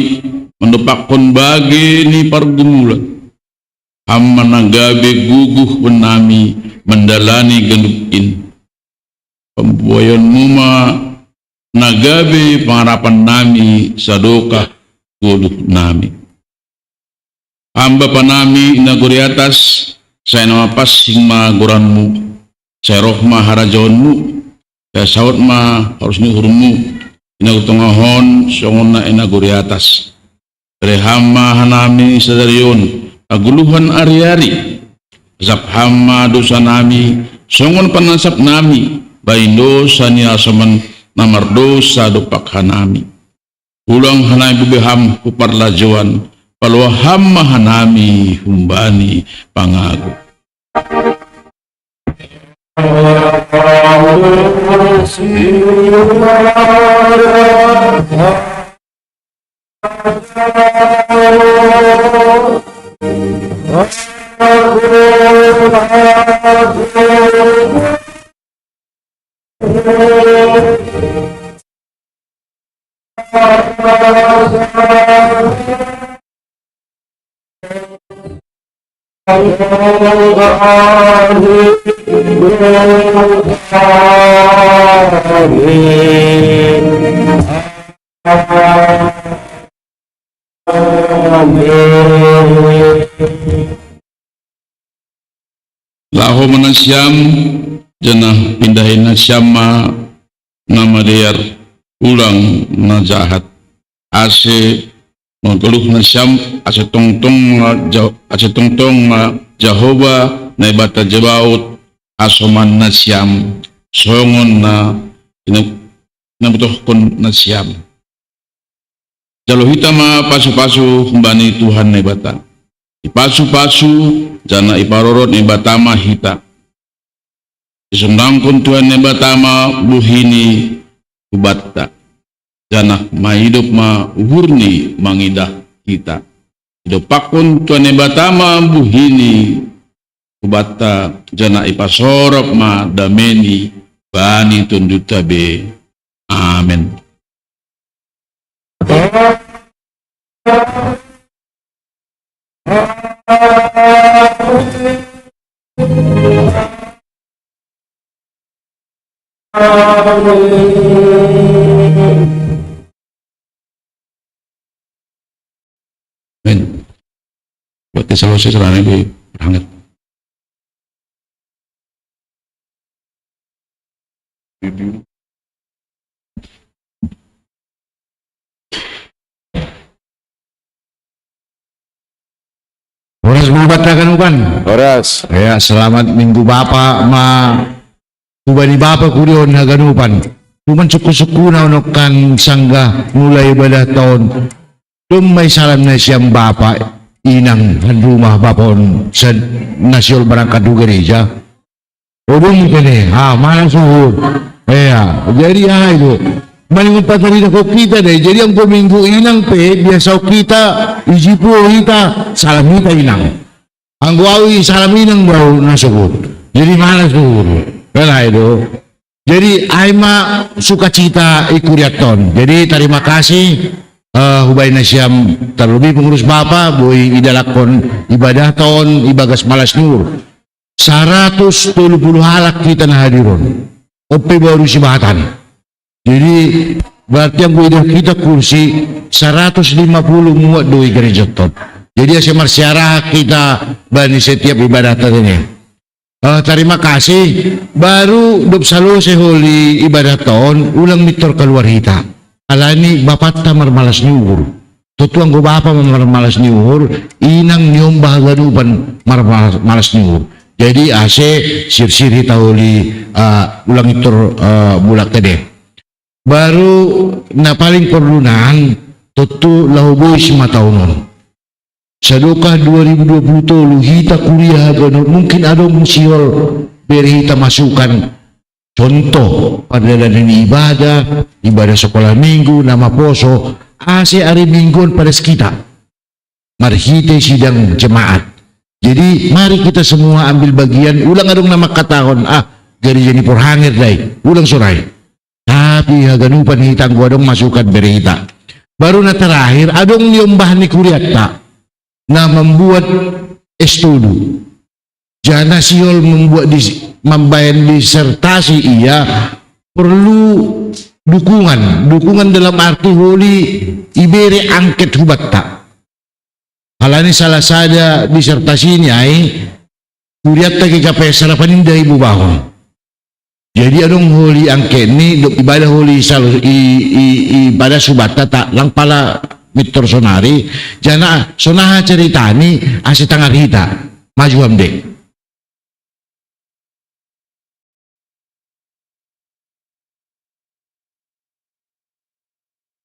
mendepakon bagi ni pargumulan hamma nagabe guguh penami mendalani genupin pemboyon muma nagabe pengharapan nami sadokah guluh nami hamba panami inaguri atas saya nama pasing maguranmu saya rohma harajaonmu saya saut ma harus nuhurmu inagutongahon songon na inaguri atas rehama hanami sadarion aguluhan ari-ari zap hama dosa nami songon panasap nami baindo sania saman namar dosa dopak hanami ulang hanami bubeham kuparlajuan palwa hama hanami humbani pangagu Lahu manasyam jenah pindahin nasyama nama diar ulang na jahat ase mengkeluh nasyam ase tongtong Jahoba na ibata jabaut asoman nasyam songon na nabutohkon nasyam jalohita ma pasu-pasu kembali Tuhan na ibata ipasu-pasu jana iparorot ibatama hita isundangkon Tuhan ibatama buhini ubatta jana mahidup ma uhurni mangidah kita idopakon Tuhan ibatama buhini ubatta jana ipasorok ma dameni bani tundutabe amen. Amin. Buat selesai serana gue berhangat. Horas mengatakan bukan? Horas. Ya, selamat Minggu Bapa ma kubani Bapa kurion haganupan. Cuman suku-suku na unokan sangga mulai ibadah tahun. May salam na siyang Bapa inang rumah Bapon sa nasyol berangkat du gereja. Udong ka ni, mana suhud. Jadi itu. Malingon patari na ko kita deh. Jadi ang Minggu inang pe, biasa kita, ijipo kita, salam kita inang. Ang guawi salam inang bau nasuhud. Jadi mana suhud. Kala itu. Jadi aima sukacita ikuriaton. Jadi terima kasih hubay na siyam terlebih pengurus Bapa boy idalakon ibadah tahun ibagas malas nur 170 halak kita na hadiron. Ope baru si bahatan. Jadi berarti yang idah kita kursi 150 muat doi gereja tot. Jadi asal marsyarah kita bani setiap ibadah tadi. Terima kasih. Baru 21 seholi ibadah tahun ulang mitor keluar hita. Alani bapat ta marmalas ni uhur. Tutuang ko bapa marmalas ni uhur. Inang niyong bahaganupan marmalas ni uhur. Jadi ase sir-sir hita holi ulang mitor bulak tadi. Baru na paling perlunan tutu lahuboy si mataunon. Sadukah 2020 hita kuliah ganun mungkin ada musiol beri hita masukan contoh pada dan ibadah sekolah minggu nama poso ase hari mingguan pada kita marhite sidang jemaat. Jadi mari kita semua ambil bagian ulang adong nama katahon gereja ni porhangir dai ulang surai tapi haganupan hitang gua dong masukan beri hita. Baru na terakhir adong niyumbah ni kuriata na membuat estudu jana siol membayar disertasi iya perlu dukungan dalam arti holi ibere angket hubatta halani salah sada disertasinya kuriata kikape sarapanin dari ibu bahon jadi adong holi angket ni ibadah holi ibadah subatta tak lang pala mitor sonari jana sonaha ceritani ase tangar hita maju amde.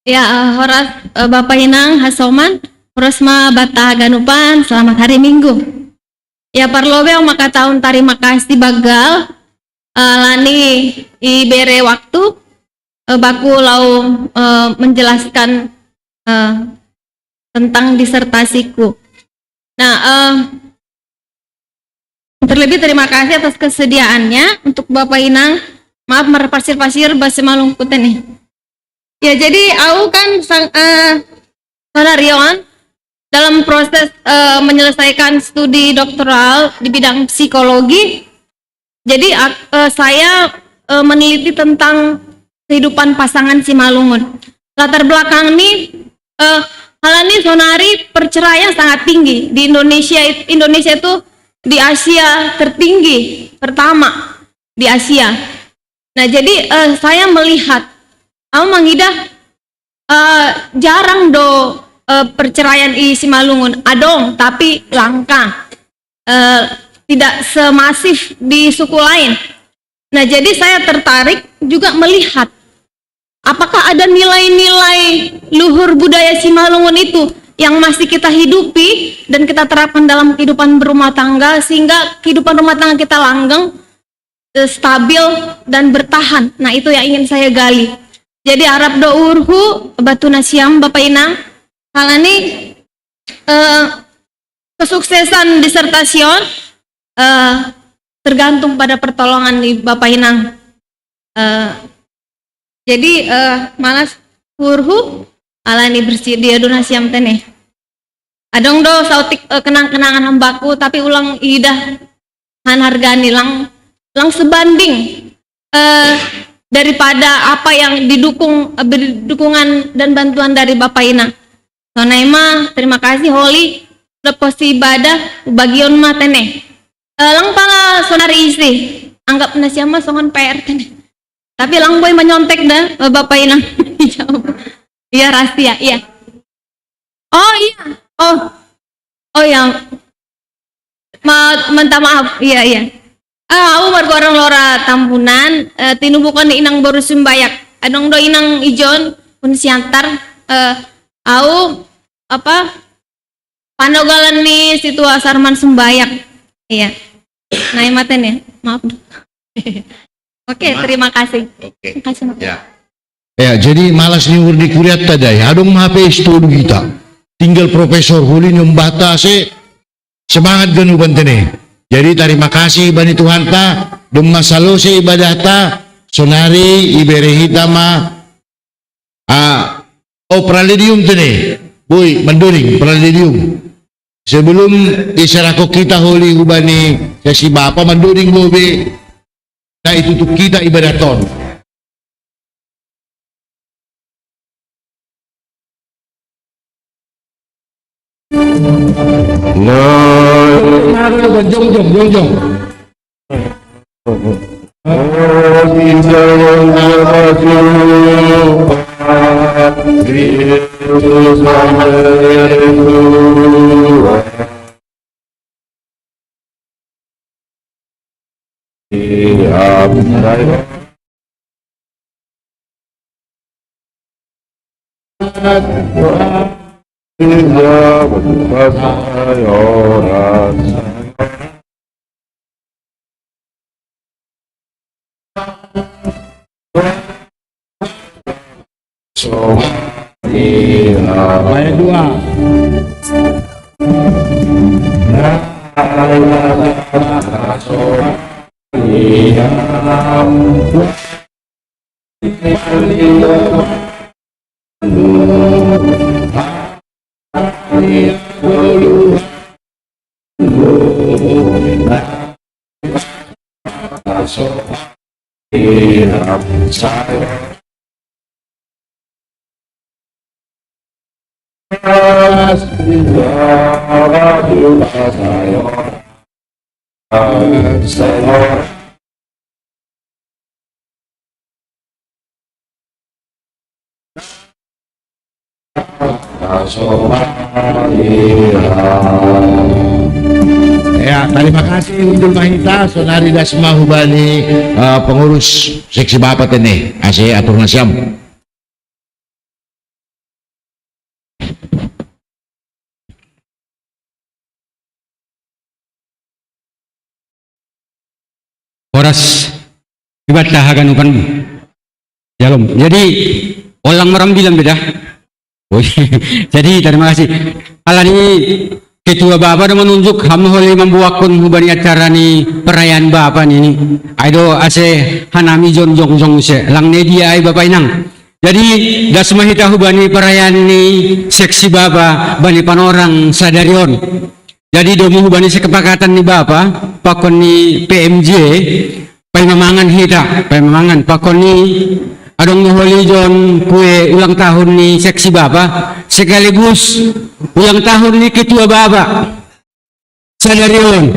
Ya, horas Bapak Inang Hasoman, horas ma bata ganupan, selamat hari Minggu. Ya parlobe ang makataon terima kasih bagal lani ibere waktu baku lau menjelaskan tentang disertasiku. Nah, terlebih terima kasih atas kesediaannya untuk Bapak Inang. Maaf merpasir-pasir bahasa malungkutan nih. Ya, jadi aku kan Sonarioan dalam proses menyelesaikan studi doktoral di bidang psikologi. Jadi saya meneliti tentang kehidupan pasangan Simalungun. Latar belakang ini halani sonari perceraian sangat tinggi di Indonesia. Indonesia itu di Asia tertinggi pertama di Asia. Nah, jadi saya melihat mengidah jarang perceraian di Simalungun adong, tapi langka, tidak semasif di suku lain. Nah, jadi saya tertarik juga melihat apakah ada nilai-nilai luhur budaya Simalungun itu yang masih kita hidupi dan kita terapkan dalam kehidupan berumah tangga, sehingga kehidupan rumah tangga kita langgeng, stabil dan bertahan. Nah, itu yang ingin saya gali. Jadi Arab do urhu batu nasiam Bapak Inang. Hal ini kesuksesan disertasion tergantung pada pertolongan di Bapak Inang. Jadi malas urhu ala ini bersih dia donasiam tene. Adong do sautik kenang-kenangan hambaku, tapi ulang idah han hargani lang sebanding daripada apa yang dukungan dan bantuan dari Bapak Ina. Sonaima terima kasih Holy lepas ibadah bagian matene. Lang pala sonari isi anggap nasiama songon PR tene. Tapi lang boy menyontek dah Bapak Ina. Iya rahasia, iya. Oh iya. Oh yang minta maaf. Iya. Aku warga orang Lora Tampunan, tinubukan inang baru sumbayak. Adong do inang ijon pun siantar. Aku panogalan nih situ Sarman sumbayak. Iya. Nah, maten ya. Maaf. Oke, terima kasih. Oke. Terima kasih. Ya, jadi malas nih urdi kuriat tadi. Adong HP studi kita. Tinggal Profesor Huli nyumbata semangat ganu bantene. Jadi terima kasih bani Tuhan ta dum masalo se ibadah ta sonari iberehita ma pralidium tene. Boy menduring pralidium. Sebelum diserahko kita Huli ubani si Bapa menduring bobe. Nah itu tuh kita ibadah ton. Jong. Ayat 2. Ya, terima kasih untuk Mahita, Sonari Dasma Hubani, pengurus seksi Bapak ini, AC Atur Nasyam. Oras ibadah hagan upan jalom. Jadi orang maram bilang beda. Oh, jadi terima kasih. Alani Ketua Bapak dah menunjuk hamba boleh membuatkan hubani acara ni perayaan Bapak ni. Aido ase hanami jong se lang ne dia ai Bapak inang. Jadi das mahita hubani perayaan ni seksi Bapak bani panorang sadarion. Jadi domi hubani sekepakatan ni Bapak pakon ni PMJ pemamangan hita pemamangan pakon ni adong nuholi jon kue ulang tahun ni seksi Bapak sekaligus ulang tahun ni Ketua Bapak sadarion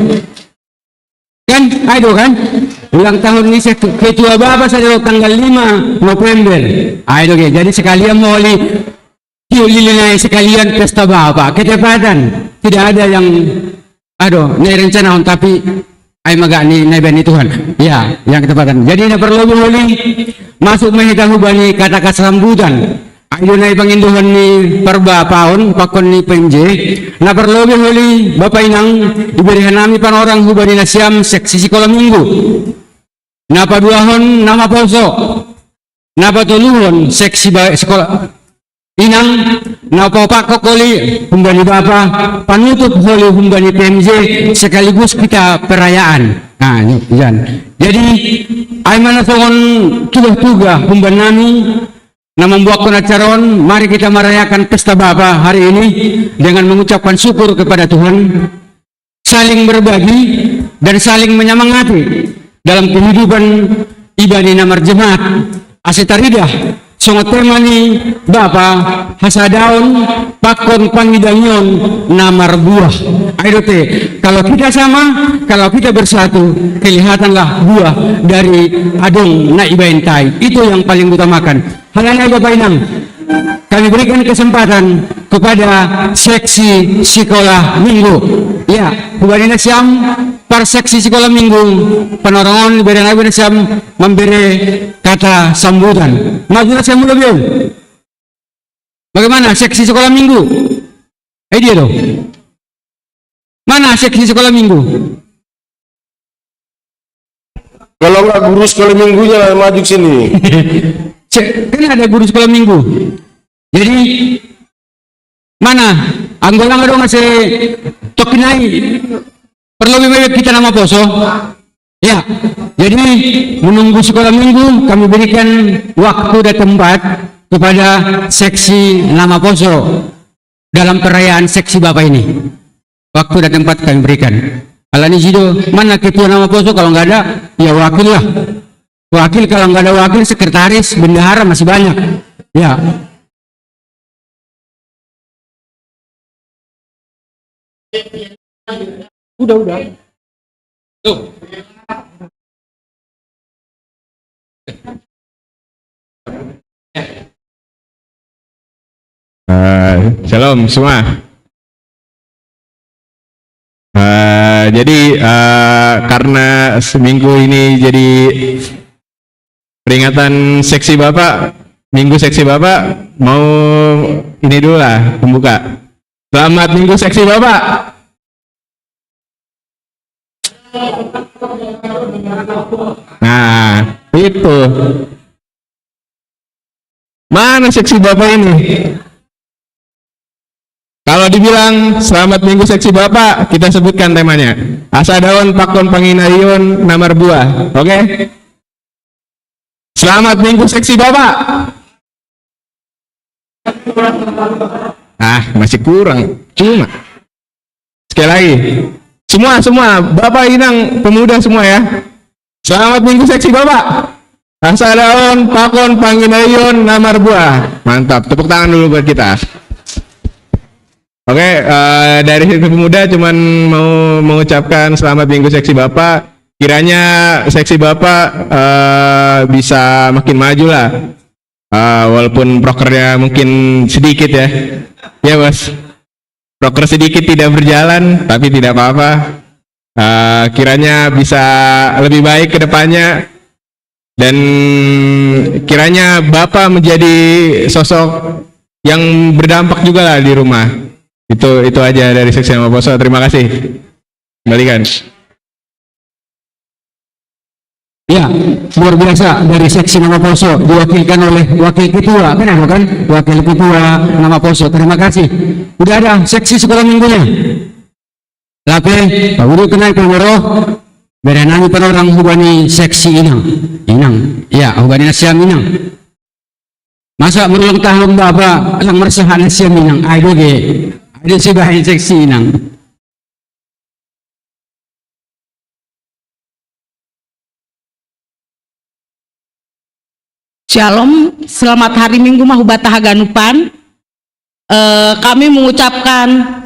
kan ayo kan ulang tahun ni Ketua Bapak sadarion tanggal 5 November ayo okay. Jadi sekalian moholi diulilinai sekalian pesta Bapak ketepatan tidak ada yang ini rencana tapi ay magani naibani Tuhan ya yang ketepatan jadi na perlu boleh masuk mahita hubani kata kasambutan ayo na panginduhan ni perba paon pakon ni PMJ na perlu boleh Bapak inang iberihan nami panorang hubani na siam seksi sekolah minggu na paduahon nama poso na patuluhon seksi sekolah inang na pakokoli humbani Bapak panutup holi humbani PMJ sekaligus kita perayaan. Nah, yan. Jadi ay manasongon tuga humban nami na membuatkan acaron, mari kita merayakan pesta Bapak hari ini dengan mengucapkan syukur kepada Tuhan, saling berbagi dan saling menyemangati dalam kehidupan ibadah namar jemaat asetaridah. Songot temani Bapak hasadaon pakon pangidanyon namar buah. Ayo te, kalau kita sama, kalau kita bersatu, kelihatanlah buah dari adong na ibaintai. Itu yang paling utamakan. Halanai Bapak inang, kami berikan kesempatan kepada seksi sekolah minggu. Ya, hubungan siam par seksi sekolah minggu panorongan beri siam memberi kata sambutan. Majulah siam lebih. Bagaimana seksi sekolah minggu? Dia loh. Mana seksi sekolah minggu? Kalau nggak guru sekolah minggunya maju sini. Kan ada guru sekolah minggu. Jadi mana anggota dong masih tokinai perlu lebih kita nama poso ya. Jadi menunggu sekolah minggu kami berikan waktu dan tempat kepada seksi nama poso dalam perayaan seksi Bapak ini. Waktu dan tempat kami berikan. Alani jido mana ketua nama poso kalau nggak ada ya wakil lah. Wakil kalau nggak ada wakil sekretaris bendahara masih banyak ya. Udah. Tuh. Shalom semua. Jadi karena seminggu ini jadi peringatan seksi Bapak, minggu seksi Bapak, mau ini dulu lah pembuka. Selamat minggu seksi Bapak. Nah, itu. Mana seksi Bapak ini? Kalau dibilang selamat minggu seksi Bapak, kita sebutkan temanya. Asadaon pakon panginayun namar buah. Oke? Selamat minggu seksi Bapak. Masih kurang. Cuma sekali lagi. Semua Bapak inang pemuda semua ya. Selamat minggu seksi Bapak. Asadaon pakon panginayun namar buah. Mantap. Tepuk tangan dulu buat kita. Oke, dari Hizbi Pemuda cuman mau mengucapkan selamat minggu seksi Bapak. Kiranya seksi Bapak bisa makin maju lah. Walaupun prokernya mungkin sedikit ya. Ya bos, proker sedikit tidak berjalan, tapi tidak apa-apa. Kiranya bisa lebih baik ke depannya. Dan kiranya Bapak menjadi sosok yang berdampak juga lah di rumah. Itu aja dari seksi nama Poso. Terima kasih. Kembalikan. Ya, luar biasa dari seksi nama Poso diwakilkan oleh wakil ketua, kan ada kan? Wakil ketua nama Poso. Terima kasih. Udah ada seksi sekolah minggunya. Lape, Pak Guru kenal Pemero. Berenang orang hubani seksi inang. Ya, hubani nasiam inang. Masa berulang tahun Bapak lang meresahan nasiam inang. Ayo ge. Ada sih bahan seksi inang. Shalom, selamat hari Minggu Mahubata Haganupan. Kami mengucapkan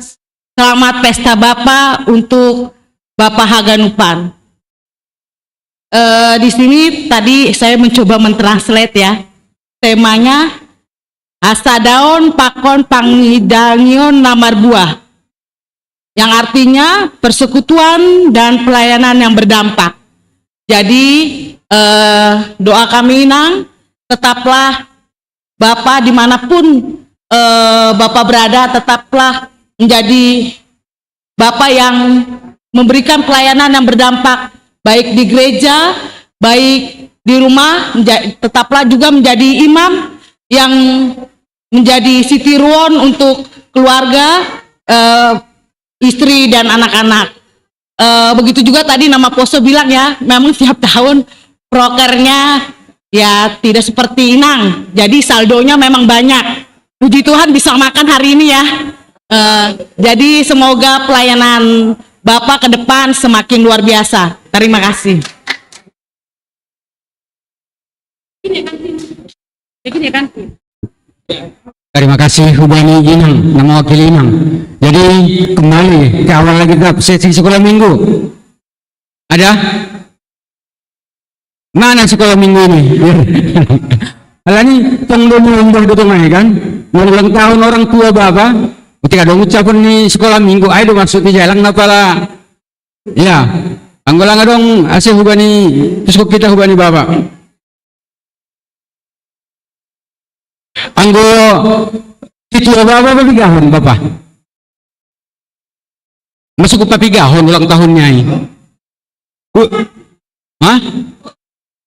selamat Pesta Bapa untuk Bapak Haganupan. Di sini tadi saya mencoba mentranslate ya. Temanya Asadaon Pakon Pangidangion Namar Buah, yang artinya persekutuan dan pelayanan yang berdampak. Jadi doa kami inang, tetaplah Bapak dimanapun Bapak berada, tetaplah menjadi Bapak yang memberikan pelayanan yang berdampak, baik di gereja, baik di rumah, tetaplah juga menjadi imam yang menjadi sitiruan untuk keluarga, istri dan anak-anak. Begitu juga tadi nama Poso bilang ya, memang setiap tahun prokernya ya tidak seperti inang, jadi saldonya memang banyak. Puji Tuhan bisa makan hari ini ya. Jadi semoga pelayanan Bapak ke depan semakin luar biasa. Terima kasih. Terima kasih hubani Inang, nama wakil Inang. Jadi kembali ke awal lagi ke sesi sekolah minggu. Ada? Mana sekolah minggu ini? Alah ini tanggung kan? Ulang tahun orang tua Bapak. Ketika ada ucapan di sekolah minggu, ayo maksudnya jalan apa lah? Ya, anggolang dong asih hubani, terus kita hubani Bapak. Anggo itu Bapak papigahon Bapak. Masuk ke papigahon ulang tahunnya ini. Hah?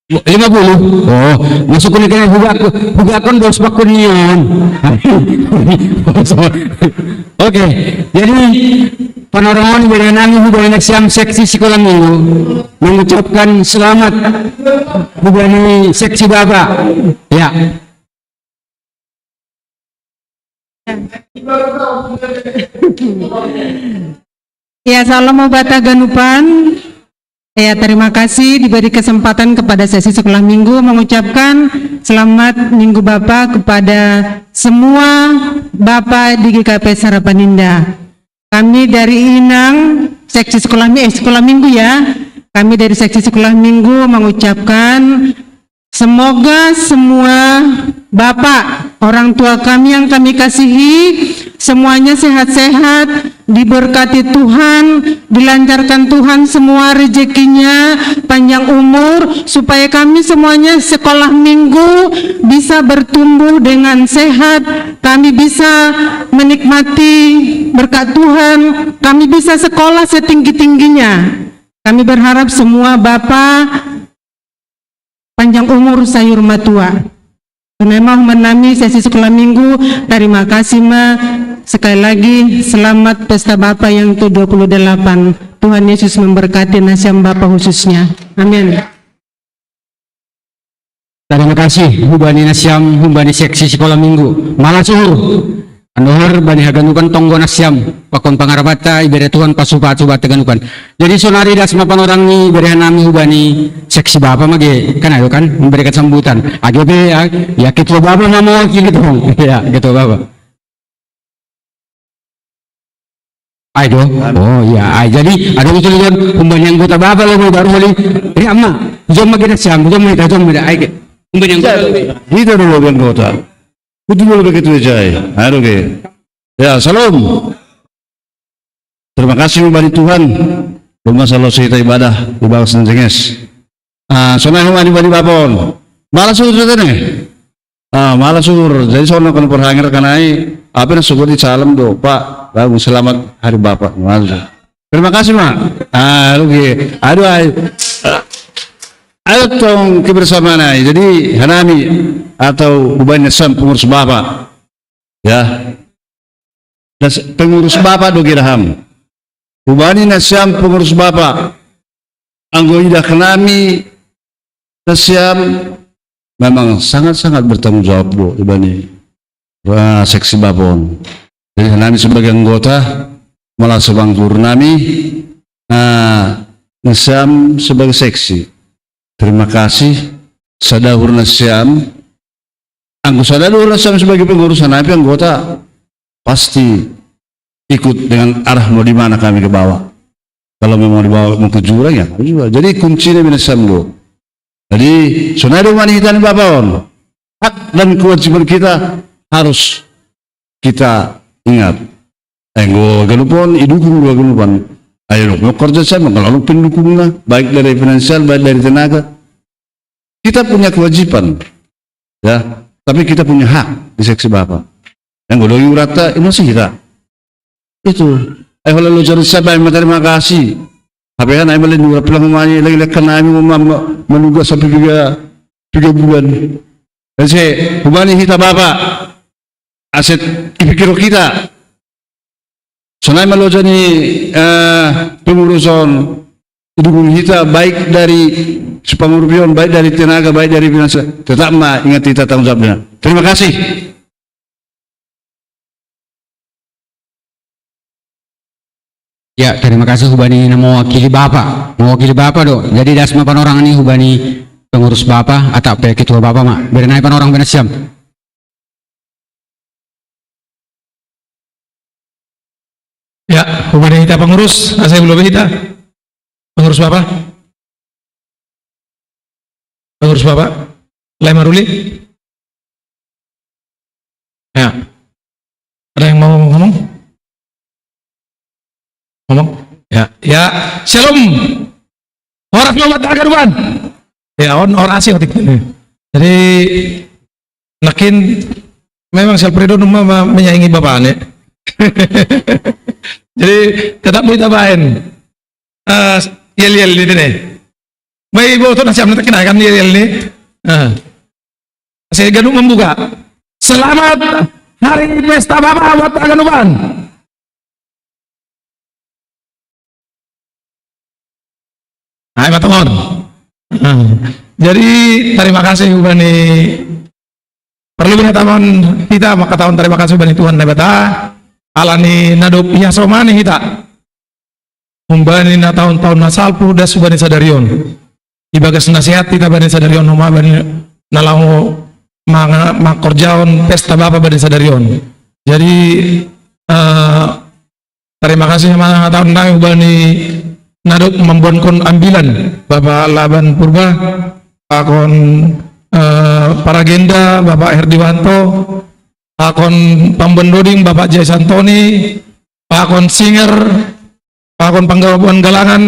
50. Oh, masuk ke kena hugakon dos bakun niyan. Oke, jadi panoramon berenang hubungan siam seksi sekolah minggu mengucapkan selamat hubungan seksi Bapak. Ya. Ya, salam Mahubata Ganupan. Ya, terima kasih diberi kesempatan kepada sesi sekolah minggu mengucapkan selamat Minggu Bapak kepada semua Bapak di GKP Sarapaninda. Kami dari Inang, seksi sekolah minggu ya. Kami dari seksi sekolah minggu mengucapkan semoga semua Bapak, orang tua kami yang kami kasihi, semuanya sehat-sehat, diberkati Tuhan, dilancarkan Tuhan semua rezekinya, panjang umur, supaya kami semuanya sekolah minggu bisa bertumbuh dengan sehat, kami bisa menikmati berkat Tuhan, kami bisa sekolah setinggi-tingginya. Kami berharap semua Bapak panjang umur sayur matua. Memang menami sesi sekolah minggu. Terima kasih Ma. Sekali lagi selamat Pesta Bapa yang ke-28. Tuhan Yesus memberkati nasiam Bapa khususnya. Amin. Terima kasih hubani nasiam hubani seksi sekolah minggu. Malah suhur. Andohor bani haganukan tonggo nasiam pakon pangarabata ibere Tuhan pasupa teganukan. Jadi sonari dasma panorang ni ibere nami hubani seksi Bapa mage kan ayo kan memberikan sambutan. Agobe ya ketua Bapa nama wakil gitu. Ya ketua Bapa. Ayo. Oh ya, jadi ada usulan hubani anggota Bapa lalu baru balik. Ini amma, jom mage nasiam, jom mage ayo. Hubani anggota. Itu dulu anggota. Betul begitu aja. Aduh ke. Ya, salam. Terima kasih memberi Tuhan. Rumah selalu kita ibadah di bangsa Senjenges. Sonai humani bani bapon. Malah suur saja nih. Malah suur. Jadi sono kan perhanger kanai. Apa yang syukur di salam do Pak. Lagu selamat Hari Bapak. Terima kasih Mak. Aduh ke. Aduh. Ayo ada tong kebersamaan. Jadi hanami atau ubahnya sam pengurus bapak, ya. Dan pengurus bapak do giraham. Ubani nasyam pengurus bapak. Anggo ida kenami nasyam memang sangat-sangat bertanggung jawab bu ibani seksi babon. Jadi hanami sebagai anggota malah sebangkur nami nasyam sebagai seksi. Terima kasih sadahur nasyam. Anggo sadahur nasyam sebagai pengurus hanami anggota pasti ikut dengan arah mau di mana kami ke bawah. Kalau memang dibawa mau ke jurang ya juga. Jadi kuncinya minasam lo. Jadi sunada wanita dan bapaon, hak dan kewajiban kita harus kita ingat. Enggo ganupon idukung dua ganupan. Ayo lo kerja sama kalau pendukungnya baik dari finansial baik dari tenaga. Kita punya kewajiban, ya. Tapi kita punya hak di seksi bapak. Yang gue doyu rata ini masih kita itu lalu jadi siapa yang terima kasih apa kan ayam lagi dua pulang rumahnya lagi karena ayam menunggu sampai 3 bulan dan saya hubungi kita bapak aset pikir kita soalnya malu jadi pengurusan hidupun kita baik dari pengurus baik dari tenaga baik dari finansial tetap ingat kita tanggung jawabnya. Terima kasih. Ya, terima kasih Hubani mewakili Bapak. Mewakili Bapak dok. Jadi dasma orang ini Hubani pengurus Bapak atau ketua Bapak mak. Berenai orang benasyam. Ya, Hubani kita pengurus, saya belum kita. Pengurus Bapak. Pengurus Bapak. Lemaruli. Ya. Ada yang mau ngomong? Ngomong? Ya, ya. Shalom. Orang Muhammad Agaruban. Ya, orang asing otik. Jadi nakin memang Selpredo menyaingi bapaknya. Jadi tetap mau ditabahin. Yel-yel ini nih. May ibu tuh nasiam nanti kenaikan yel-yel ini. Saya Ganuk membuka. Selamat Hari Pesta Bapak buat Agaruban. Hai teman. Jadi terima kasih Ubani. Perlu teman kita maka tahun terima kasih Ubani Tuhan nebata alani nadop yasomani kita. Umbani na tahun-tahun nasalpu das Ubani sadarion. Ibagas nasihat kita Bani sadarion huma Bani nalau makorjaon pesta Bapak Bani sadarion. Jadi terima kasih sama tahun nami Ubani nadok membuatkan ambilan Bapak Laban Purba, Pakon Paragenda, Bapak Herdiwanto, Pakon Pambendoding, Bapak Jaya Santoni, Pakon Singer, Pakon Panggawan Galangan,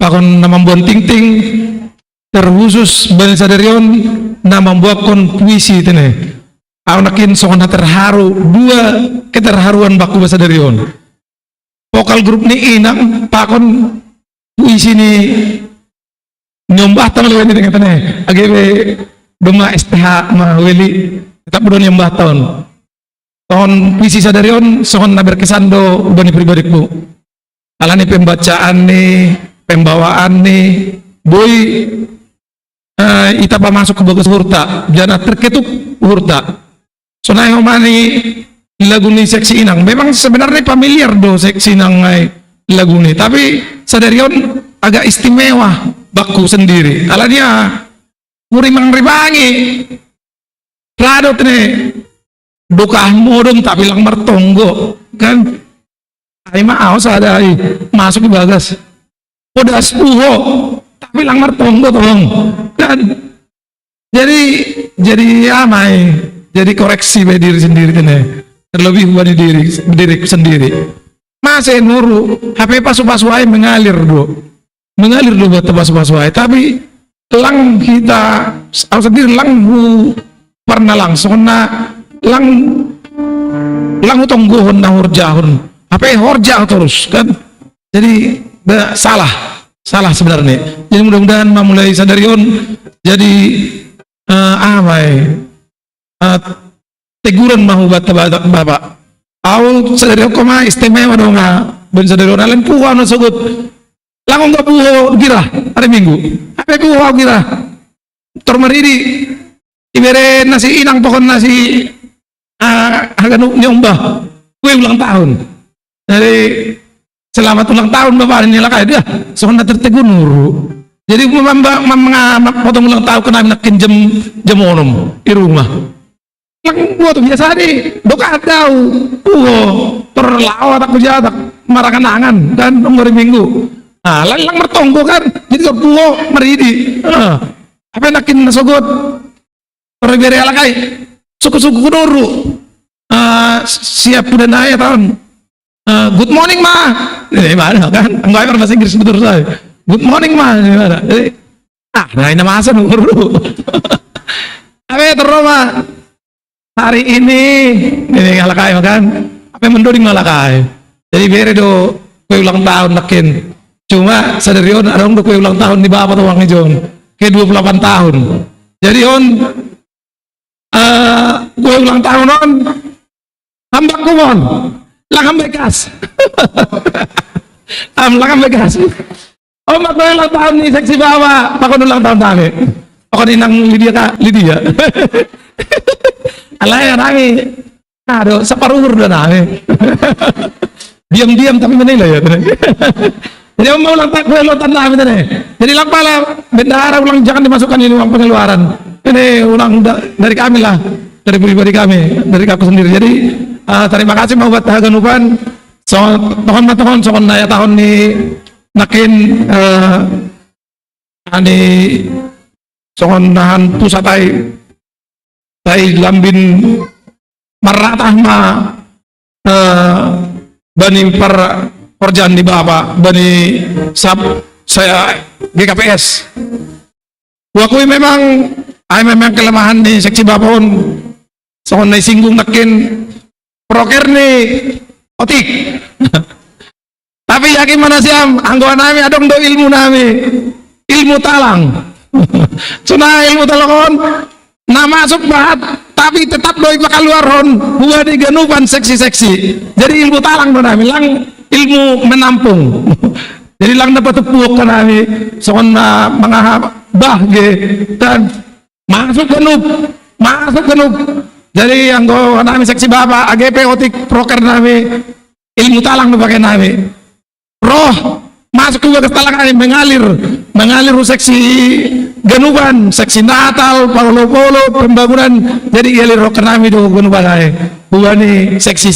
Pakon Namambuan Ting Ting, terkhusus Bani Sadarion, membuatkan puisi tene. Anak-anak songan terharu, 2 keterharuan baku Bani Sadarion. Vokal grup ni inang Pakon puisi ini nyombah tahun lewat dengan tanah agak doma STH mahweli tetap udah nyombah tahun puisi sadarion sohon na berkesan do ubani pribadi bu alani pembacaan nih pembawaan nih boy ita pa masuk ke bagus hurta jana terketuk hurta sonai ngomani lagu ni seksi inang memang sebenarnya familiar do seksi inang lagu ini, tapi Sadarion agak istimewa baku sendiri. Ala dia murimang ribangi, radot nih, dokah modom tak bilang mertonggo kan? Ay maos ada masuk di bagas, udah 10 tak bilang mertonggo tolong kan? Jadi amai, jadi koreksi by diri sendiri kan? Terlebih buat diri sendiri. Masih nuru HP pasu-pasuai mengalir buat pasu-pasuai tapi lang kita sendiri lang pernah langsung lang tonggohon na horjahon HP horjah terus kan jadi salah salah sebenarnya. Jadi mudah-mudahan mulai sadarion jadi teguran mau bapak. Au sadarion koma istimewa dong ben sadarion alen puha no sogut. Langong gak puho gira hari Minggu. Apa puho gira? Tormaridi ibere nasi inang pokon nasi harga nyomba. Kue ulang tahun. Jadi selamat ulang tahun bapak ini lah kayak dia. Soalnya tertegun nuru. Jadi potong ulang tahun kena nakin jam onom di rumah. Lang buat biasa di doka tahu. Terlawat aku jadak marakan angan dan hari Minggu. Nah, lang mertonggo kan. Jadi kau puho meridi. Apa nakin nasogot. Perbere ala kai. Suku-suku nuru. Siap udah naya tahun. Good morning ma, mana kan? Enggak bahasa Inggris betul saya. Good morning ma, mana? Jadi, nah nama Hasan dulu. Apa terus ma? Hari ini ngalakai makan. Apa mendoding ngalakai? Jadi bere do kue ulang tahun nakin. Cuma sadarion ada orang kue ulang tahun di bawah tuh uangnya John. Kayak 28 tahun. Jadi on kue ulang tahun on. Hambak kumon, langam bekas, langam bekas. Oh mak ulang tahun nih seksi bawa, pakon ulang tahun kami, pakon inang Lydia. Alay nami, aduh separuh udah nami. Diam-diam tapi menilai ya. Jadi mau ulang tahun kami tadi. Jadi lang pala bendahara ulang jangan dimasukkan ini uang pengeluaran. Ini ulang dari kami lah, dari pribadi kami, dari aku sendiri. Jadi terima kasih mau buat Haganupan. Tohon sohon naya tahun ni nakin ani sohon nahan pusatai tai lambin maratah ma bani per perjaan di bapa bani sab saya GKPS. Wakui memang kelemahan ni seksi bapon sohon nai singgung nakin proker nih otik. Tapi yakin mana siam anggoan nami adong do ilmu nami ilmu talang. Cuna ilmu talangon na masuk bahat tapi tetap doi pakaluaron buah di ganupan seksi-seksi. Jadi ilmu talang do nami lang ilmu menampung. Jadi lang dapat tepuk ke nami soon na mga bahge dan masuk ganup. Jadi yang nami seksi bapak AGP otik proker nami ilmu talang pakai nami roh masuk juga ke talang nami mengalir seksi ganuban seksi Natal polo pembangunan jadi ialir roh ke nami do ganuban nami buani seksi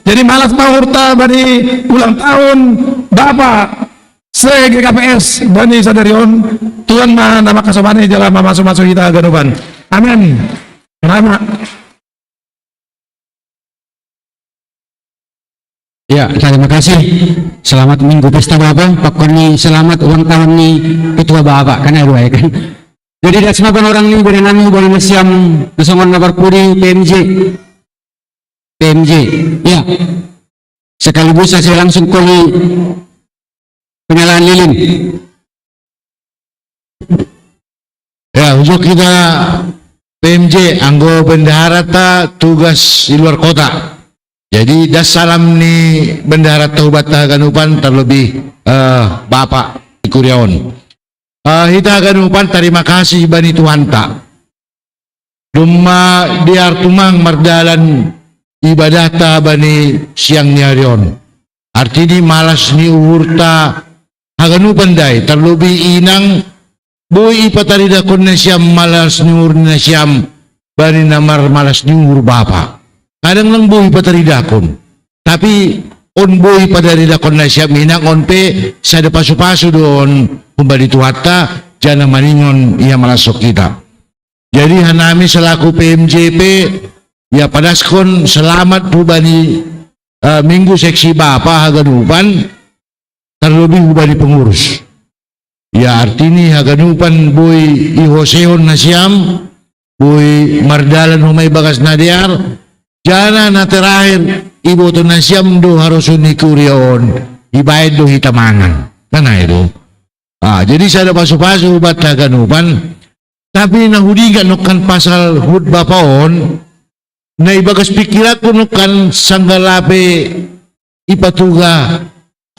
jadi malas mahurta bani ulang tahun bapak GKPS bani sadarion Tuhan mah nama kasomane jalan masuk kita ganuban amin. Kenapa? Ya, terima kasih. Selamat Minggu Pesta Bapak. Pokoknya selamat ulang tahun nih Ketua Bapak kan ya kan. Jadi dah semua orang ini berenang boleh siam kesongon kabar puri PMJ. Ya. Sekaligus saya langsung kali penyalaan lilin. Ya, untuk kita PMJ anggo bendahara ta tugas di luar kota. Jadi das salam ni bendahara Taubat Haganupan terlebih Bapak Kuriaon. Hita Haganupan terima kasih bani Tuhan ta. Duma diar tumang mardalan ibadah ta bani siang ni harion. Artinya malas ni uhurta Haganupan dai terlebih inang boy ipatarida kon na siyam malas niur na siyam bani namar malas niur bapa. Kadang lang boy ipatarida kon. Tapi on boy padarida kon na siyam inang on pe sa da pasu-pasu doon kumbali tuhatta jana maningon iya malasok kita. Jadi hanami selaku PMJP ya padaskon selamat po bani Minggu Seksi Bapa Haganupan terlebih bani pengurus. Ya artinya Haganupan boy ihoseon na siyam boy mardalan humay bagas na diar jana na terakhir iboto na siyam do harusun ni Kuriaon ibayad do hitamangan kana itu Jadi saya ada pasu-pasu bata ganupan, tapi nahudigan nukan pasal hud bapaon, na ibagas pikirat ko nukan sanggalape ipatuga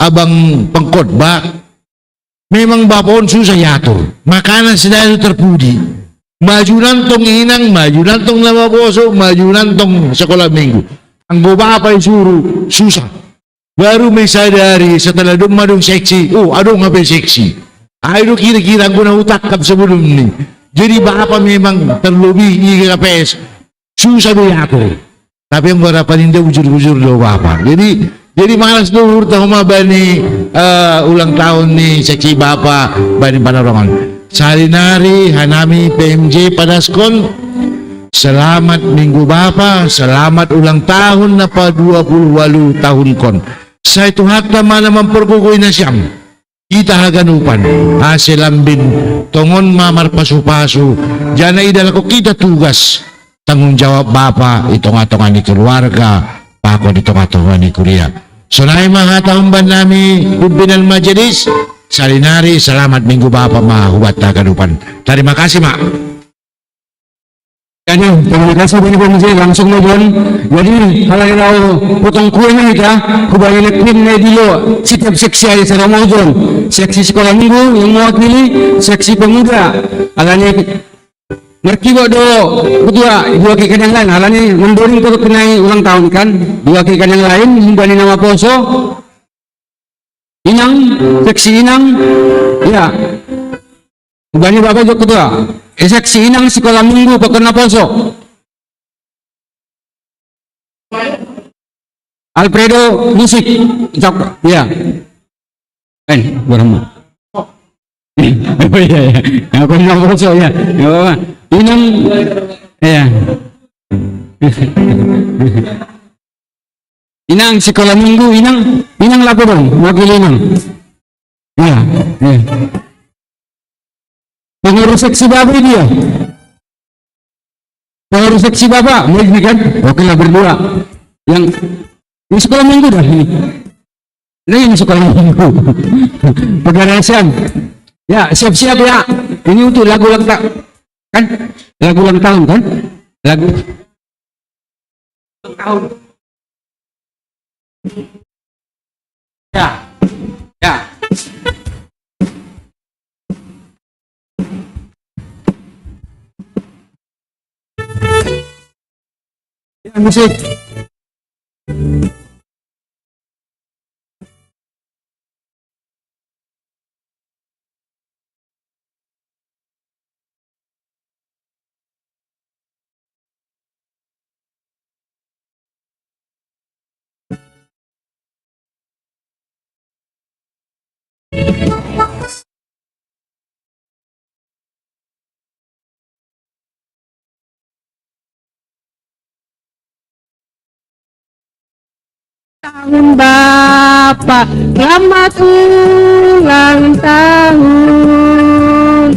abang pengkotba, memang bapaon susah yatur, makanan sedang terpudi, maju nantong inang, maju nantong nama boso, maju nantong sekolah minggu, ang bapa suruh susah, baru may sadari setelah dumadong seksi, adong apa seksi. Ayo kira-kira guna utakap sebelum ini. Jadi bapak memang terlebih di KPS susah diatur. Tapi yang berapa ninda ujur-ujur do bapak. Jadi malas dulu tahun bani ulang tahun nih seksi bapak bani Panarongan. Salinari Hanami PMJ Padaskon. Selamat minggu bapak, selamat ulang tahun napa 28 tahun kon. Saya itu hatta mana memperkukuin nasyam. Kita haganupan hasil lambin tongon mamar pasu-pasu jana idal ko kita tugas tanggung jawab bapak itong-atongan ni keluarga pako itong-atongan ni kuliah sonai mahatahumban nami pimpinan majelis salinari selamat minggu bapak mahubat haganupan. Terima kasih mak. Terima kasih banyak pemirsa langsung nobon. Jadi kalau potong kuenya kita kubali lekin na dilo setiap seksi ada sarang mojon. Seksi sekolah minggu yang mewakili seksi pemuda. Alanya merkibo do kedua dua kikan yang lain. Alanya mendoring untuk kenai ulang tahun kan. Dua kikan yang lain membani nama poso. Inang seksi inang ya. Membani bapak juga kedua. Seksi inang sekolah minggu pekena poso. Alfredo musik cok ya. Berapa? Oh iya. Aku nang poso ya. Inang ya. Inang sekolah minggu inang lapo dong wakil inang. Ya. Pengurus seksi bapak dia. Pengurus seksi bapak, mau ini kan? Oke lah berdua. Yang ini sekolah minggu dah ini. Ini sekolah minggu. Pegarasan. Ya siap-siap ya. Ini untuk lagu ulang tahun kan? Lagu ulang tahun kan? Lagu ulang tahun. Ya. Musik. Tahun Bapak, selamat ulang tahun.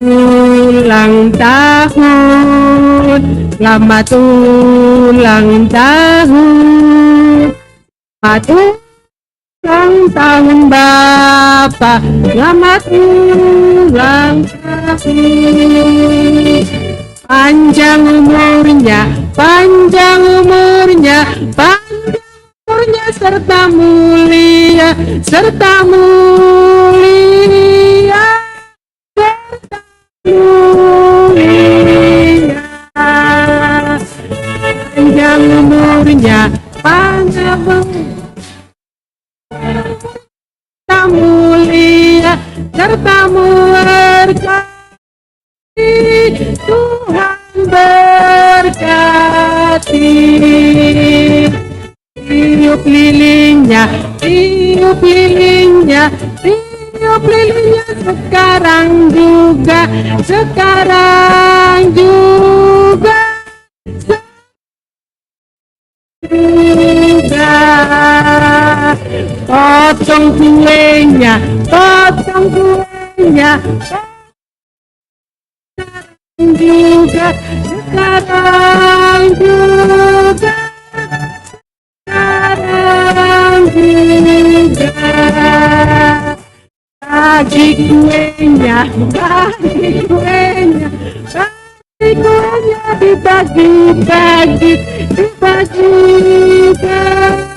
Ulang tahun, selamat ulang tahun. Selamat ulang tahun Bapak, selamat ulang tahun. Panjang umurnya, panjang umurnya, panjang umurnya serta mulia, serta mulia, serta mulia. Panjang umurnya, panjang serta mulia, serta berkah. Tuhan berkati. Tiup lilinnya, tiup lilinnya, tiup lilinnya sekarang juga, sekarang juga, potong kuenya, potong kuenya. Juga sekarang juga sekarang juga bagi kuenya, bagi kuenya, bagi kuenya, dibagi-bagi, dibagi-bagi.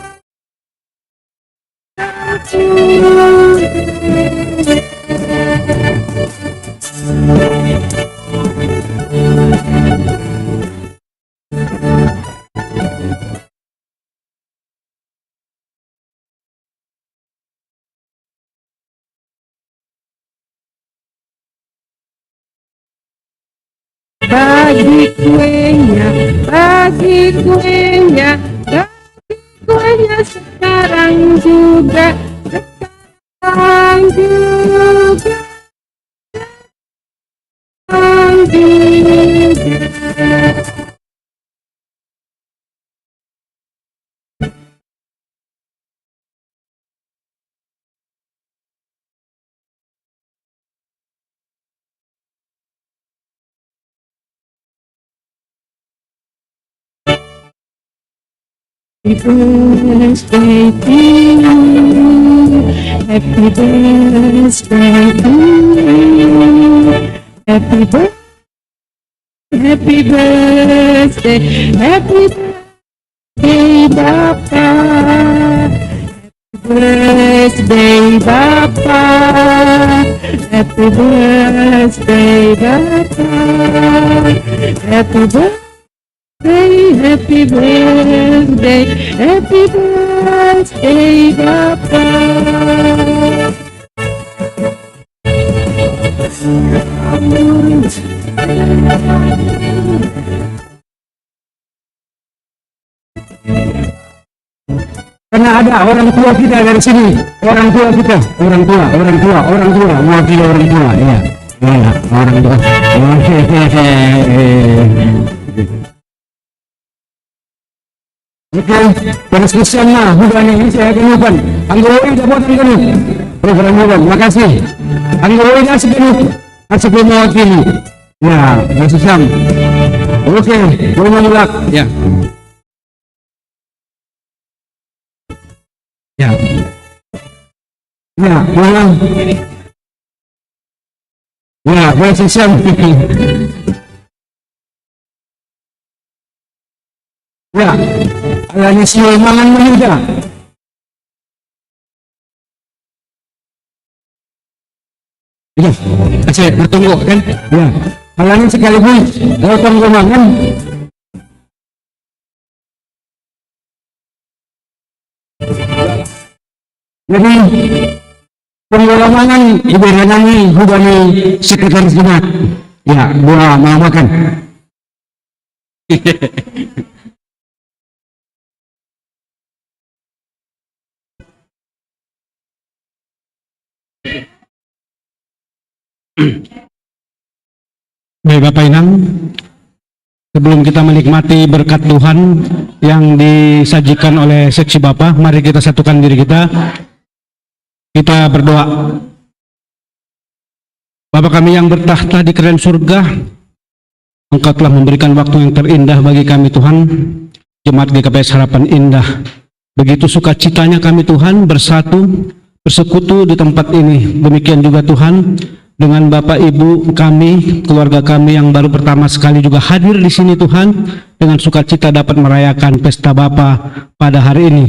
Bagi kuenya, bagi kuenya, bagi kuenya sekarang juga, sekarang juga, sekarang juga. Happy birthday to you, happy birthday to you, happy birthday, happy birthday, happy birthday Bapa, happy birthday Bapa, happy birthday Bapa, happy birthday. Happy birthday, happy birthday, Bapa. Karena ada orang tua kita dari sini, orang tua kita, orang tua, mewakili orang tua, ya, orang tua. Oke, pada spesial mah bukan ini saya akan lupa. Anggoi jabatan kami program bukan, makasih. Anggoi dah sepenuh, sebelum mewakili. Ya, spesial. Oke, boleh mulak. Ya. Ya. Ya, pulang. Ya, boleh spesial. Ya, alanya Sulaiman meninggal. Ya, saya bertunggu kan? Ya, alanya sekaligus datang ke mangan. Jadi penggolamangan ibaratnya hubungi sekretaris jemaat. Ya, gua mau makan. Baik Bapak Inang, sebelum kita menikmati berkat Tuhan yang disajikan oleh seksi Bapak, mari kita satukan diri kita. Kita berdoa. Bapa kami yang bertahta di kerajaan surga, Engkau telah memberikan waktu yang terindah bagi kami Tuhan, Jemaat GKPS Harapan Indah. Begitu sukacitanya kami Tuhan bersatu, bersekutu di tempat ini. Demikian juga Tuhan, dengan Bapak Ibu kami, keluarga kami yang baru pertama sekali juga hadir di sini Tuhan, dengan sukacita dapat merayakan pesta Bapa pada hari ini.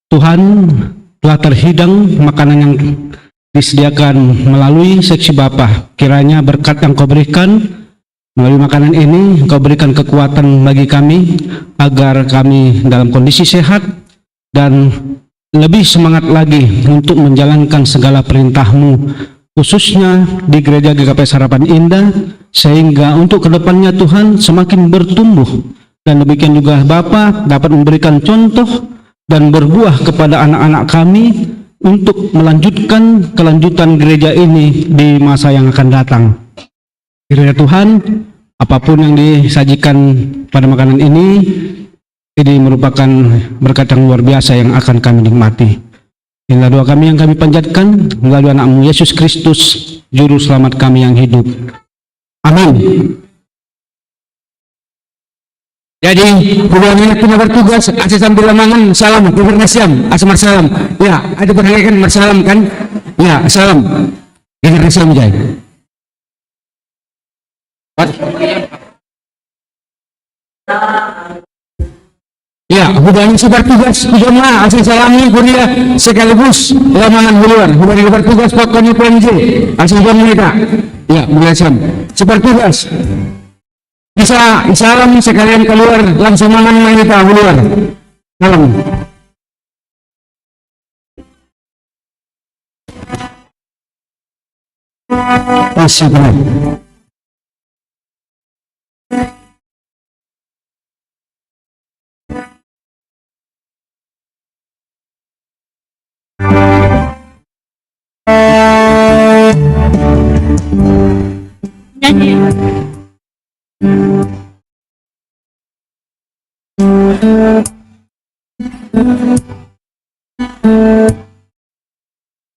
Tuhan, telah terhidang makanan yang disediakan melalui seksi Bapa. Kiranya berkat yang Kau berikan melalui makanan ini, Kau berikan kekuatan bagi kami agar kami dalam kondisi sehat dan lebih semangat lagi untuk menjalankan segala perintah-Mu, khususnya di Gereja GKPS Harapan Indah, sehingga untuk kedepannya Tuhan semakin bertumbuh, dan demikian juga Bapa dapat memberikan contoh dan berbuah kepada anak-anak kami untuk melanjutkan kelanjutan gereja ini di masa yang akan datang. Kiranya Tuhan, apapun yang disajikan pada makanan ini merupakan berkat yang luar biasa yang akan kami nikmati. Inilah doa kami yang kami panjatkan melalui anak-Mu Yesus Kristus, Juru Selamat kami yang hidup. Amin. Jadi, hubungannya kita bertugas, asal sambil lamangan, salam, gubernasiam, asal salam. Ya, ada berharikan bersalam kan? Ya, salam. Ini Rizal Mujahid. Ya, hubungan bertugas jemaah asal salami kuliah sekaligus lamangan huluan. Hubungan bertugas pokoknya PNJ asal jemaah. Ya, mulai sam. Bertugas. Bisa salam sekalian keluar langsung mangan kita huluan. Salam. Assalamualaikum.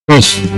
Terus.